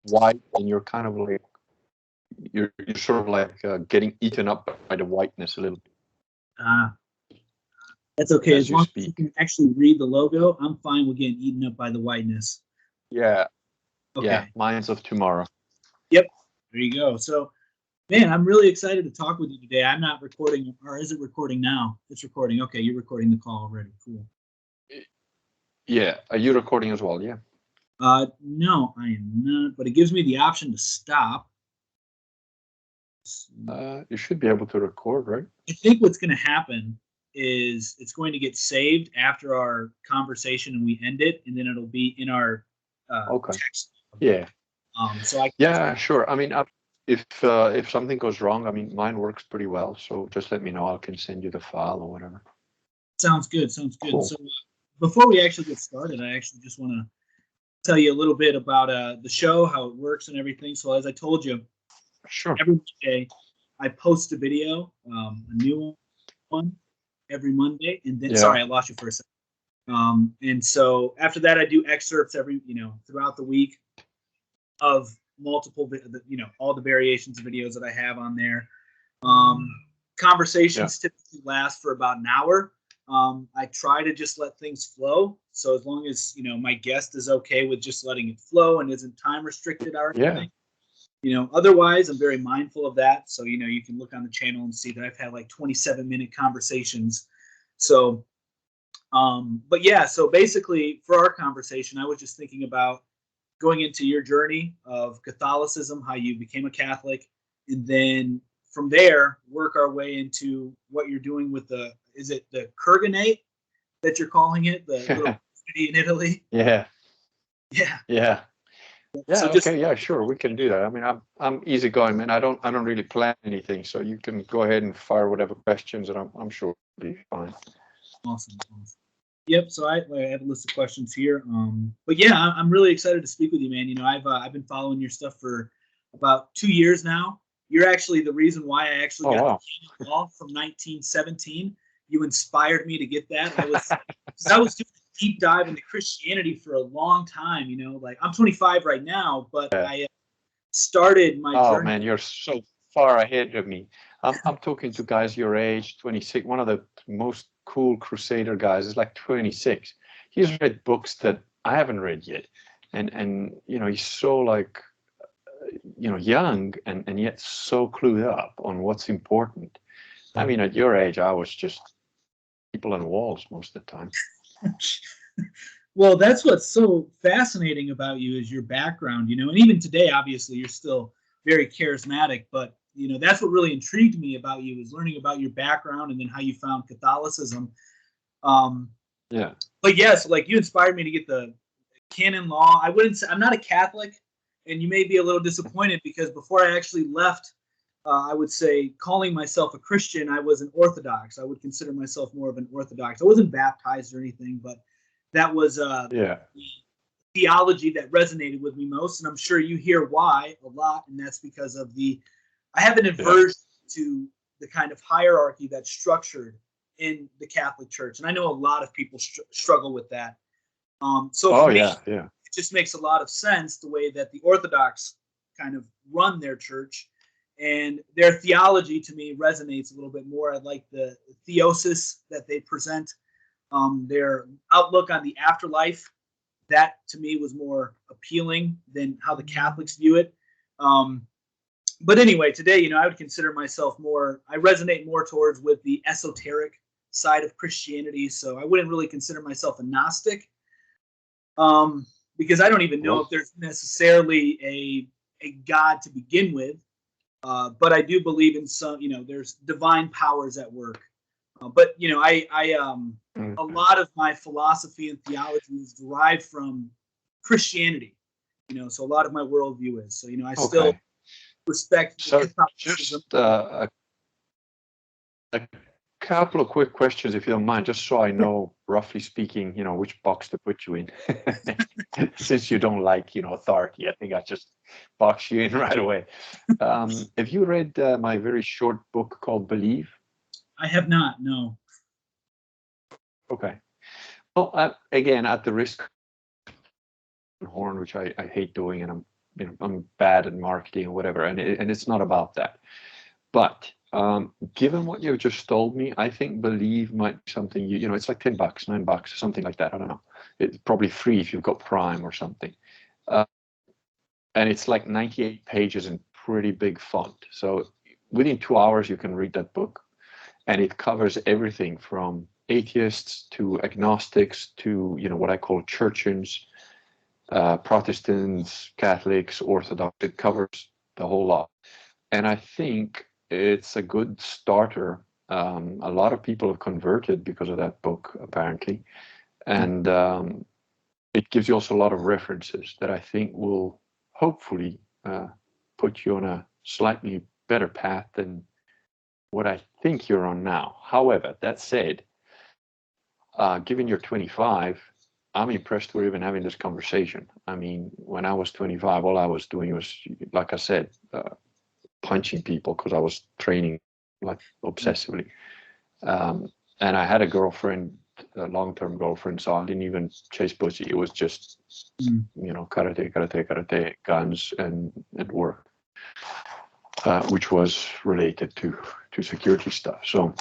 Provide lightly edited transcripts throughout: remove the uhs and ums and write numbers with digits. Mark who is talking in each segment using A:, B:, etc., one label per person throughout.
A: white, and you're kind of like you're sort of like getting eaten up by the whiteness a little bit.
B: That's okay.
A: As
B: As
A: you
B: long as
A: speak.
B: you can actually read the logo, I'm fine with getting eaten up by the whiteness.
A: Yeah.
B: Okay.
A: Yeah. Minds of Tomorrow.
B: Yep. There you go. So, man, I'm really excited to talk with you today. I'm not recording, or is it recording now? It's recording. Okay, you're recording the call already. Cool.
A: Yeah. Are you recording as well? Yeah.
B: No, I am not. But it gives me the option to stop.
A: You should be able to record, right?
B: I think what's going to happen is it's going to get saved after our conversation and we end it, and then it'll be in our
A: Okay.
B: text.
A: Yeah.
B: So
A: Yeah, sure. I mean, if something goes wrong, I mean, mine works pretty well. So just let me know. I can send you the file or whatever.
B: Sounds good. Sounds good.
A: Cool.
B: So before we actually get started, I actually just want to tell you a little bit about the show, how it works, and everything. So as I told you,
A: Sure.
B: every Monday I post a video, a new one every Monday, and then sorry, I lost you for a second. And so after that, I do excerpts throughout the week of multiple, all the variations of videos that I have on there. Conversations typically last for about an hour. I try to just let things flow. So as long as, my guest is okay with just letting it flow and isn't time restricted or anything, otherwise I'm very mindful of that. So, you can look on the channel and see that I've had like 27-minute conversations. So, but yeah, so basically for our conversation, I was just thinking about going into your journey of Catholicism, how you became a Catholic, and then from there work our way into what you're doing with is it the Kurganate that you're calling it, the little city in Italy?
A: Yeah.
B: Yeah.
A: Yeah. Yeah.
B: So
A: Okay. Yeah. Sure. We can do that. I mean, I'm easygoing, man. I don't really plan anything, so you can go ahead and fire whatever questions, and I'm sure it'll be fine.
B: Awesome. Yep. So I have a list of questions here. But yeah, I'm really excited to speak with you, man. I've been following your stuff for about 2 years now. You're actually the reason why I actually got the law from 1917. You inspired me to get that. I was doing a deep dive into Christianity for a long time. Like I'm 25 right now, but I started my journey.
A: Oh man, you're so far ahead of me. I'm talking to guys your age, 26. One of the most cool Crusader guys is like 26. He's read books that I haven't read yet, and he's so like young and yet so clued up on what's important. I mean, at your age, I was just people on walls most of the time.
B: Well, that's what's so fascinating about you is your background, and even today, obviously, you're still very charismatic, but that's what really intrigued me about you is learning about your background and then how you found Catholicism.
A: Yeah.
B: But yeah, so like you inspired me to get the canon law. I wouldn't say I'm not a Catholic, and you may be a little disappointed because before I actually left, I would say calling myself a Christian, I was an Orthodox. I would consider myself more of an Orthodox. I wasn't baptized or anything, but that was the theology that resonated with me most, and I'm sure you hear why a lot, and that's because of I have an aversion to the kind of hierarchy that's structured in the Catholic Church, and I know a lot of people struggle with that. For me, it just makes a lot of sense the way that the Orthodox kind of run their church, and their theology to me resonates a little bit more. I like the theosis that they present. Their outlook on the afterlife, that to me was more appealing than how the Catholics view it. But anyway, today, I would consider myself I resonate more towards with the esoteric side of Christianity. So I wouldn't really consider myself a Gnostic, because I don't even know if there's necessarily a God to begin with. But I do believe in some, there's divine powers at work. But a lot of my philosophy and theology is derived from Christianity. So a lot of my worldview is. So I still respect Catholicism.
A: Just a couple of quick questions, if you don't mind, just so I know, roughly speaking, which box to put you in. Since you don't like, authority, I think I just box you in right away. Have you read my very short book called Believe?
B: I have not, no.
A: Okay. Well, again, at the risk of horn, which I hate doing, and I'm bad at marketing or whatever, and it's not about that. But given what you've just told me, I think Believe might be something it's like $10, $9, something like that. I don't know. It's probably free if you've got Prime or something. And it's like 98 pages in pretty big font. So within 2 hours, you can read that book. And it covers everything from atheists to agnostics to, what I call churchians, Protestants, Catholics, Orthodox. It covers the whole lot. And I think it's a good starter. A lot of people have converted because of that book, apparently. And it gives you also a lot of references that I think will hopefully put you on a slightly better path than what I think you're on now. However, that said, given you're 25, I'm impressed we're even having this conversation. I mean, when I was 25, all I was doing was, like I said, punching people because I was training like obsessively. And I had a girlfriend, a long-term girlfriend, so I didn't even chase pussy. It was just, karate, guns, and work, which was related to security stuff. So,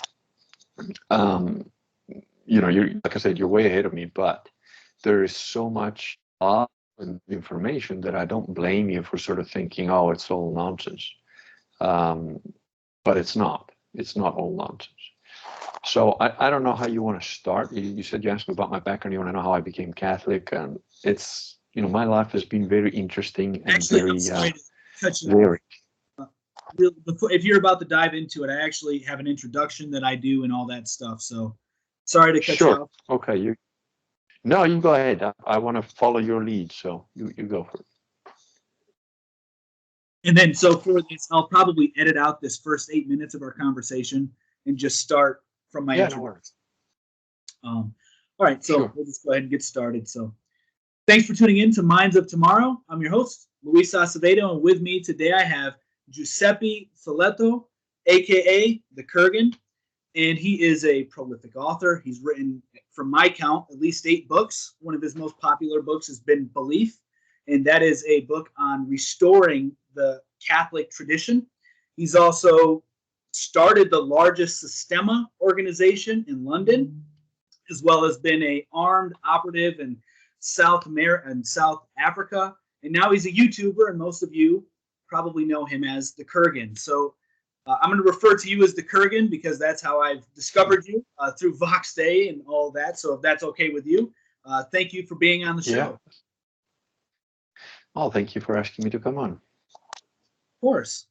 A: you're, like I said, you're way ahead of me, but there is so much information that I don't blame you for sort of thinking, oh, it's all nonsense. But it's not. It's not all nonsense. So I don't know how you want to start. You said you asked me about my background. You want to know how I became Catholic, and it's my life has been very interesting and
B: Actually,
A: very
B: varied. If you're about to dive into it, I actually have an introduction that I do and all that stuff. So sorry to cut you off.
A: Okay, you go ahead. I want to follow your lead, so you go for it.
B: And then, so for this, I'll probably edit out this first 8 minutes of our conversation and just start from my introduction. All right, so We'll just go ahead and get started. So thanks for tuning in to Minds of Tomorrow. I'm your host, Luis Acevedo, and with me today I have Giuseppe Filoto, a.k.a. the Kurgan, and he is a prolific author. He's written, from my count, at least 8 books. One of his most popular books has been Belief, and that is a book on restoring the Catholic tradition. He's also started the largest Systema organization in London, as well as been an armed operative in South America and South Africa. And now he's a YouTuber, and most of you probably know him as the Kurgan. So I'm going to refer to you as the Kurgan because that's how I've discovered you through Vox Day and all that. So if that's okay with you, thank you for being on the show.
A: Yeah. Oh, thank you for asking me to come on.
B: Of course.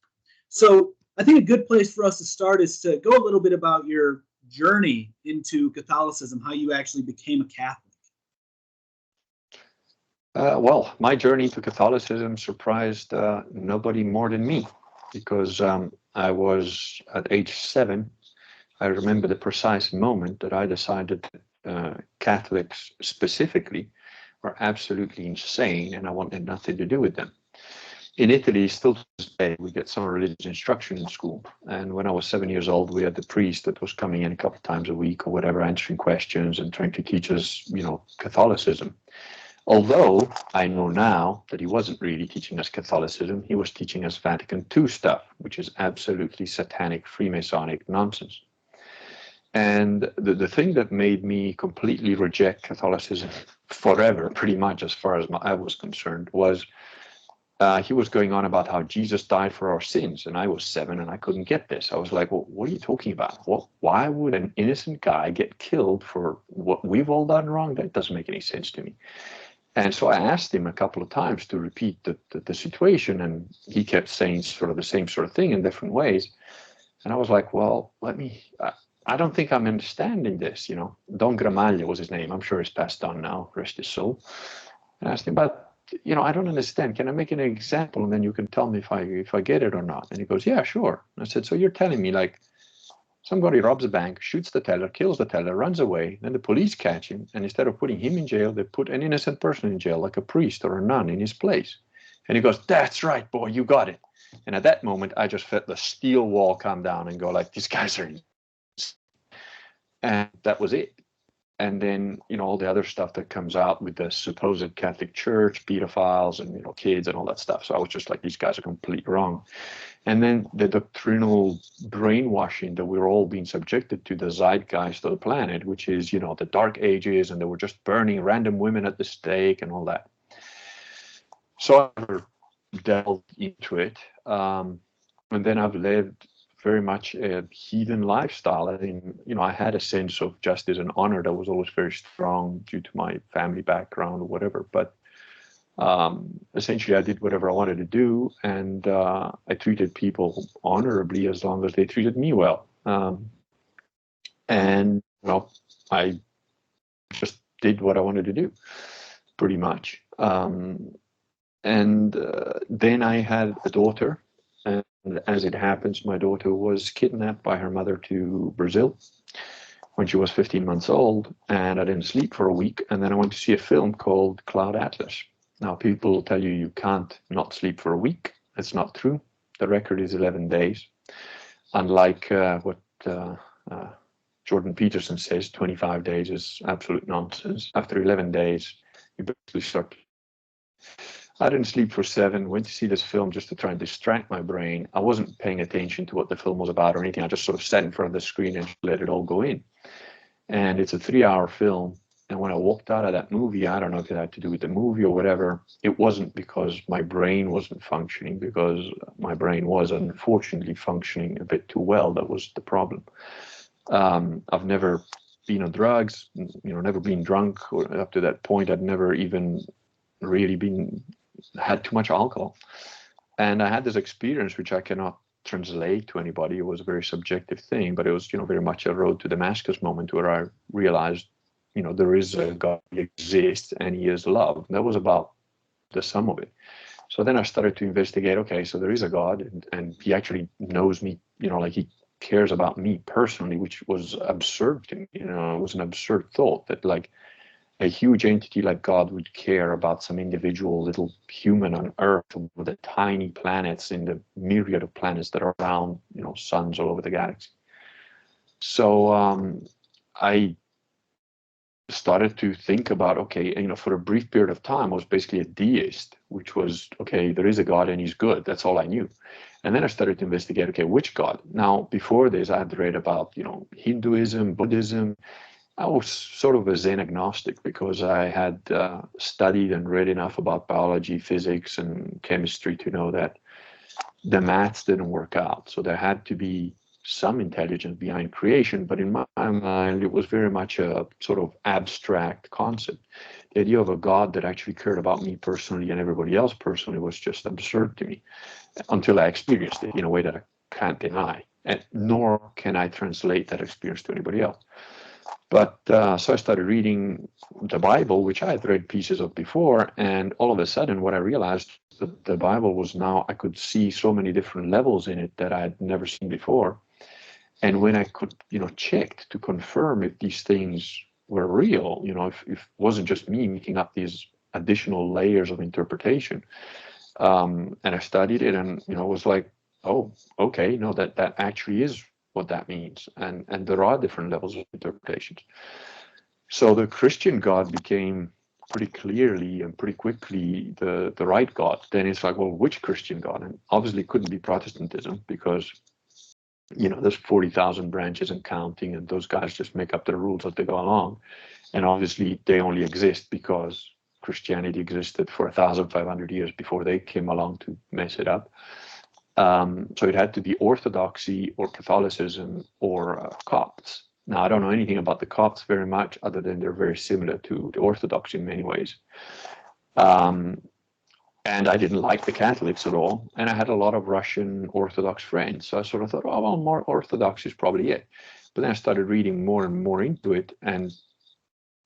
B: So I think a good place for us to start is to go a little bit about your journey into Catholicism, how you actually became a Catholic.
A: Well, my journey to Catholicism surprised nobody more than me, because I was at age 7. I remember the precise moment that I decided that Catholics specifically were absolutely insane and I wanted nothing to do with them. In Italy, still to this day, we get some religious instruction in school. And when I was 7 years old, we had the priest that was coming in a couple of times a week or whatever, answering questions and trying to teach us, Catholicism. Although I know now that he wasn't really teaching us Catholicism, he was teaching us Vatican II stuff, which is absolutely satanic, Freemasonic nonsense. And the thing that made me completely reject Catholicism forever, pretty much as far as I was concerned, was he was going on about how Jesus died for our sins. And I was 7 and I couldn't get this. I was like, well, what are you talking about? Why would an innocent guy get killed for what we've all done wrong? That doesn't make any sense to me. And so I asked him a couple of times to repeat the situation, and he kept saying sort of the same sort of thing in different ways. And I was like, well, I don't think I'm understanding this, Don Gramaglia was his name. I'm sure he's passed on now, rest his soul. And I asked him, but, I don't understand. Can I make an example? And then you can tell me if I get it or not. And he goes, yeah, sure. And I said, so you're telling me like somebody robs a bank, shoots the teller, kills the teller, runs away, then the police catch him, and instead of putting him in jail, they put an innocent person in jail, like a priest or a nun in his place. And he goes, that's right, boy, you got it. And at that moment, I just felt the steel wall come down and go like, these guys are... And that was it. and then, all the other stuff that comes out with the supposed Catholic Church, pedophiles and, kids and all that stuff. So I was just like, these guys are completely wrong. And then the doctrinal brainwashing that we're all being subjected to, the zeitgeist of the planet, which is, the Dark Ages, and they were just burning random women at the stake and all that. So I never delved into it. And then I've lived very much a heathen lifestyle. I mean, I had a sense of justice and honor that was always very strong due to my family background or whatever. But essentially, I did whatever I wanted to do, and I treated people honorably as long as they treated me well. And I just did what I wanted to do, pretty much. And then I had a daughter, and as it happens, my daughter was kidnapped by her mother to Brazil when she was 15 months old, and I didn't sleep for a week. And then I went to see a film called Cloud Atlas. Now, people will tell you can't not sleep for a week. That's not true. The record is 11 days. Unlike what Jordan Peterson says, 25 days is absolute nonsense. After 11 days, you basically start. I didn't sleep for 7, went to see this film just to try and distract my brain. I wasn't paying attention to what the film was about or anything. I just sort of sat in front of the screen and let it all go in. And it's a 3-hour film. And when I walked out of that movie, I don't know if it had to do with the movie or whatever, it wasn't because my brain wasn't functioning, because my brain was unfortunately functioning a bit too well. That was the problem. I've never been on drugs, never been drunk, or up to that point, I'd never even really had too much alcohol. And I had this experience, which I cannot translate to anybody. It was a very subjective thing, but it was, very much a road to Damascus moment where I realized, there is a God, he exists, and he is love. That was about the sum of it. So then I started to investigate, okay, so there is a God, and he actually knows me, like he cares about me personally, which was absurd to me. It was an absurd thought that like a huge entity like God would care about some individual little human on Earth, with the tiny planets in the myriad of planets that are around, suns all over the galaxy. So I started to think about, okay, for a brief period of time, I was basically a deist, which was, okay, there is a God and he's good. That's all I knew. And then I started to investigate, okay, which God? Now, before this, I had read about, Hinduism, Buddhism. I was sort of a Zen agnostic because I had studied and read enough about biology, physics, and chemistry to know that the maths didn't work out. So there had to be some intelligence behind creation, but in my mind, it was very much a sort of abstract concept. The idea of a God that actually cared about me personally and everybody else personally was just absurd to me until I experienced it in a way that I can't deny, and nor can I translate that experience to anybody else. But so I started reading the Bible, which I had read pieces of before, and all of a sudden what I realized, that the Bible was now, I could see so many different levels in it that I had never seen before. And when I could, check to confirm if these things were real, if it wasn't just me making up these additional layers of interpretation, and I studied it, and, it was like, oh, okay, no, that actually is what that means. And there are different levels of interpretations. So the Christian God became pretty clearly and pretty quickly the right God. Then it's like, well, which Christian God? And obviously it couldn't be Protestantism because, there's 40,000 branches and counting, and those guys just make up the rules as they go along. And obviously they only exist because Christianity existed for 1,500 years before they came along to mess it up. So it had to be Orthodoxy or Catholicism or Copts. Now, I don't know anything about the Copts very much, other than they're very similar to the Orthodox in many ways. And I didn't like the Catholics at all. And I had a lot of Russian Orthodox friends. So I sort of thought, oh, well, more Orthodox is probably it. But then I started reading more and more into it. And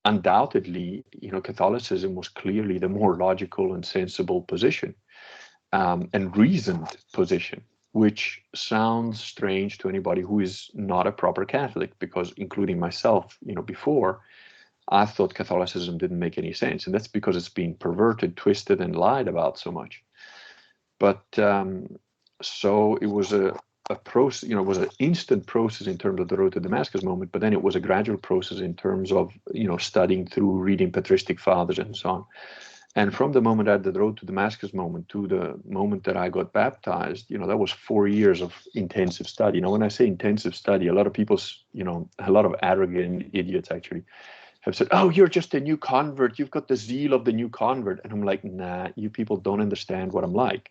A: undoubtedly, Catholicism was clearly the more logical and sensible position. And reasoned position, which sounds strange to anybody who is not a proper Catholic, because including myself, before, I thought Catholicism didn't make any sense. And that's because it's been perverted, twisted, and lied about so much. But so it was a a process, it was an instant process in terms of the road to Damascus moment, but then it was a gradual process in terms of, studying through, reading patristic fathers and so on. And from the moment I had the road to Damascus moment to the moment that I got baptized, that was 4 years of intensive study. When I say intensive study, a lot of people, a lot of arrogant idiots actually have said, oh, you're just a new convert. You've got the zeal of the new convert. And I'm like, nah, you people don't understand what I'm like.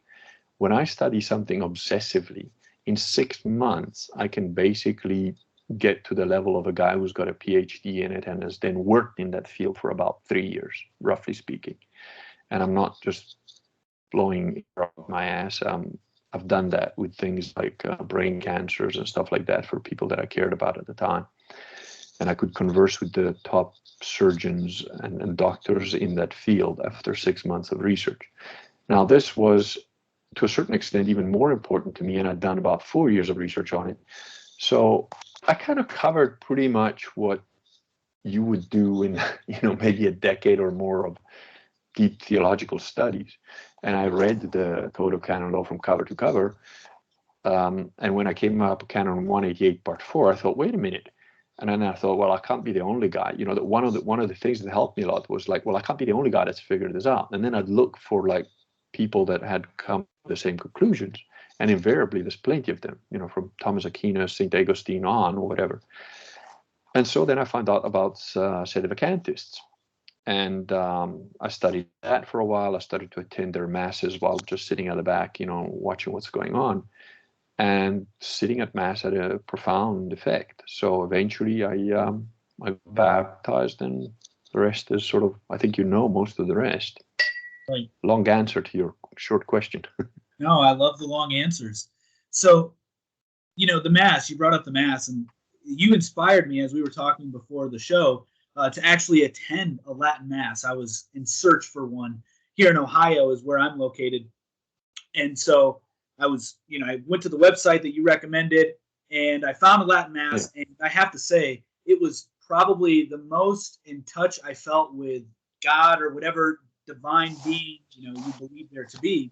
A: When I study something obsessively, in 6 months, I can basically get to the level of a guy who's got a PhD in it and has then worked in that field for about 3 years, roughly speaking. And I'm not just blowing up my ass. I've done that with things like brain cancers and stuff like that for people that I cared about at the time. And I could converse with the top surgeons and doctors in that field after 6 months of research. Now, this was, to a certain extent, even more important to me, and I'd done about 4 years of research on it. So I kind of covered pretty much what you would do in, maybe a decade or more of deep theological studies. And I read the Code of Canon Law from cover to cover. And when I came up with Canon 188 Part 4, I thought, wait a minute. And then I thought, well, I can't be the only guy. That one of the things that helped me a lot was like, well, I can't be the only guy that's figured this out. And then I'd look for like people that had come to the same conclusions. And invariably, there's plenty of them, from Thomas Aquinas, St. Augustine on, or whatever. And so then I found out about Sedevacantists. And I studied that for a while. I started to attend their masses while just sitting at the back, watching what's going on. And sitting at mass had a profound effect. So eventually I baptized, and the rest is sort of, I think most of the rest.
B: Right.
A: Long answer to your short question.
B: No, I love the long answers. So, the Mass, you brought up the Mass, and you inspired me as we were talking before the show to actually attend a Latin Mass. I was in search for one. Here in Ohio is where I'm located. And so I was, I went to the website that you recommended, and I found a Latin Mass. Yeah. And I have to say, it was probably the most in touch I felt with God or whatever divine being, you believe there to be.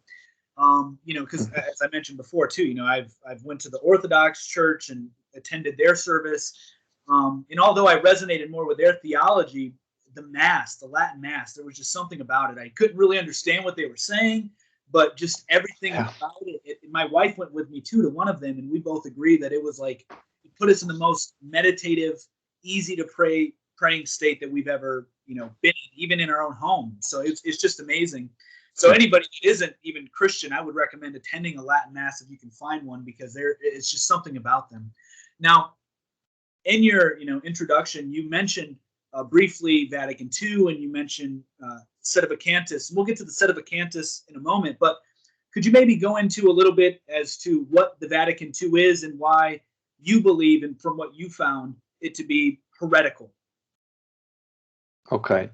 B: Because as I mentioned before too, I've went to the Orthodox Church and attended their service. And although I resonated more with their theology, the Mass, the Latin Mass, there was just something about it. I couldn't really understand what they were saying, but just everything about it. My wife went with me too to one of them, and we both agreed that it was like, it put us in the most meditative, easy to praying state that we've ever, been in, even in our own home. So it's just amazing. So anybody that isn't even Christian, I would recommend attending a Latin Mass if you can find one, because it's just something about them. Now, in your introduction, you mentioned briefly Vatican II, and you mentioned Sedevacantists. We'll get to the Sedevacantists in a moment, but could you maybe go into a little bit as to what the Vatican II is and why you believe, and from what you found, it to be heretical?
A: Okay.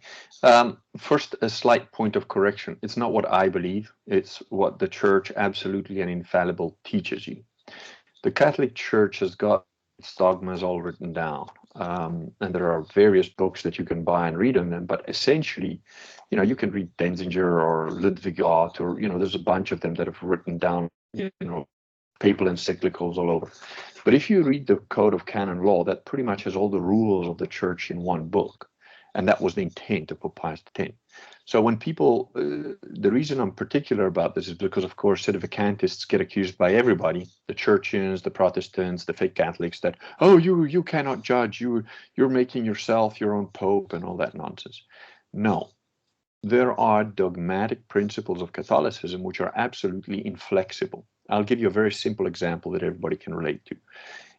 A: First, a slight point of correction. It's not what I believe. It's what the Church absolutely and infallible teaches you. The Catholic Church has got its dogmas all written down. And there are various books that you can buy and read on them. But essentially, you can read Denzinger or Ludwig Ott, or, there's a bunch of them that have written down, papal encyclicals all over. But if you read the Code of Canon Law, that pretty much has all the rules of the Church in one book. And that was the intent of Pope Pius X. So when people, the reason I'm particular about this is because, of course, Sedevacantists get accused by everybody, the Churchians, the Protestants, the fake Catholics, that, oh, you cannot judge, you're making yourself your own Pope and all that nonsense. No, there are dogmatic principles of Catholicism which are absolutely inflexible. I'll give you a very simple example that everybody can relate to.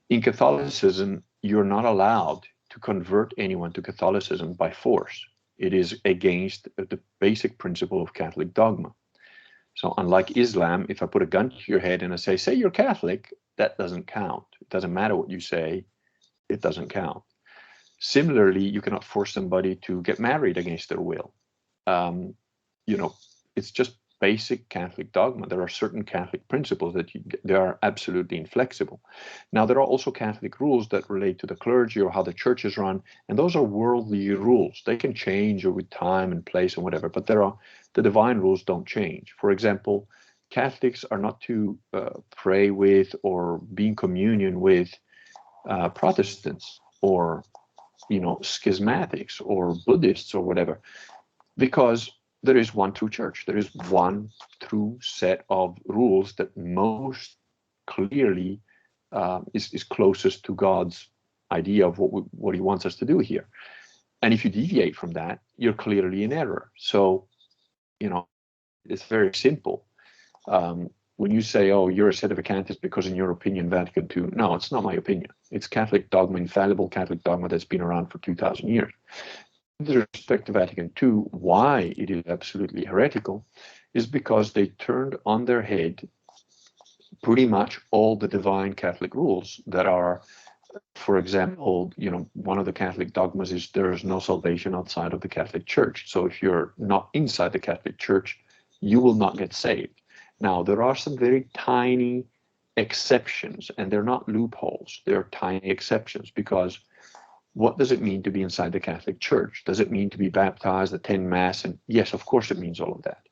A: In Catholicism, you're not allowed to convert anyone to Catholicism by force. It is against the basic principle of Catholic dogma. So unlike Islam, if I put a gun to your head and I say you're Catholic, that doesn't count. It doesn't matter what you say, it doesn't count. Similarly, you cannot force somebody to get married against their will. It's just basic Catholic dogma. There are certain Catholic principles that they are absolutely inflexible. Now, there are also Catholic rules that relate to the clergy or how the church is run, and those are worldly rules. They can change with time and place and whatever, but the divine rules don't change. For example, Catholics are not to pray with or be in communion with Protestants or, schismatics or Buddhists or whatever, because there is one true church. There is one true set of rules that most clearly is closest to God's idea of what he wants us to do here. And if you deviate from that, you're clearly in error. So, it's very simple. When you say, oh, you're a sedevacantist because in your opinion, Vatican II, no, it's not my opinion. It's Catholic dogma, infallible Catholic dogma that's been around for 2,000 years. With respect to Vatican II, why it is absolutely heretical is because they turned on their head pretty much all the divine Catholic rules that are, for example, one of the Catholic dogmas is there is no salvation outside of the Catholic Church. So if you're not inside the Catholic Church, you will not get saved. Now, there are some very tiny exceptions, and they're not loopholes. They're tiny exceptions, because what does it mean to be inside the Catholic Church? Does it mean to be baptized, attend Mass? And yes, of course it means all of that.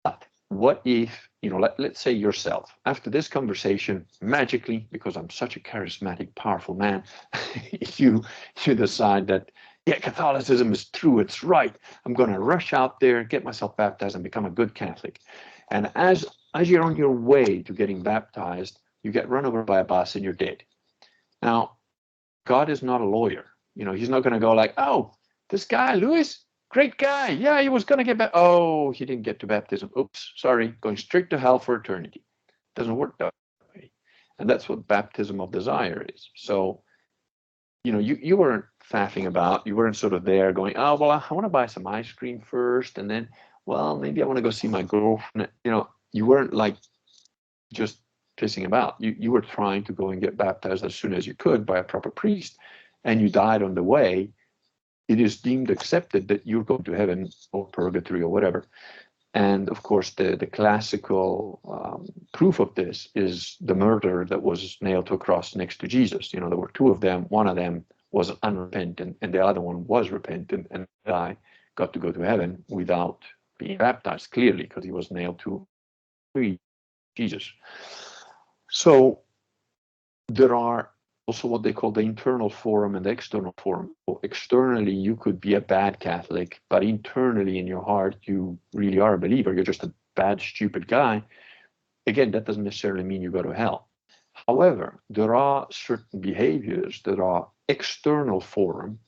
A: But what if, let's say yourself, after this conversation, magically, because I'm such a charismatic, powerful man, you decide that, yeah, Catholicism is true, it's right. I'm going to rush out there, get myself baptized, and become a good Catholic. And as you're on your way to getting baptized, you get run over by a bus and you're dead. Now, God is not a lawyer. He's not going to go like, oh, this guy, Louis, great guy. Yeah, he was going to get back. Oh, he didn't get to baptism. Oops, sorry, going straight to hell for eternity. Doesn't work that way. And that's what baptism of desire is. So, you weren't faffing about. You weren't sort of there going, oh, well, I want to buy some ice cream first. And then, well, maybe I want to go see my girlfriend. You weren't like just pissing about. You were trying to go and get baptized as soon as you could by a proper priest, and you died on the way. It is deemed accepted that you're going to heaven or purgatory or whatever. And of course, the classical proof of this is the murderer that was nailed to a cross next to Jesus. There were two of them. One of them was unrepentant, and the other one was repentant, and the guy got to go to heaven without being baptized, clearly, because he was nailed to Jesus. So there are also what they call the internal forum and the external forum. So externally, you could be a bad Catholic, but internally in your heart, you really are a believer. You're just a bad, stupid guy. Again, that doesn't necessarily mean you go to hell. However, there are certain behaviors that are external forum.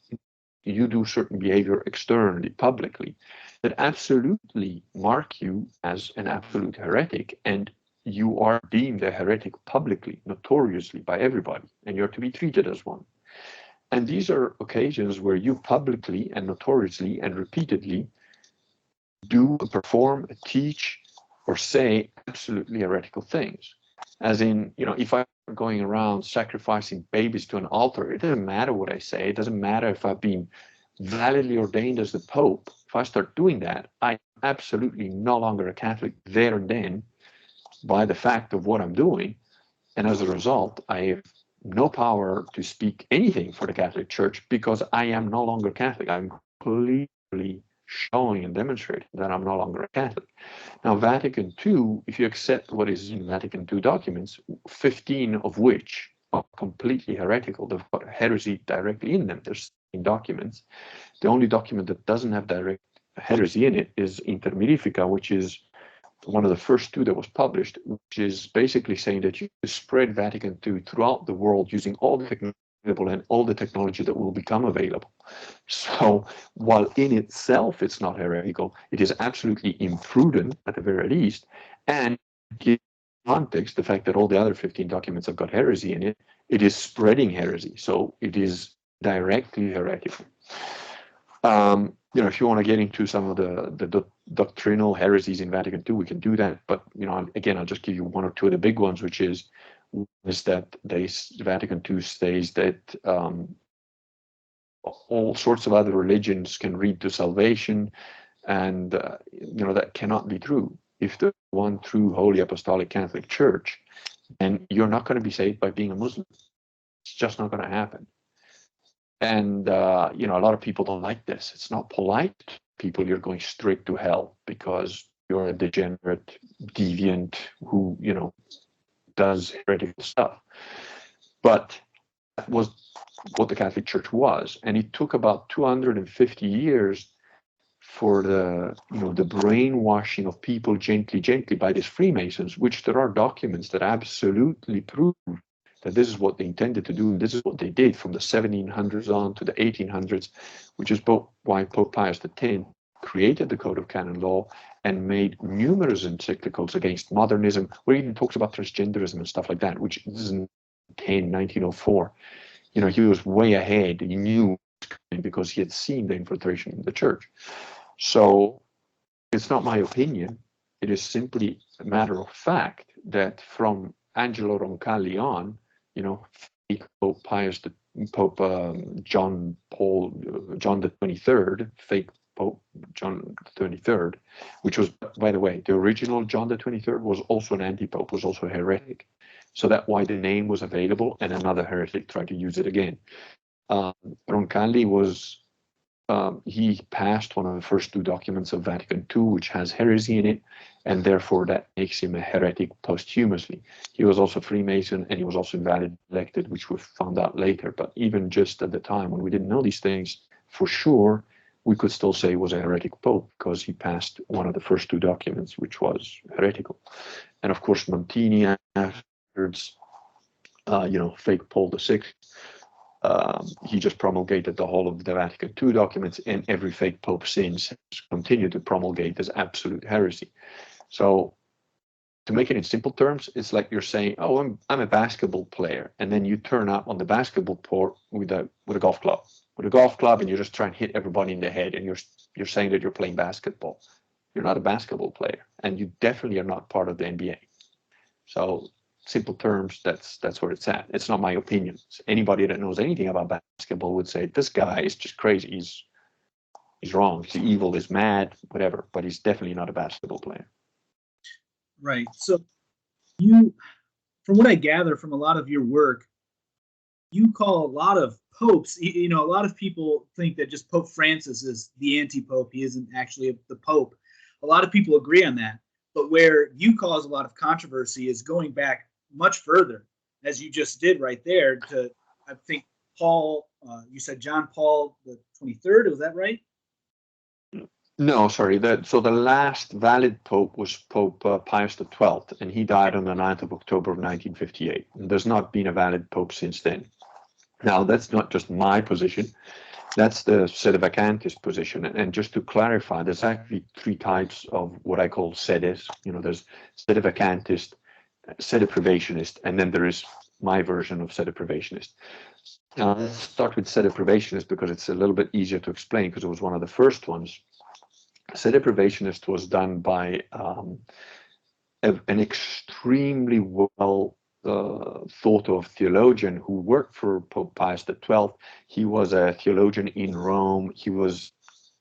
A: You do certain behavior externally, publicly, that absolutely mark you as an absolute heretic, and you are deemed a heretic publicly, notoriously, by everybody, and you're to be treated as one. And these are occasions where you publicly and notoriously and repeatedly do, perform, teach, or say absolutely heretical things. As in, if I'm going around sacrificing babies to an altar, it doesn't matter what I say. It doesn't matter if I've been validly ordained as the Pope. If I start doing that, I'm absolutely no longer a Catholic there and then by the fact of what I'm doing. And as a result, I have no power to speak anything for the Catholic Church because I am no longer Catholic. I'm clearly showing and demonstrating that I'm no longer a Catholic. Now, Vatican II, if you accept what is in Vatican II documents, 15 of which are completely heretical, they've got heresy directly in them. There's documents. The only document that doesn't have direct heresy in it is Inter Mirifica, which is one of the first two that was published, which is basically saying that you spread Vatican II throughout the world using all the technology and all the technology that will become available. So while in itself it's not heretical, it is absolutely imprudent at the very least, and in context, the fact that all the other 15 documents have got heresy in it, it is spreading heresy. So it is directly heretical. If you want to get into some of the doctrinal heresies in Vatican II, we can do that. But again, I'll just give you one or two of the big ones, which is that Vatican II states that all sorts of other religions can lead to salvation, and that cannot be true. If there's one true Holy Apostolic Catholic Church, then you're not going to be saved by being a Muslim. It's just not going to happen. And, a lot of people don't like this. It's not polite. People, you're going straight to hell because you're a degenerate, deviant who, you know, does heretical stuff. But that was what the Catholic Church was, and it took about 250 years for the, you know, the brainwashing of people gently by these Freemasons, which there are documents that absolutely prove that this is what they intended to do, and this is what they did from the 1700s on to the 1800s, which is why Pope Pius X created the Code of Canon Law and made numerous encyclicals against modernism, where he even talks about transgenderism and stuff like that, which is in 1904. You know, he was way ahead. He knew because he had seen the infiltration in the church. So it's not my opinion. It is simply a matter of fact that from Angelo Roncalli on, you know, Pope Pius, Pope John the 23rd, fake Pope John the 23rd, which was, by the way, the original John the 23rd was also an anti-pope, was also a heretic. So that's why the name was available, and another heretic tried to use it again. Roncalli was, he passed one of the first two documents of Vatican II, which has heresy in it, and therefore that makes him a heretic posthumously. He was also Freemason, and he was also invalid elected, which we found out later. But even just at the time when we didn't know these things for sure, we could still say he was a heretic pope because he passed one of the first two documents, which was heretical. And of course, Montini afterwards, you know, fake Paul VI. He just promulgated the whole of the Vatican II documents, and every fake pope since has continued to promulgate this absolute heresy. So, to make it in simple terms, it's like you're saying, "Oh, I'm a basketball player," and then you turn up on the basketball court with a golf club, and you just try and hit everybody in the head, and you're saying that you're playing basketball. You're not a basketball player, and you definitely are not part of the NBA. So, simple terms, that's where it's at. It's not my opinion. Anybody that knows anything about basketball would say this guy is just crazy. He's wrong. He's evil. He's mad. Whatever. But he's definitely not a basketball player.
B: Right. So you, from what I gather from a lot of your work, you call a lot of popes. You know, a lot of people think that just Pope Francis is the anti-pope. He isn't actually the pope. A lot of people agree on that. But where you cause a lot of controversy is going back much further, as you just did right there, to, I think, Paul, you said John Paul the 23rd, was that right?
A: No, sorry. So the last valid pope was Pope Pius XII, and he died on the 9th of October of 1958. And there's not been a valid pope since then. Now, that's not just my position. That's the sedevacantist position. And just to clarify, there's actually three types of what I call sedes. You know, there's sedevacantist, sedeprivationist, and then there is my version of sedeprivationist. Now, let's start with sedeprivationist because it's a little bit easier to explain because it was one of the first ones. Sedeprivationist was done by an extremely well thought of theologian who worked for Pope Pius XII. He was a theologian in Rome. He was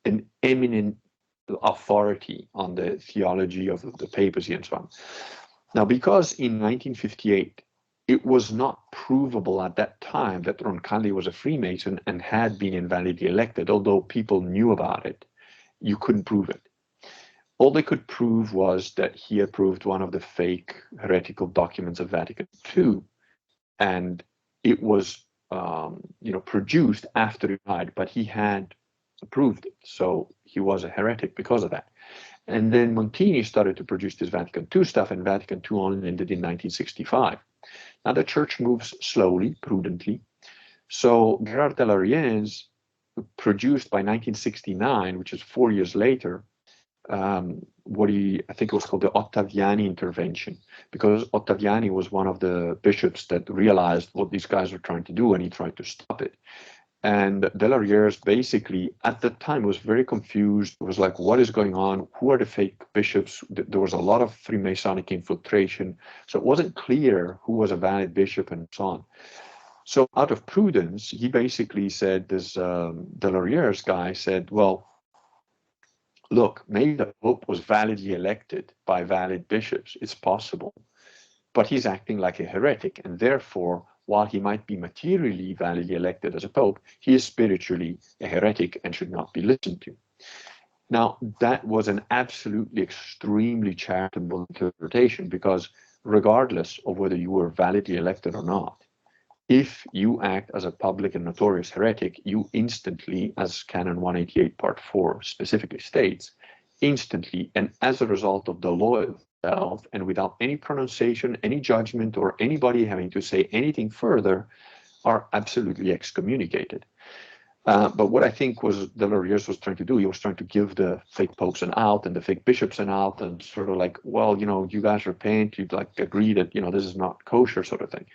A: an eminent authority on the theology of the papacy and so on. Now, because in 1958, it was not provable at that time that Roncalli was a Freemason and had been invalidly elected, although people knew about it, you couldn't prove it. All they could prove was that he approved one of the fake heretical documents of Vatican II, and it was, produced after he died, but he had approved it, so he was a heretic because of that. And then Montini started to produce this Vatican II stuff, and Vatican II only ended in 1965. Now the church moves slowly, prudently. So Gérard Delariens produced by 1969, which is 4 years later, I think it was called the Ottaviani intervention, because Ottaviani was one of the bishops that realized what these guys were trying to do, and he tried to stop it. And Delariens basically, at the time, was very confused. It was like, what is going on? Who are the fake bishops? There was a lot of Freemasonic infiltration. So it wasn't clear who was a valid bishop and so on. So out of prudence, he basically said, this Delariens guy said, well, look, maybe the Pope was validly elected by valid bishops. It's possible. But he's acting like a heretic. And therefore, while he might be materially validly elected as a Pope, he is spiritually a heretic and should not be listened to. Now, that was an absolutely extremely charitable interpretation, because regardless of whether you were validly elected or not, if you act as a public and notorious heretic, you instantly, as Canon 188 Part 4 specifically states, instantly, and as a result of the law itself, and without any pronunciation, any judgment, or anybody having to say anything further, are absolutely excommunicated. But what I think was De Lauriers was trying to do, he was trying to give the fake popes an out and the fake bishops an out, and sort of like, well, you know, you guys repent, you'd like agree that, you know, this is not kosher, sort of thing.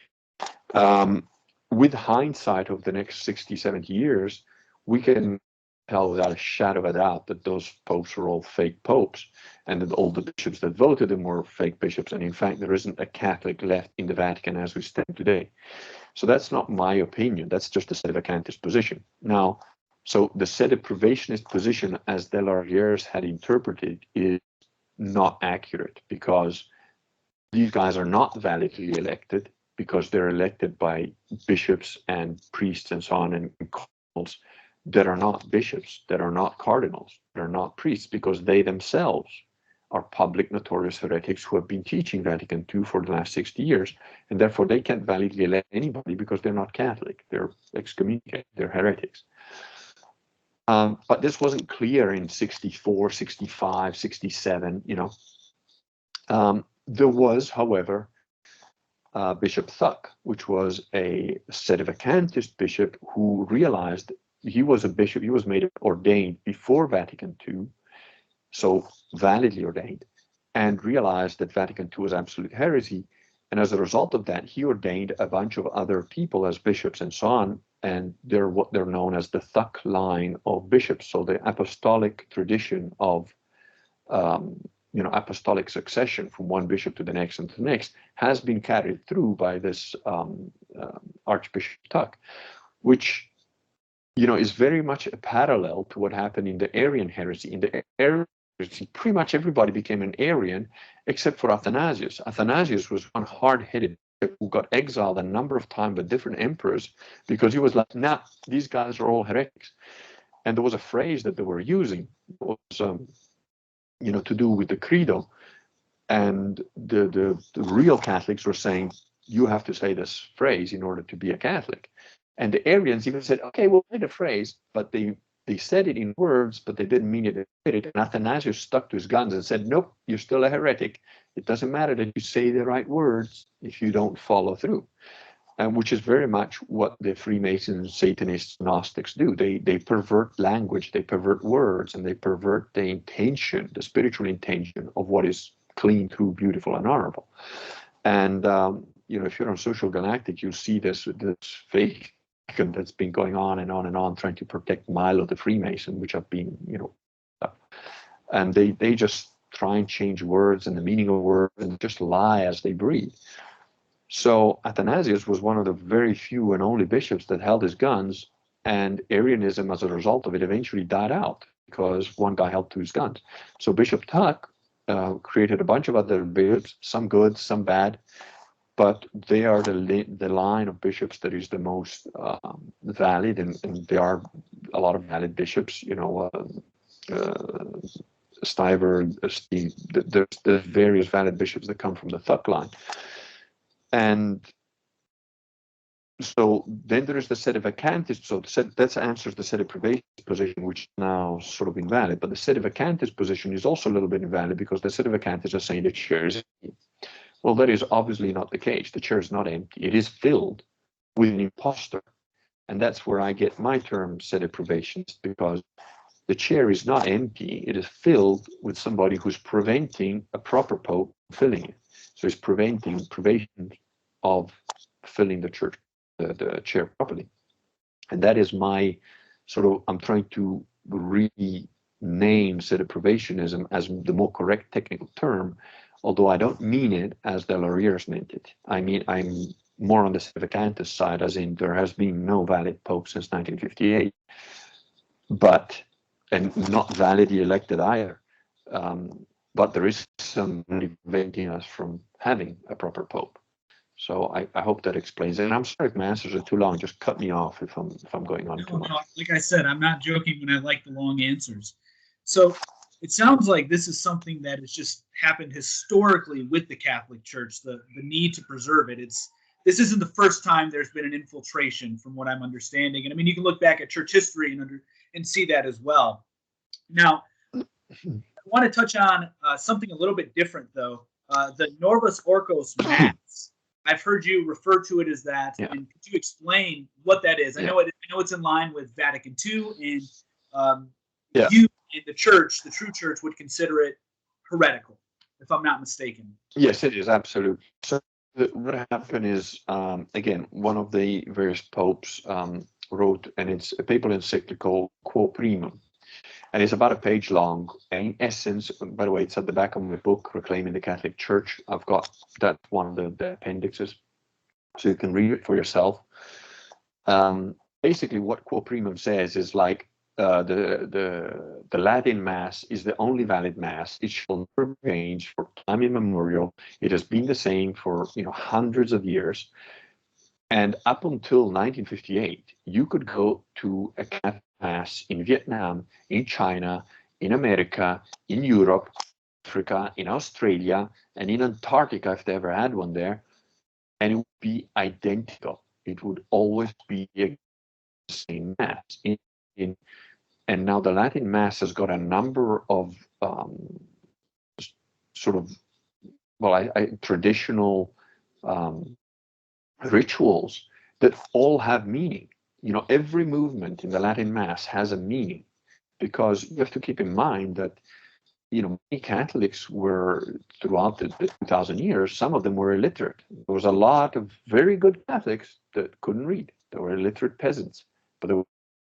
A: With hindsight of the next 60, 70 years, we can tell without a shadow of a doubt that those popes were all fake popes, and that all the bishops that voted them were fake bishops. And in fact, there isn't a Catholic left in the Vatican as we stand today. So that's not my opinion. That's just the sedevacantist position. Now, so the sedeprivationist position, as De Lauriers had interpreted, is not accurate, because these guys are not validly elected, because they're elected by bishops and priests and so on, and cardinals that are not bishops, that are not cardinals, that are not priests, because they themselves are public notorious heretics who have been teaching Vatican II for the last 60 years, and therefore they can't validly elect anybody because they're not Catholic. They're excommunicated, they're heretics. But this wasn't clear in 64, 65, 67, you know. There was, however, Bishop Thuck, which was a sedevacantist bishop who realized he was a bishop, he was made ordained before Vatican II, so validly ordained, and realized that Vatican II was absolute heresy. And as a result of that, he ordained a bunch of other people as bishops and so on, and they're what they're known as the Thuck line of bishops. So the apostolic tradition of you know, apostolic succession from one bishop to the next and to the next has been carried through by this Archbishop Thuck, which, you know, is very much a parallel to what happened in the Arian heresy. In the Arian heresy, pretty much everybody became an Arian except for Athanasius. Athanasius was one hard-headed bishop who got exiled a number of times by different emperors because he was like, nah, these guys are all heretics. And there was a phrase that they were using, was, you know, to do with the credo, and the real Catholics were saying, you have to say this phrase in order to be a Catholic. And the Arians even said, okay, we'll say the phrase, but they said it in words, but they didn't mean it. And Athanasius stuck to his guns and said, nope, you're still a heretic. It doesn't matter that you say the right words if you don't follow through. And which is very much what the Freemasons, Satanists, Gnostics do. They pervert language, they pervert words, and they pervert the intention, the spiritual intention of what is clean, true, beautiful, and honorable. And you know, if you're on Social Galactic, you'll see this fake that's been going on and on and on, trying to protect Milo the Freemason, which have been, you know, and they just try and change words and the meaning of words and just lie as they breathe. So Athanasius was one of the very few and only bishops that held his guns, and Arianism, as a result of it, eventually died out because one guy held to his guns. So Bishop Tuck created a bunch of other bishops, some good, some bad, but they are the line of bishops that is the most valid, and there are a lot of valid bishops, you know, Stiver, there's various valid bishops that come from the Thuck line. And so then there is the sedevacantist. So that answers the sedeprivation position, which is now sort of invalid. But the sedevacantist position is also a little bit invalid because the sedevacantists are saying the chair is empty. Well, that is obviously not the case. The chair is not empty. It is filled with an impostor. And that's where I get my term sedeprivationist, because the chair is not empty. It is filled with somebody who's preventing a proper pope from filling it. So it's preventing privation of filling the church, the chair properly. And that is my sort of, I'm trying to rename sedeprivationism as the more correct technical term, although I don't mean it as De Lauriers meant it. I mean, I'm more on the sedevacantist side, as in there has been no valid pope since 1958, but, and not validly elected either. But there is some preventing us from having a proper pope. So I hope that explains it. And I'm sorry if my answers are too long. Just cut me off if I'm going on too much.
B: No, like I said, I'm not joking when I like the long answers. So it sounds like this is something that has just happened historically with the Catholic Church, the need to preserve it. This isn't the first time there's been an infiltration, from what I'm understanding. And I mean, you can look back at church history and see that as well. Now, I want to touch on something a little bit different, though. The Novus Orcos Mass. I've heard you refer to it as that.
A: Yeah.
B: And could you explain what that is? I
A: Yeah.
B: know it's in line with Vatican II, and
A: Yeah.
B: you in the church, the true church, would consider it heretical, if I'm not mistaken.
A: Yes, it is, absolutely. So what happened is, again, one of the various popes wrote, and it's a papal encyclical, Quo Primum, and it's about a page long. And in essence, by the way, it's at the back of my book, Reclaiming the Catholic Church. I've got that one of the appendixes, so you can read it for yourself. Basically, what Quo Primum says is like, the Latin Mass is the only valid Mass. It shall never change for time immemorial. It has been the same for hundreds of years. And up until 1958, you could go to a Catholic Mass in Vietnam, in China, in America, in Europe, Africa, in Australia, and in Antarctica, if they ever had one there, and it would be identical. It would always be the same Mass. And now the Latin Mass has got a number of traditional rituals that all have meaning. Every movement in the Latin Mass has a meaning, because you have to keep in mind that many Catholics were, throughout the 2,000 years, some of them were illiterate. There was a lot of very good Catholics that couldn't read. They were illiterate peasants, but they were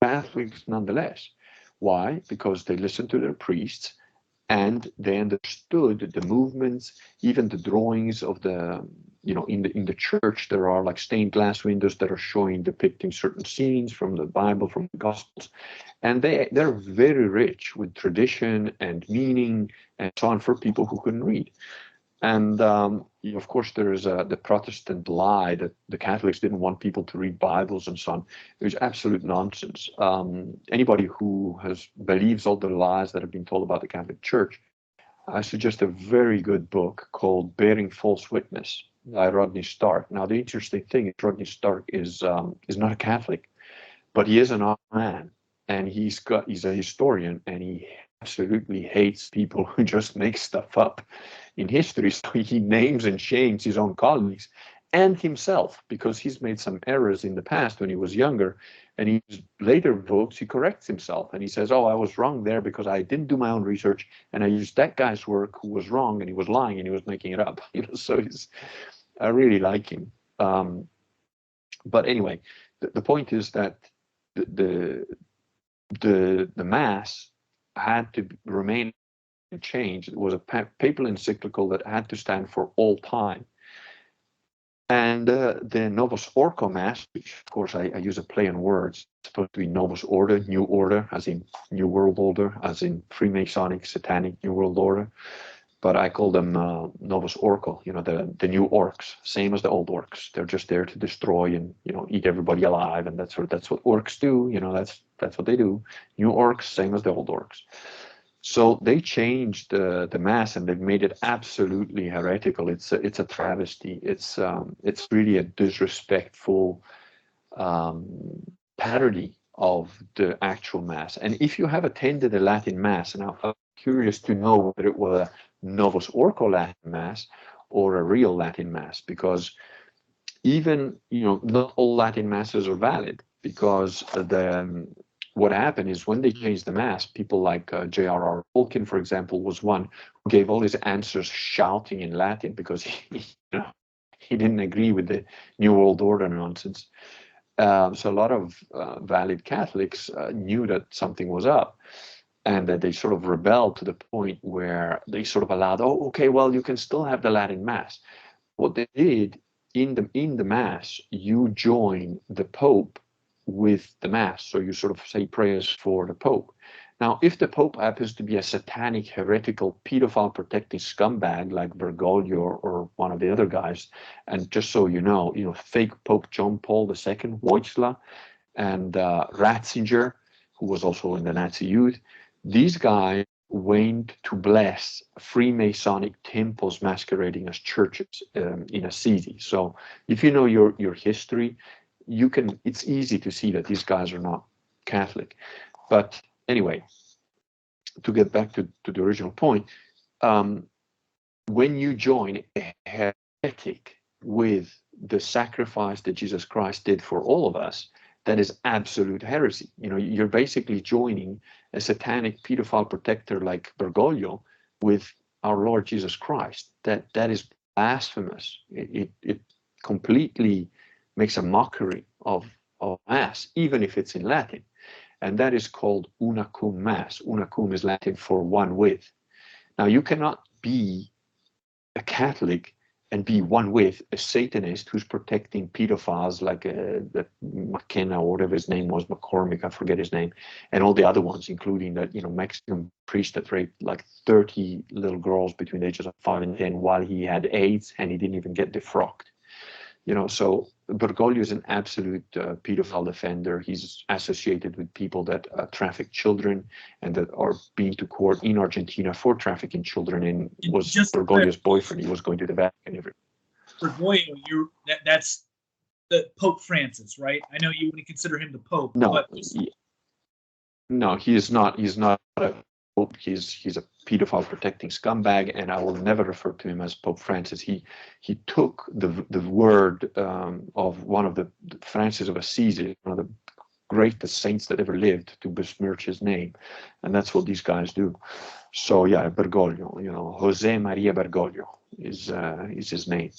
A: Catholics nonetheless. Why? Because they listened to their priests, and they understood the movements, even the drawings of the, in the church, there are like stained glass windows that are depicting certain scenes from the Bible, from the Gospels. And they're very rich with tradition and meaning and so on for people who couldn't read. And of course, there is the Protestant lie that the Catholics didn't want people to read Bibles and so on. It was absolute nonsense. Anybody who believes all the lies that have been told about the Catholic Church, I suggest a very good book called Bearing False Witness by Rodney Stark. Now, the interesting thing is Rodney Stark is not a Catholic, but he is an honest man, and he's a historian, and he absolutely hates people who just make stuff up in history. So he names and shames his own colleagues and himself, because he's made some errors in the past when he was younger, and he later votes, he corrects himself, and he says, oh, I was wrong there because I didn't do my own research, and I used that guy's work who was wrong, and he was lying, and he was making it up. So I really like him. But anyway, the point is that the Mass had to remain changed. It was a papal encyclical that had to stand for all time. And the Novus Ordo Mass, which of course I use a play on words, it's supposed to be Novus Ordo, New Order, as in New World Order, as in Freemasonic, Satanic New World Order. But I call them Novus Orco, the new orcs, same as the old orcs. They're just there to destroy and eat everybody alive, and that's what orcs do. That's what they do. New orcs, same as the old orcs. So they changed the Mass, and they've made it absolutely heretical. It's a travesty. It's really a disrespectful parody of the actual Mass. And if you have attended a Latin Mass, and I'm curious to know whether it was a Novus Ordo Latin Mass or a real Latin Mass, because even not all Latin Masses are valid, because what happened is when they changed the Mass, people like J.R.R. Tolkien, for example, was one who gave all his answers shouting in Latin because he didn't agree with the New World Order nonsense. So a lot of valid Catholics knew that something was up, and that they sort of rebelled to the point where they sort of allowed, oh, okay, well, you can still have the Latin Mass. What they did in the Mass, you join the Pope with the Mass. So you sort of say prayers for the Pope. Now, if the Pope happens to be a satanic, heretical, pedophile protecting scumbag like Bergoglio or one of the other guys, and just so you know, fake Pope John Paul II, Wojtyla, and Ratzinger, who was also in the Nazi Youth, These guys went to bless Freemasonic temples masquerading as churches in Assisi. So if you know your history, it's easy to see that these guys are not Catholic. But anyway, to get back to the original point, when you join a heretic with the sacrifice that Jesus Christ did for all of us, that is absolute heresy. You're basically joining a satanic pedophile protector like Bergoglio with our Lord Jesus Christ. That is blasphemous. It completely makes a mockery of Mass, even if it's in Latin. And that is called una cum Mass. Una cum is Latin for one with. Now, you cannot be a Catholic and be one with a Satanist who's protecting pedophiles like McKenna or whatever his name was, McCormick, I forget his name, and all the other ones, including that Mexican priest that raped like 30 little girls between the ages of 5 and 10 while he had AIDS and he didn't even get defrocked. So Bergoglio is an absolute pedophile defender. He's associated with people that traffic children and that are being to court in Argentina for trafficking children, and was Bergoglio's boyfriend. He was going to the Vatican every.
B: Bergoglio, that's the Pope Francis, right? I know you wouldn't consider him the Pope.
A: No,
B: but
A: no, he is not. He's not a Pope. He's a pedophile protecting scumbag, and I will never refer to him as Pope Francis. He took the word of one of the Francis of Assisi, one of the greatest saints that ever lived, to besmirch his name, and that's what these guys do. So yeah, Bergoglio, Jose Maria Bergoglio is his name,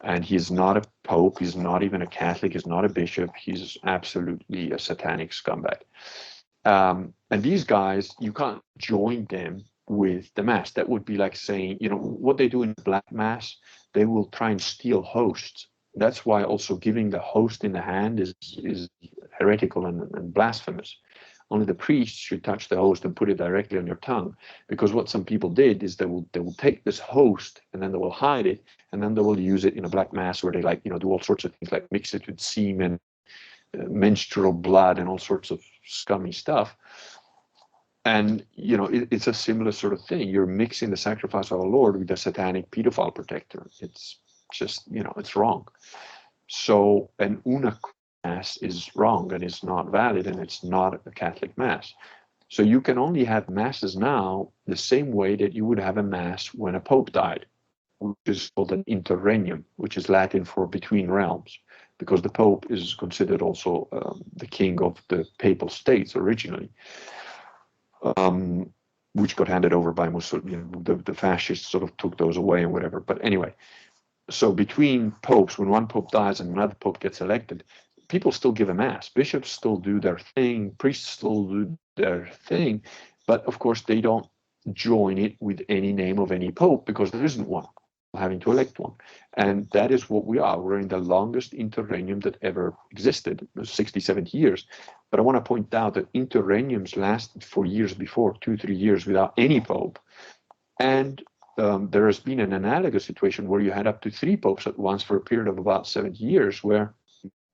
A: and he's not a pope. He's not even a Catholic. He's not a bishop. He's absolutely a satanic scumbag. And these guys, you can't join them with the Mass. That would be like saying, what they do in the Black Mass, they will try and steal hosts. That's why also giving the host in the hand is heretical and blasphemous. Only the priest should touch the host and put it directly on your tongue, because what some people did is they will take this host and then they will hide it, and then they will use it in a Black Mass where they do all sorts of things like mix it with semen, menstrual blood, and all sorts of scummy stuff. And it's a similar sort of thing. You're mixing the sacrifice of our Lord with a satanic pedophile protector. It's just it's wrong. So an una Mass is wrong, and it's not valid, and it's not a Catholic Mass. So you can only have Masses now the same way that you would have a Mass when a Pope died, which is called an interregnum, which is Latin for between realms, because the Pope is considered also the king of the Papal States originally, which got handed over by Mussolini. The fascists sort of took those away and whatever. But anyway, so between popes, when one pope dies and another pope gets elected, people still give a Mass. Bishops still do their thing. Priests still do their thing. But of course, they don't join it with any name of any pope, because there isn't one, having to elect one. And that is what we are. We're in the longest interregnum that ever existed, 60, 70 years. But I want to point out that interregnums lasted for years before, 2-3 years without any pope. And there has been an analogous situation where you had up to 3 popes at once for a period of about 70 years, where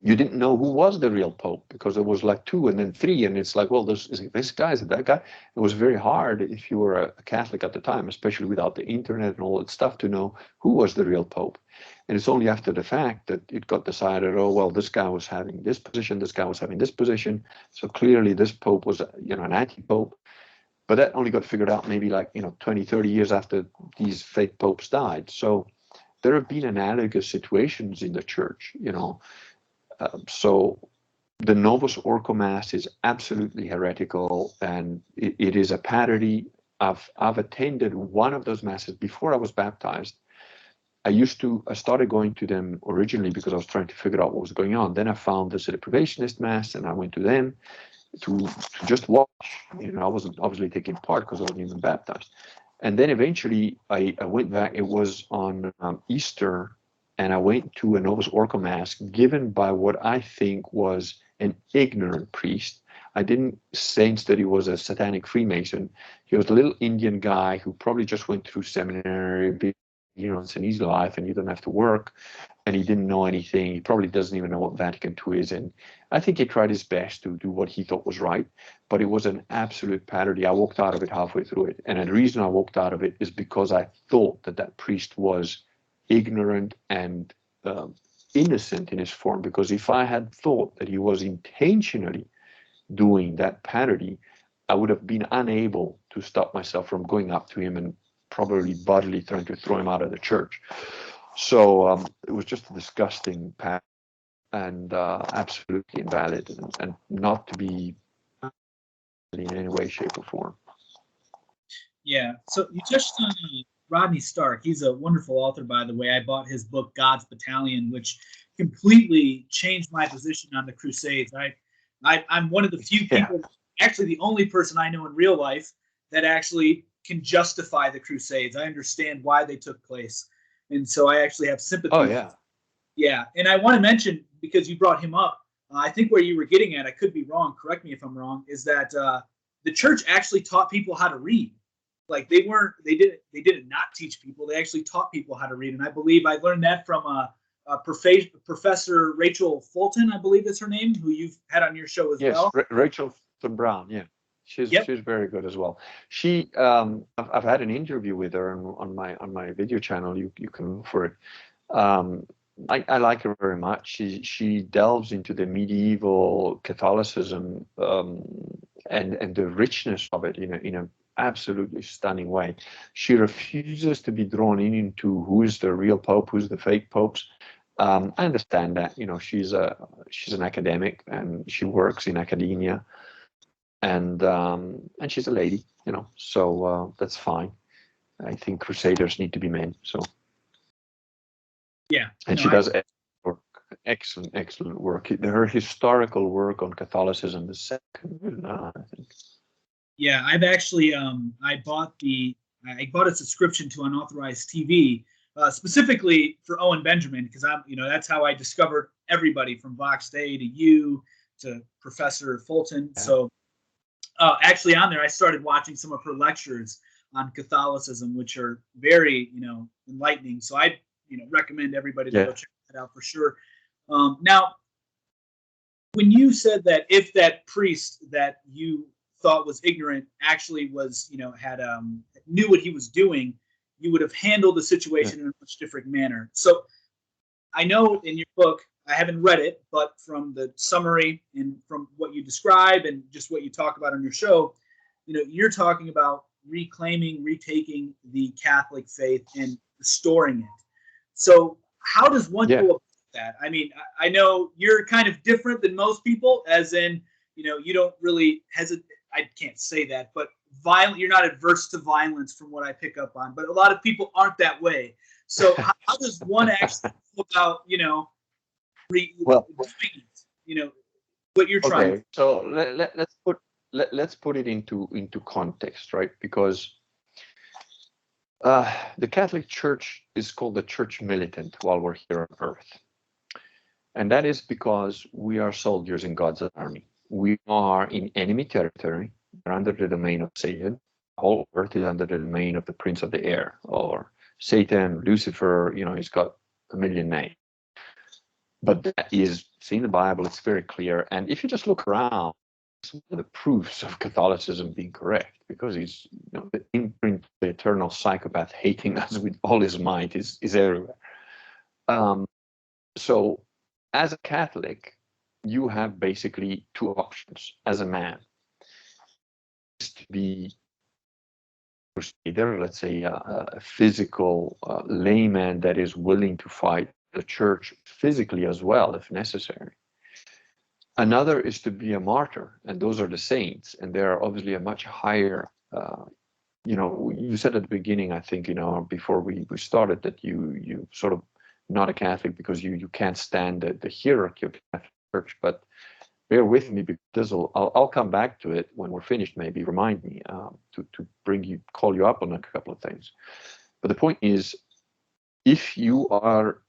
A: you didn't know who was the real pope, because it was like 2 and then 3, and it's like, well, is it this guy, is it that guy? It was very hard if you were a Catholic at the time, especially without the internet and all that stuff, to know who was the real pope. And it's only after the fact that it got decided, oh, well, this guy was having this position, this guy was having this position, so clearly this pope was an anti-pope. But that only got figured out maybe 20, 30 years after these fake popes died. So there have been analogous situations in the church, so the Novus Ordo Mass is absolutely heretical, and it is a parody. I've attended one of those Masses before I was baptized. I started going to them originally because I was trying to figure out what was going on. Then I found the Deprivationist Mass, and I went to them to just watch. I wasn't obviously taking part because I wasn't even baptized. And then eventually I went back. It was on Easter, and I went to a Novus Ordo Mass given by what I think was an ignorant priest. I didn't sense that he was a satanic Freemason. He was a little Indian guy who probably just went through seminary. It's an easy life and you don't have to work. and he didn't know anything. He probably doesn't even know what Vatican II is. And I think he tried his best to do what he thought was right, but it was an absolute parody. I walked out of it halfway through it. And the reason I walked out of it is because I thought that that priest was ignorant and innocent in his form. Because if I had thought that he was intentionally doing that parody, I would have been unable to stop myself from going up to him and probably bodily trying to throw him out of the church. So it was just a disgusting path and absolutely invalid and not to be in any way, shape, or form.
B: Yeah. So you touched on Rodney Stark. He's a wonderful author, by the way. I bought his book, God's Battalion, which completely changed my position on the Crusades. I'm one of the few people, actually the only person I know in real life that actually can justify the Crusades. I understand why they took place. And so I actually have sympathy.
A: Oh, yeah.
B: Yeah. And I want to mention, because you brought him up, I think where you were getting at, I could be wrong, correct me if I'm wrong, is that the church actually taught people how to read. Like they didn't not teach people. They actually taught people how to read. And I believe I learned that from Professor Rachel Fulton, I believe is her name, who you've had on your show as well.
A: Yes, Rachel Fulton Brown, yeah. She's very good as well. She I've had an interview with her on my video channel. You can look for it. I like her very much. She delves into the medieval Catholicism and the richness of it in a absolutely stunning way. She refuses to be drawn into who is the real pope, who's the fake popes. I understand that. She's an academic and she works in academia. And she's a lady, so that's fine. I think crusaders need to be men. So
B: yeah,
A: and she does excellent work. Her historical work on Catholicism is second, I think.
B: Yeah, I've actually I bought a subscription to Unauthorized TV specifically for Owen Benjamin, because that's how I discovered everybody from Vox Day to you to Professor Fulton. Yeah. So. Actually, on there, I started watching some of her lectures on Catholicism, which are very, enlightening. So I, recommend everybody to go check that out for sure. Now, when you said that if that priest that you thought was ignorant actually was, knew what he was doing, you would have handled the situation in a much different manner. So I know in your book, I haven't read it, but from the summary and from what you describe and just what you talk about on your show, you're talking about retaking the Catholic faith and restoring it. So how does one go about that? I mean, I know you're kind of different than most people, as in, you don't really hesitate. I can't say that, but you're not adverse to violence from what I pick up on, but a lot of people aren't that way. So how does one actually go about, what you're trying.
A: Okay, so let's put it into context, right? Because the Catholic Church is called the Church Militant while we're here on Earth, and that is because we are soldiers in God's army. We are in enemy territory. We're under the domain of Satan. The whole Earth is under the domain of the Prince of the Air, or Satan, Lucifer. He's got a million names. But that is, see in the Bible, it's very clear. And if you just look around, some of the proofs of Catholicism being correct, because he's, the imprint, the eternal psychopath hating us with all his might is everywhere. So as a Catholic, you have basically two options as a man. To be either, let's say, a physical layman that is willing to fight the church physically as well, if necessary. Another is to be a martyr, and those are the saints, and they're obviously a much higher. You said at the beginning, I think, before we started, that you sort of not a Catholic because you can't stand the hierarchy of the Catholic Church, but bear with me because I'll come back to it when we're finished. Maybe remind me to call you up on a couple of things. But the point is, if you are,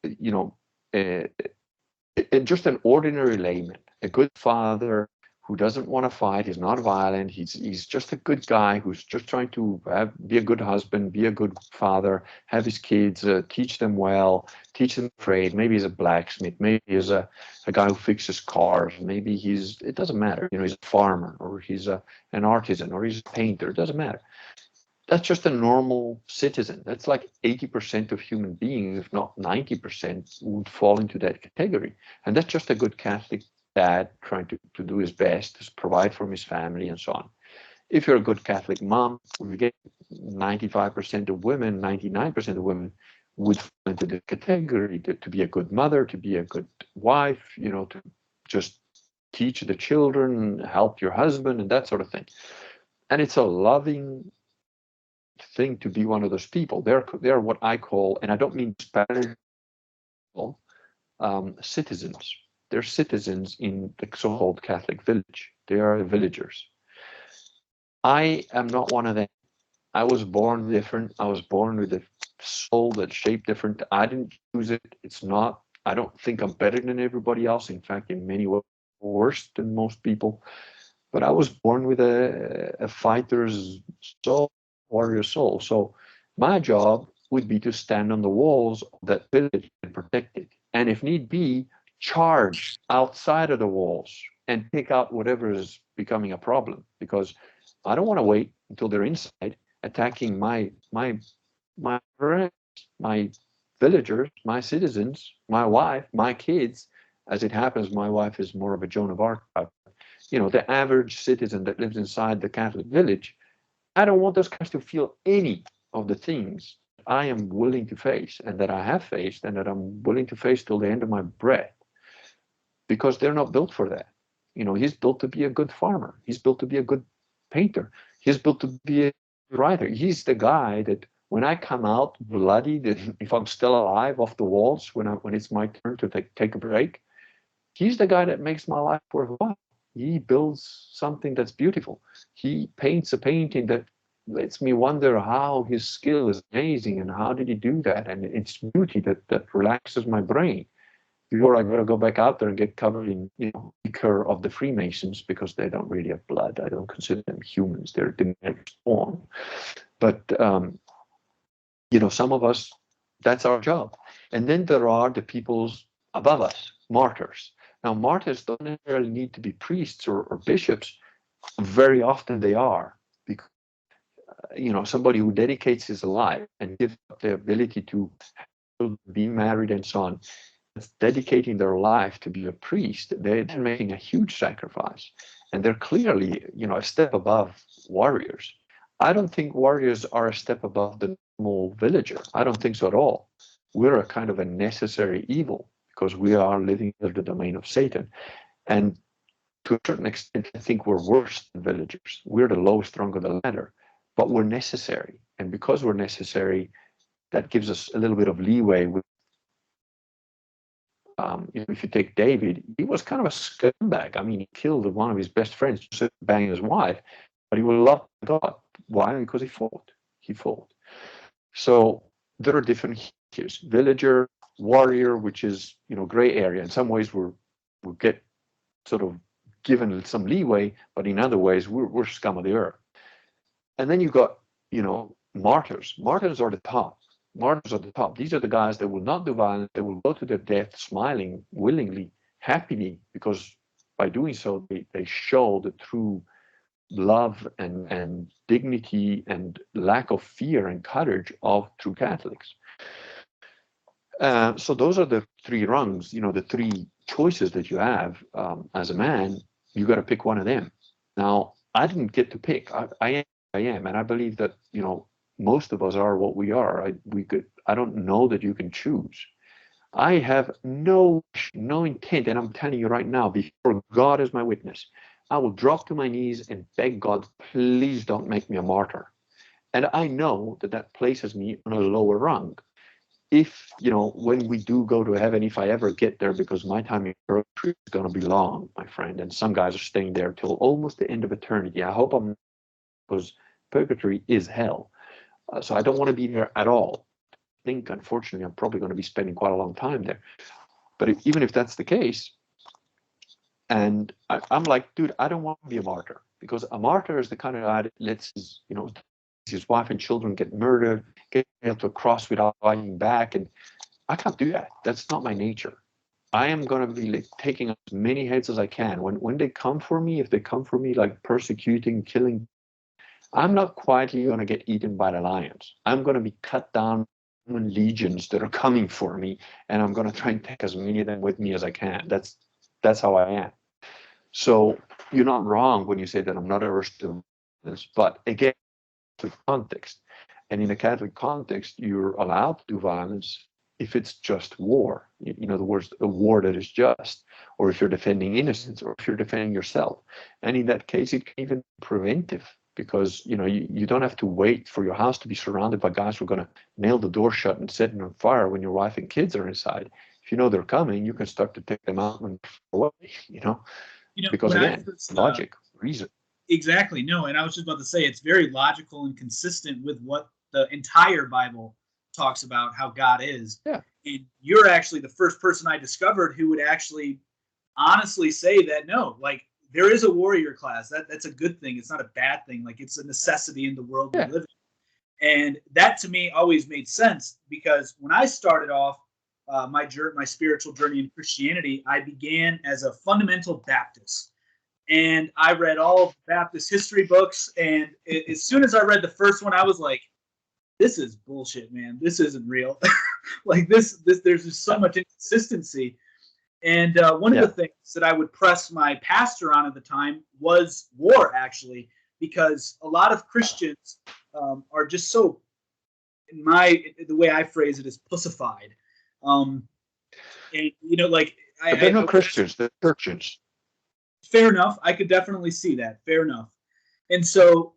A: just an ordinary layman, a good father who doesn't want to fight. He's not violent. He's just a good guy who's just trying to be a good husband, be a good father, have his kids, teach them well, teach them trade. Maybe he's a blacksmith. Maybe he's a guy who fixes cars. Maybe it doesn't matter. He's a farmer, or he's an artisan, or he's a painter. It doesn't matter. That's just a normal citizen. That's like 80% of human beings, if not 90%, would fall into that category. And that's just a good Catholic dad trying to do his best to provide for his family and so on. If you're a good Catholic mom, we get 95% of women, 99% of women would fall into the category to be a good mother, to be a good wife, to just teach the children, help your husband, and that sort of thing. And it's a loving thing to be one of those people. They're what I call, and I don't mean disparaging, citizens. They're citizens in the so-called Catholic village. They are villagers. I am not one of them. I was born different. I was born with a soul that's shaped different. I didn't choose it. It's not. I don't think I'm better than everybody else. In fact, in many ways, worse than most people. But I was born with a fighter's soul, warrior soul. So my job would be to stand on the walls of that village and protect it. And if need be, charge outside of the walls and pick out whatever is becoming a problem, because I don't want to wait until they're inside attacking my friends, my villagers, my citizens, my wife, my kids. As it happens, my wife is more of a Joan of Arc type. The average citizen that lives inside the Catholic village. I don't want those guys to feel any of the things I am willing to face, and that I have faced, and that I'm willing to face till the end of my breath, because they're not built for that. He's built to be a good farmer. He's built to be a good painter. He's built to be a writer. He's the guy that when I come out bloody, if I'm still alive off the walls, when it's my turn to take a break, he's the guy that makes my life worthwhile. He builds something that's beautiful. He paints a painting that lets me wonder how his skill is amazing, and how did he do that? And it's beauty that relaxes my brain before I gotta go back out there and get covered in liquor of the Freemasons, because they don't really have blood. I don't consider them humans. They're demonic spawn. But some of us, that's our job. And then there are the peoples above us, martyrs. Now, martyrs don't necessarily need to be priests or bishops. Very often they are, because somebody who dedicates his life and gives up the ability to be married and so on, dedicating their life to be a priest. They're making a huge sacrifice, and they're clearly a step above warriors. I don't think warriors are a step above the normal villager. I don't think so at all. We're a kind of a necessary evil, because we are living in the domain of Satan. And to a certain extent, I think we're worse than villagers. We're the lowest rung of the ladder, but we're necessary. And because we're necessary, that gives us a little bit of leeway. If you take David, he was kind of a scumbag. I mean, he killed one of his best friends, just banging his wife, but he would love God. Why? Because he fought. He fought. So there are different tiers: villager, warrior, which is gray area. In some ways, we get sort of given some leeway, but in other ways, we're scum of the earth. And then you got martyrs. Martyrs are the top. Martyrs are the top. These are the guys that will not do violence. They will go to their death smiling, willingly, happily, because by doing so, they show the true love and dignity and lack of fear and courage of true Catholics. So those are the three rungs, the three choices that you have as a man. You got to pick one of them. Now, I didn't get to pick. I am, and I believe that most of us are what we are. I don't know that you can choose. I have no intent, and I'm telling you right now, before God is my witness, I will drop to my knees and beg God, please don't make me a martyr. And I know that places me on a lower rung. If, when we do go to heaven, if I ever get there, because my time in purgatory is going to be long, my friend, and some guys are staying there till almost the end of eternity. I hope I'm, because purgatory is hell. So I don't want to be there at all. I think, unfortunately, I'm probably going to be spending quite a long time there. But even if that's the case, And I'm like, dude, I don't want to be a martyr, because a martyr is the kind of guy that lets his wife and children get murdered, get nailed to a cross without fighting back. And I can't do that. That's not my nature. I am going to be like taking as many heads as I can. When they come for me, if they come for me like persecuting, killing, I'm not quietly going to get eaten by the lions. I'm going to be cut down in legions that are coming for me, and I'm going to try and take as many of them with me as I can. That's how I am. So you're not wrong when you say that I'm not averse to violence, but again, to context. And in a Catholic context, you're allowed to do violence if it's just war. In other words, a war that is just, or if you're defending innocence, or if you're defending yourself. And in that case, it can even be preventive, because you don't have to wait for your house to be surrounded by guys who are going to nail the door shut and set it on fire when your wife and kids are inside. If you know they're coming, you can start to take them out and away. Because
B: when
A: again, logic, reason.
B: Exactly. No, and I was just about to say it's very logical and consistent with what the entire Bible talks about how God is.
A: Yeah.
B: And you're actually the first person I discovered who would actually honestly say that no, like there is a warrior class. That's a good thing. It's not a bad thing. Like it's a necessity in the world we live in. And that to me always made sense, because when I started off my spiritual journey in Christianity, I began as a fundamental Baptist. And I read all Baptist history books, and as soon as I read the first one, I was like, this is bullshit, man. This isn't real. Like this, there's just so much inconsistency. And one of the things that I would press my pastor on at the time was war, actually, because a lot of Christians are just so, the way I phrase it is pussified. And, like...
A: But they're not Christians, they're churches.
B: Fair enough. I could definitely see that. Fair enough. And so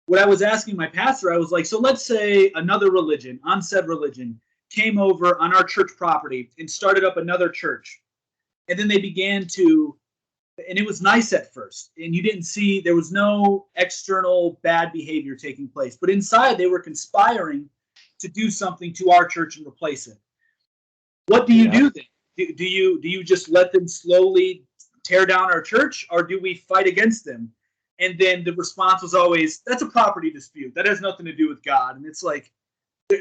B: what I was asking my pastor, I was like, so let's say another religion, unsaid religion, came over on our church property and started up another church. And then they began to, and it was nice at first. And you didn't see, there was no external bad behavior taking place. But inside they were conspiring to do something to our church and replace it. What do you do then? Do you just let them slowly tear down our church, or do we fight against them? And then the response was always, that's a property dispute. That has nothing to do with God. And it's like,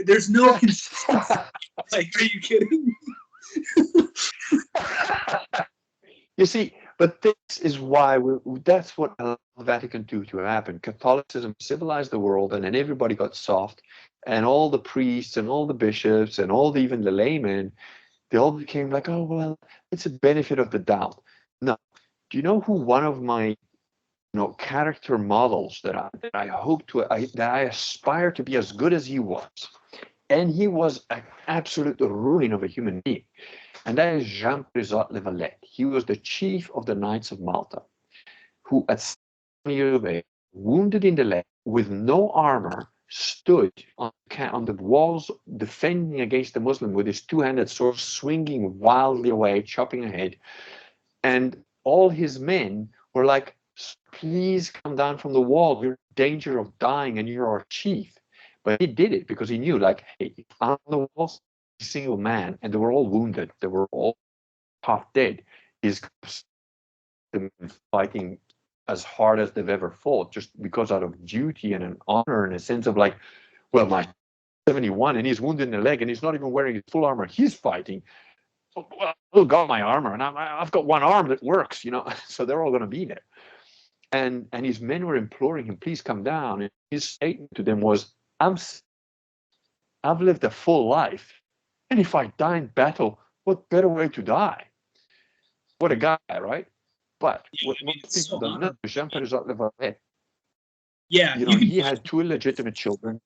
B: there's no consistency. Like, are you kidding?
A: You see, but this is why that's what allowed Vatican II to happen. Catholicism civilized the world, and then everybody got soft, and all the priests and all the bishops and even the laymen, they all became like, oh, well, it's a benefit of the doubt. No. Do you know who one of my character models that I hope to, that I aspire to be as good as he was? And he was an absolute ruin of a human being. And that is Jean-Paul Le Valette. He was the chief of the Knights of Malta, who at 7 years of age, wounded in the leg, with no armor, stood on the walls defending against the Muslim with his two-handed sword, swinging wildly away, chopping ahead. And all his men were like, please come down from the wall. We're in danger of dying, and you're our chief. But he did it because he knew, like, hey, on the walls, a single man, and they were all wounded. They were all half dead. He's fighting as hard as they've ever fought, just because out of duty and an honor and a sense of like, well, my 71 and he's wounded in the leg and he's not even wearing his full armor. He's fighting. Oh, got my armor, and I've got one arm that works, so they're all going to be there. And his men were imploring him, please come down. And his statement to them was, I've lived a full life, and if I die in battle, what better way to die? What a guy, right? But what most people don't know, Jean-Paul Le Valette, he had two illegitimate children.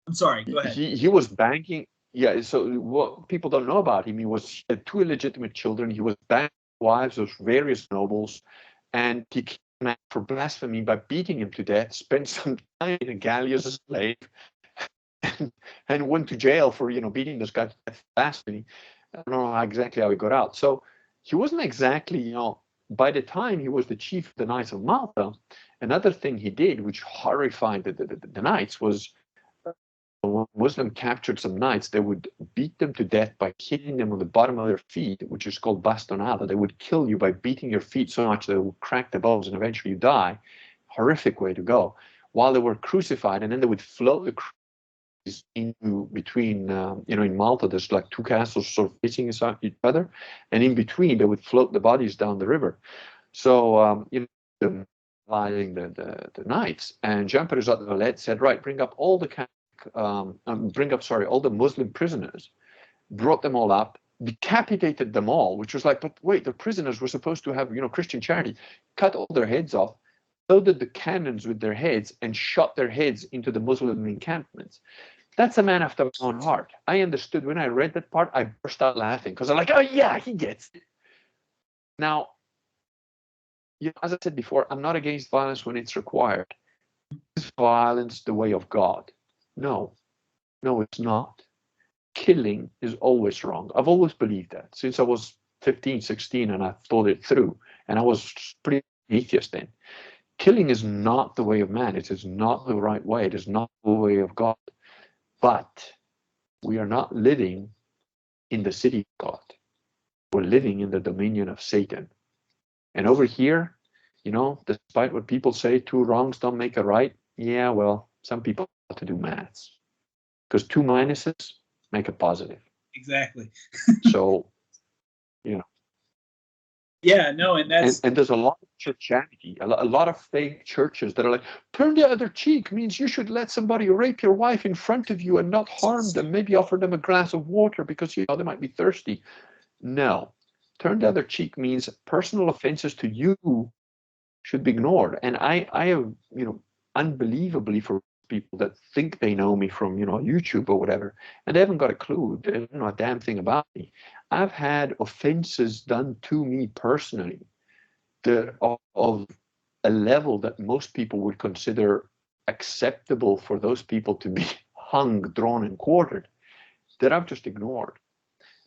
B: I'm sorry, go ahead.
A: He was banking. Yeah, so what people don't know about him, he had two illegitimate children. He was banking wives of various nobles, and he killed a man for blasphemy by beating him to death, spent some time in a galley as a slave, and went to jail for beating this guy to death for blasphemy. I don't know exactly how he got out. So he wasn't exactly, by the time he was the chief of the Knights of Malta, another thing he did, which horrified the Knights, was when Muslim captured some knights, they would beat them to death by hitting them on the bottom of their feet, which is called bastonada. They would kill you by beating your feet so much that they would crack the bones and eventually you die. Horrific way to go. While they were crucified, and then they would float the crucifixes into between, in Malta, there's like two castles sort of facing each other, and in between they would float the bodies down the river. So, lying the knights, and Jean-Pierre de Valette said, right, bring up all the all the Muslim prisoners, brought them all up, decapitated them all, which was like, but wait, the prisoners were supposed to have, Christian charity, cut all their heads off, loaded the cannons with their heads, and shot their heads into the Muslim encampments. That's a man after my own heart. I understood when I read that part, I burst out laughing because I'm like, oh yeah, he gets it. Now, as I said before, I'm not against violence when it's required. Is violence the way of God? No, it's not. Killing is always wrong. I've always believed that since I was 15, 16, and I thought it through. And I was pretty atheist then. Killing is not the way of man. It is not the right way. It is not the way of God. But we are not living in the city of God. We're living in the dominion of Satan. And over here, despite what people say, two wrongs don't make a right. Yeah, well, some people have to do maths. Because two minuses make a positive.
B: Exactly.
A: So,
B: Yeah, no, and that's...
A: And there's a lot of churchianity, a lot of fake churches that are like, turn the other cheek means you should let somebody rape your wife in front of you and not harm them, maybe offer them a glass of water because, they might be thirsty. No. Turn the other cheek means personal offenses to you should be ignored. And I have, unbelievably for people that think they know me from, YouTube or whatever, and they haven't got a clue. They don't know a damn thing about me. I've had offenses done to me personally of a level that most people would consider acceptable for those people to be hung, drawn, and quartered, that I've just ignored.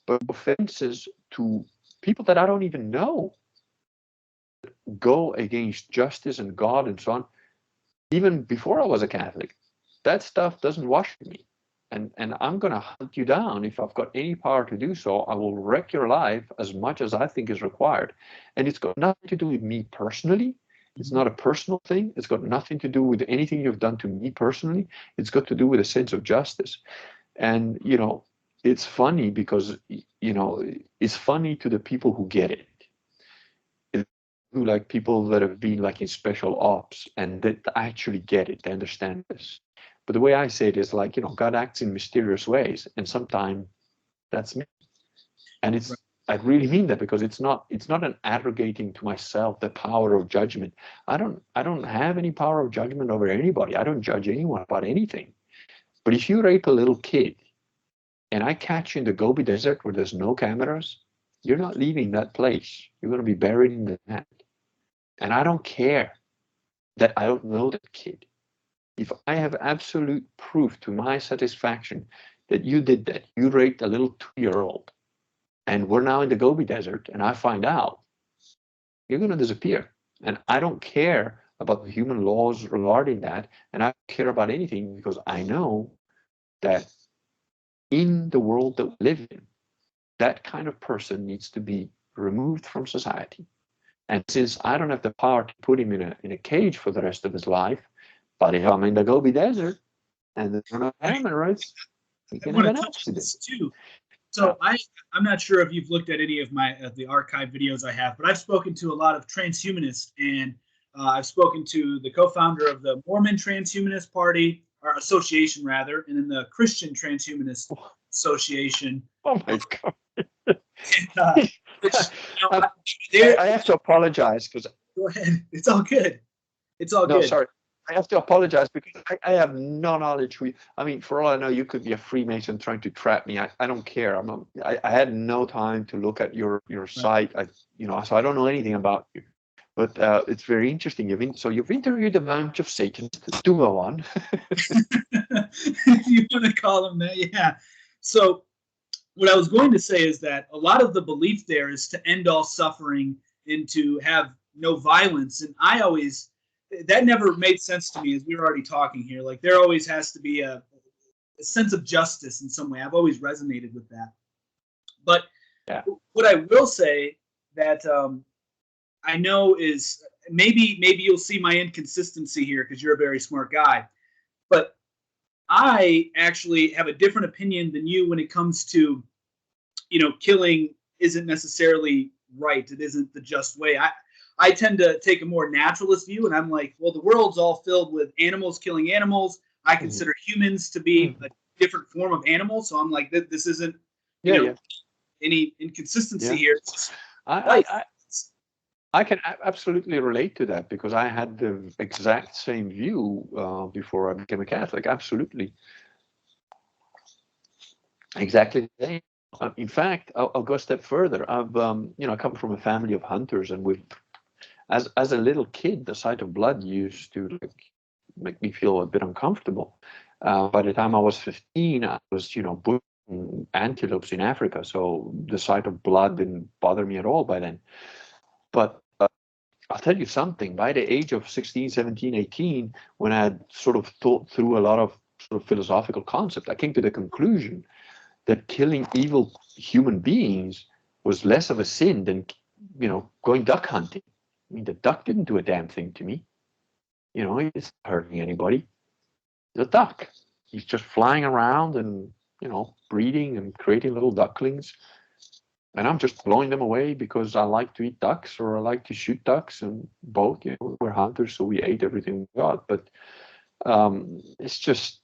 A: But offenses to people that I don't even know go against justice and God and so on. Even before I was a Catholic, that stuff doesn't wash me. And I'm going to hunt you down. If I've got any power to do so, I will wreck your life as much as I think is required. And it's got nothing to do with me personally. It's not a personal thing. It's got nothing to do with anything you've done to me personally. It's got to do with a sense of justice. And, it's funny because, it's funny to the people who get it. Who like people that have been like in special ops and that actually get it, they understand this. But the way I say it is like, God acts in mysterious ways, and sometimes that's me. And I really mean that, because it's not an arrogating to myself the power of judgment. I don't have any power of judgment over anybody. I don't judge anyone about anything. But if you rape a little kid and I catch you in the Gobi Desert where there's no cameras, you're not leaving that place. You're going to be buried in the sand. And I don't care that I don't know that kid. If I have absolute proof to my satisfaction that you did that, you raped a little 2-year-old, and we're now in the Gobi Desert, and I find out, you're going to disappear. And I don't care about the human laws regarding that, and I don't care about anything, because I know that in the world that we live in, that kind of person needs to be removed from society. And since I don't have the power to put him in a cage for the rest of his life, but if I'm in the Gobi Desert and there's no cameras, he can have an accident.
B: Too. So I'm not sure if you've looked at any of the archive videos I have, but I've spoken to a lot of transhumanists, and I've spoken to the co-founder of the Mormon Transhumanist Party, or Association rather, and then the Christian Transhumanist Association.
A: Oh my God. I have to apologize because...
B: Go ahead. It's all good. It's all good.
A: No, sorry. I have to apologize because I have no knowledge. For all I know, you could be a Freemason trying to trap me. I don't care. I had no time to look at your site. So I don't know anything about you. But it's very interesting. You've interviewed a bunch of Satanists. Do go on.
B: If you want to call them that, yeah. So what I was going to say is that a lot of the belief there is to end all suffering and to have no violence. And that never made sense to me, as we were already talking here. Like, there always has to be sense of justice in some way. I've always resonated with that. But
A: Yeah.
B: what I will say that I know is maybe you'll see my inconsistency here because you're a very smart guy, but I actually have a different opinion than you when it comes to, killing isn't necessarily right. It isn't the just way. I tend to take a more naturalist view, and I'm like, well, the world's all filled with animals killing animals. I consider humans to be a different form of animal, so I'm like, this isn't, any inconsistency here.
A: I can absolutely relate to that because I had the exact same view before I became a Catholic. Absolutely, exactly the same. In fact, I'll go a step further. I've I come from a family of hunters, and as a little kid, the sight of blood used to make me feel a bit uncomfortable. By the time I was 15, I was bushing antelopes in Africa, so the sight of blood didn't bother me at all by then. But I'll tell you something, by the age of 16, 17, 18, when I had sort of thought through a lot of sort of philosophical concepts, I came to the conclusion that killing evil human beings was less of a sin than, going duck hunting. I mean, the duck didn't do a damn thing to me. He's not hurting anybody. The duck, he's just flying around and, breeding and creating little ducklings. And I'm just blowing them away because I like to eat ducks or I like to shoot ducks, and both, we're hunters, so we ate everything we got. But it's just,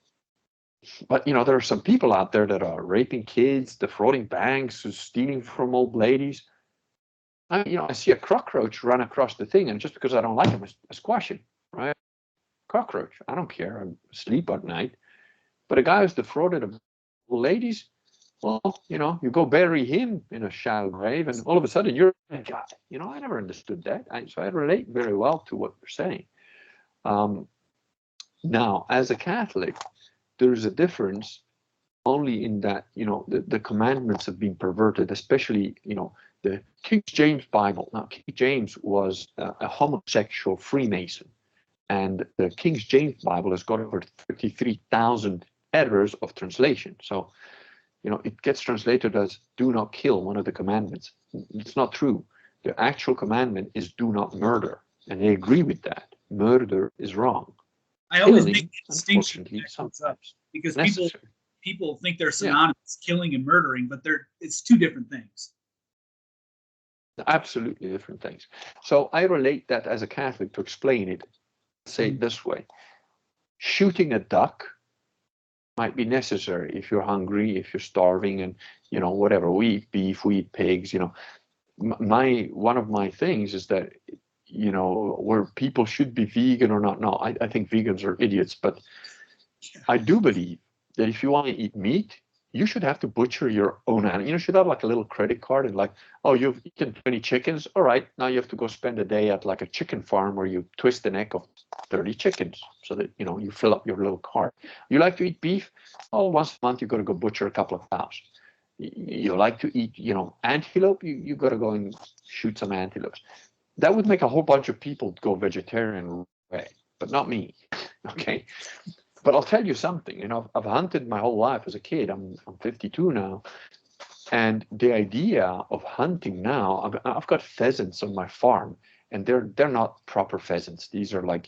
A: but there are some people out there that are raping kids, defrauding banks, stealing from old ladies. I see a cockroach run across the thing, and just because I don't like him, I squash him, right? Cockroach, I don't care. I'm asleep at night. But a guy who's defrauded of ladies, well, you go bury him in a shallow grave, and all of a sudden you're a guy. I never understood that. So I relate very well to what you're saying. Now, as a Catholic, there is a difference only in that, the commandments have been perverted, especially, the King James Bible. Now, King James was a homosexual Freemason, and the King James Bible has got over 33,000 errors of translation. So, it gets translated as do not kill, one of the commandments. It's not true. The actual commandment is do not murder. And they agree with that. Murder is wrong.
B: I always make a distinction
A: sometimes
B: because people think they're synonymous, killing and murdering, but it's two different things.
A: Absolutely different things. So I relate that as a Catholic to explain it. Say it this way. Shooting a duck might be necessary if you're hungry, if you're starving, and whatever. We eat beef, we eat pigs. One of my things is that where people should be vegan or not. No, I think vegans are idiots, but I do believe that if you want to eat meat, you should have to butcher your own animal. You should have like a little credit card and like, oh, you've eaten 20 chickens. All right, now you have to go spend a day at like a chicken farm where you twist the neck of 30 chickens so that, you fill up your little cart. You like to eat beef? Oh, once a month, you got to go butcher a couple of cows. You like to eat, antelope? You got to go and shoot some antelopes. That would make a whole bunch of people go vegetarian way, but not me. Okay. But I'll tell you something, I've hunted my whole life as a kid. I'm 52 now. And the idea of hunting now, I've got pheasants on my farm, and they're not proper pheasants. These are like,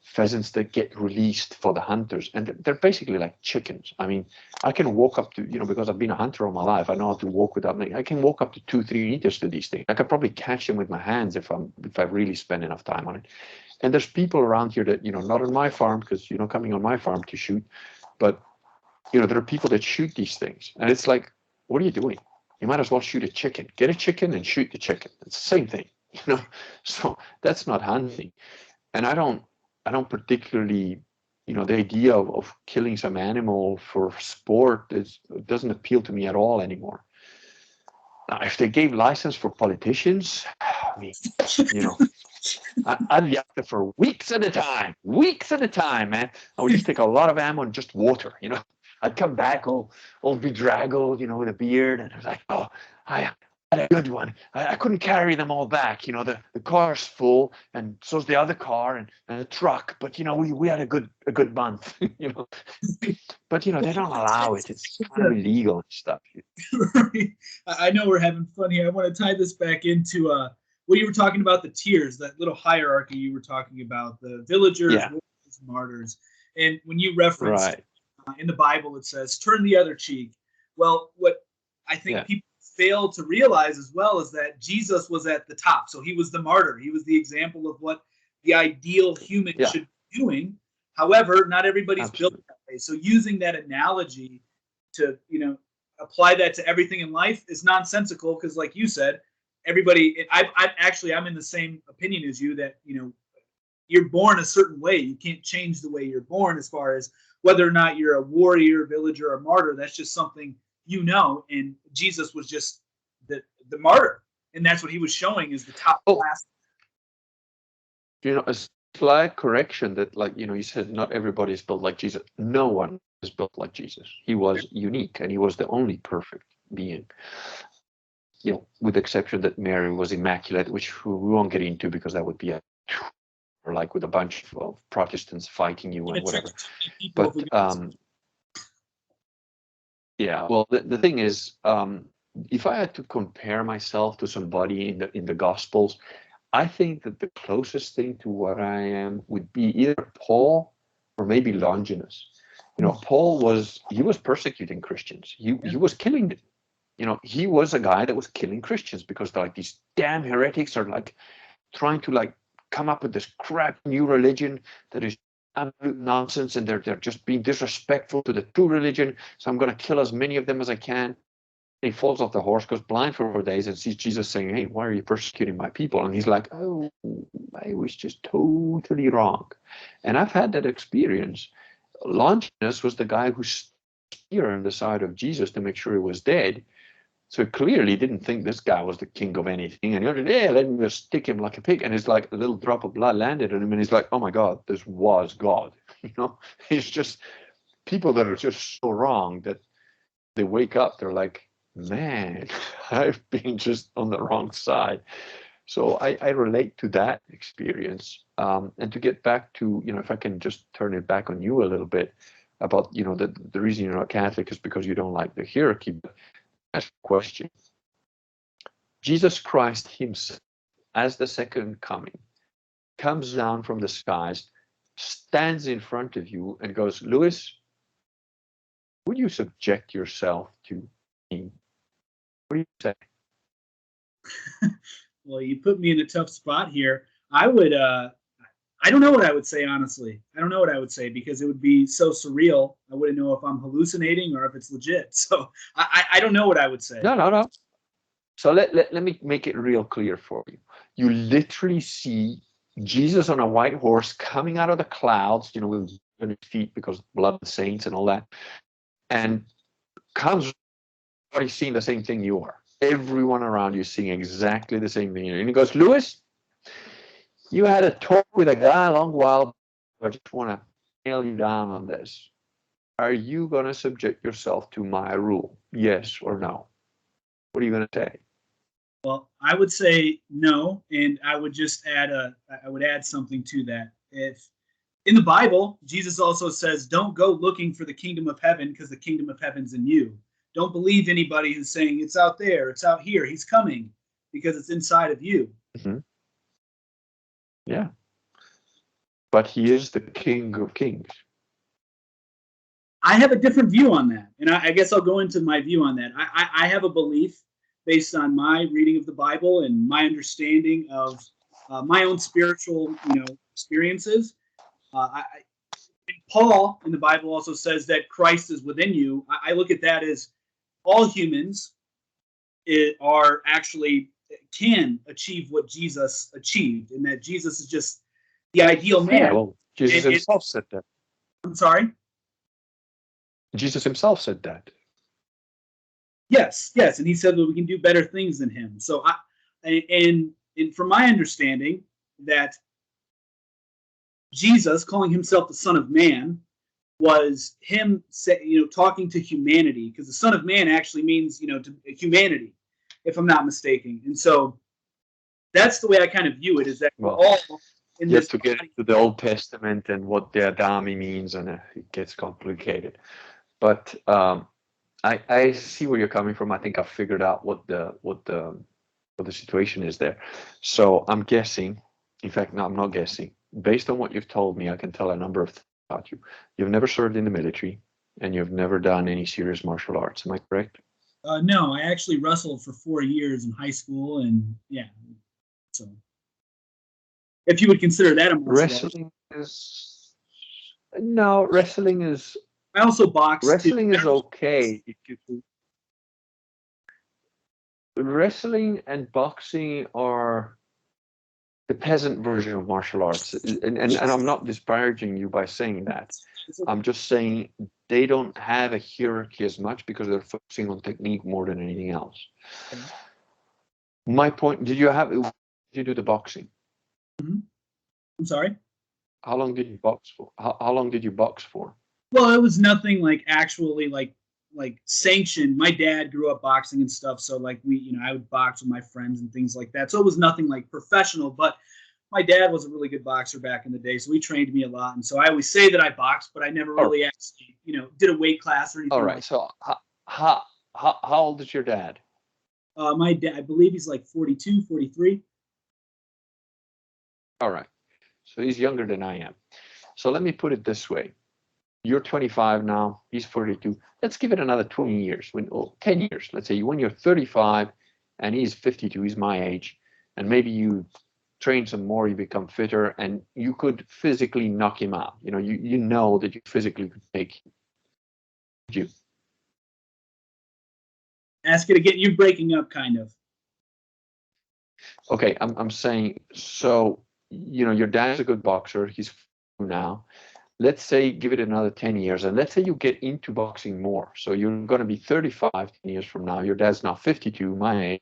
A: pheasants that get released for the hunters. And they're basically like chickens. I mean, I can walk up to, because I've been a hunter all my life, I know how to walk without I can walk up to 2-3 meters to these things. I could probably catch them with my hands if I really spend enough time on it. And there's people around here that, not on my farm, because you're not coming on my farm to shoot, but, there are people that shoot these things. And it's like, what are you doing? You might as well shoot a chicken. Get a chicken and shoot the chicken. It's the same thing, So that's not hunting. And I don't particularly, the idea of killing some animal for sport doesn't appeal to me at all anymore. Now, if they gave license for politicians, I mean, I'd be out there for weeks at a time, man. I would just take a lot of ammo and just water, I'd come back all bedraggled, with a beard, and I was like, oh, I had a good one. I couldn't carry them all back. The car's full, and so's the other car and the truck. But we had a good month. But they don't allow it. It's kind of illegal and stuff.
B: I know we're having fun here. I want to tie this back into what you were talking about, the tiers, that little hierarchy you were talking about, the villagers, martyrs. And when you reference in the Bible, it says, turn the other cheek. Well, what I think people fail to realize as well is that Jesus was at the top. So he was the martyr. He was the example of what the ideal human should be doing. However, not everybody's built that way. So using that analogy to, apply that to everything in life is nonsensical, because like you said, everybody, I'm in the same opinion as you, that, you're born a certain way. You can't change the way you're born, as far as whether or not you're a warrior, villager, or martyr. That's just something and Jesus was just the martyr, and that's what he was showing, is the top class.
A: A slight correction that, you said not everybody is built like Jesus. No one is built like Jesus. He was unique, and he was the only perfect being. With the exception that Mary was immaculate, which we won't get into because that would be or like with a bunch of Protestants fighting you and whatever. But well, the thing is, if I had to compare myself to somebody in the Gospels, I think that the closest thing to what I am would be either Paul or maybe Longinus. Paul was persecuting Christians. He was killing them. He was a guy that was killing Christians because these damn heretics are trying to come up with this crap new religion that is absolute nonsense, and they're just being disrespectful to the true religion. So I'm going to kill as many of them as I can. And he falls off the horse, goes blind for 4 days, and sees Jesus saying, "Hey, why are you persecuting my people?" And he's like, "Oh, I was just totally wrong." And I've had that experience. Longinus was the guy who spear on the side of Jesus to make sure he was dead. So clearly didn't think this guy was the king of anything. And let me just stick him like a pig. And it's like a little drop of blood landed on him. And he's like, oh my God, this was God. It's just people that are just so wrong that they wake up. They're like, man, I've been just on the wrong side. So I relate to that experience. And to get back to, if I can just turn it back on you a little bit about, the reason you're not Catholic is because you don't like the hierarchy. But that's the question. Jesus Christ himself, as the second coming, comes down from the skies, stands in front of you and goes, Louis, would you subject yourself to me? What do you say?
B: Well, you put me in a tough spot here. I would, I don't know what I would say, honestly. I don't know what I would say, because it would be so surreal. I wouldn't know if I'm hallucinating or if it's legit. So I don't know what I would say.
A: No. So let me make it real clear for you. You literally see Jesus on a white horse coming out of the clouds, with his feet because blood of the saints and all that, and comes, everybody's seeing the same thing you are. Everyone around you is seeing exactly the same thing. And he goes, Louis, you had a talk with a guy a long while. I just want to nail you down on this. Are you going to subject yourself to my rule? Yes or no? What are you going to say?
B: Well, I would say no, and I would just add something to that. If in the Bible, Jesus also says, don't go looking for the kingdom of heaven, because the kingdom of heaven's in you. Don't believe anybody who's saying it's out there, it's out here, he's coming, because it's inside of you.
A: Mm-hmm. Yeah. But he is the King of Kings.
B: I have a different view on that, and I guess I'll go into my view on that. I have a belief based on my reading of the Bible and my understanding of my own spiritual, experiences. Paul in the Bible also says that Christ is within you. I look at that as all humans are actually can achieve what Jesus achieved, and that Jesus is just the ideal man.
A: Yeah, well, Jesus himself said that.
B: I'm sorry?
A: Jesus himself said that.
B: Yes, and he said that we can do better things than him. So, and from my understanding, that Jesus calling himself the Son of Man was him talking to humanity, because the Son of Man actually means to humanity, if I'm not mistaken. And so that's the way I kind of view it, is that we're all in
A: you
B: this.
A: have to get to the Old Testament and what the Adami means, and it gets complicated. But I see where you're coming from. I think I've figured out what the situation is there. So I'm guessing, in fact, no, I'm not guessing. Based on what you've told me, I can tell a number of things about you. You've never served in the military, and you've never done any serious martial arts. Am I correct?
B: No, I actually wrestled for 4 years in high school, and yeah, so if you would consider that a martial
A: Wrestling is no, wrestling is
B: art. I also boxed.
A: wrestling is okay. Wrestling and boxing are the peasant version of martial arts, and I'm not disparaging you by saying that. I'm just saying they don't have a hierarchy as much because they're focusing on technique more than anything else. Okay. My point: did you do the boxing?
B: Mm-hmm. I'm sorry.
A: How long did you box for? How long did you box for?
B: Well, it was nothing like actually like sanctioned. My dad grew up boxing and stuff, so like I would box with my friends and things like that. So it was nothing like professional, but my dad was a really good boxer back in the day, so he trained me a lot. And so I always say that I boxed, but I never really actually, did a weight class or anything.
A: All right. Like so how old is your dad?
B: My dad, I believe he's like 42, 43.
A: All right. So he's younger than I am. So let me put it this way. You're 25 now, he's 42. Let's give it another 20 years, 10 years. Let's say when you're 35 and he's 52, he's my age, and maybe you train some more, you become fitter, and you could physically knock him out. You know that you physically could take you.
B: Ask it again. You're breaking up, kind of.
A: Okay, I'm saying, so your dad's a good boxer. He's now. Let's say give it another 10 years, and let's say you get into boxing more. So you're going to be 35 10 years from now. Your dad's now 52, my age.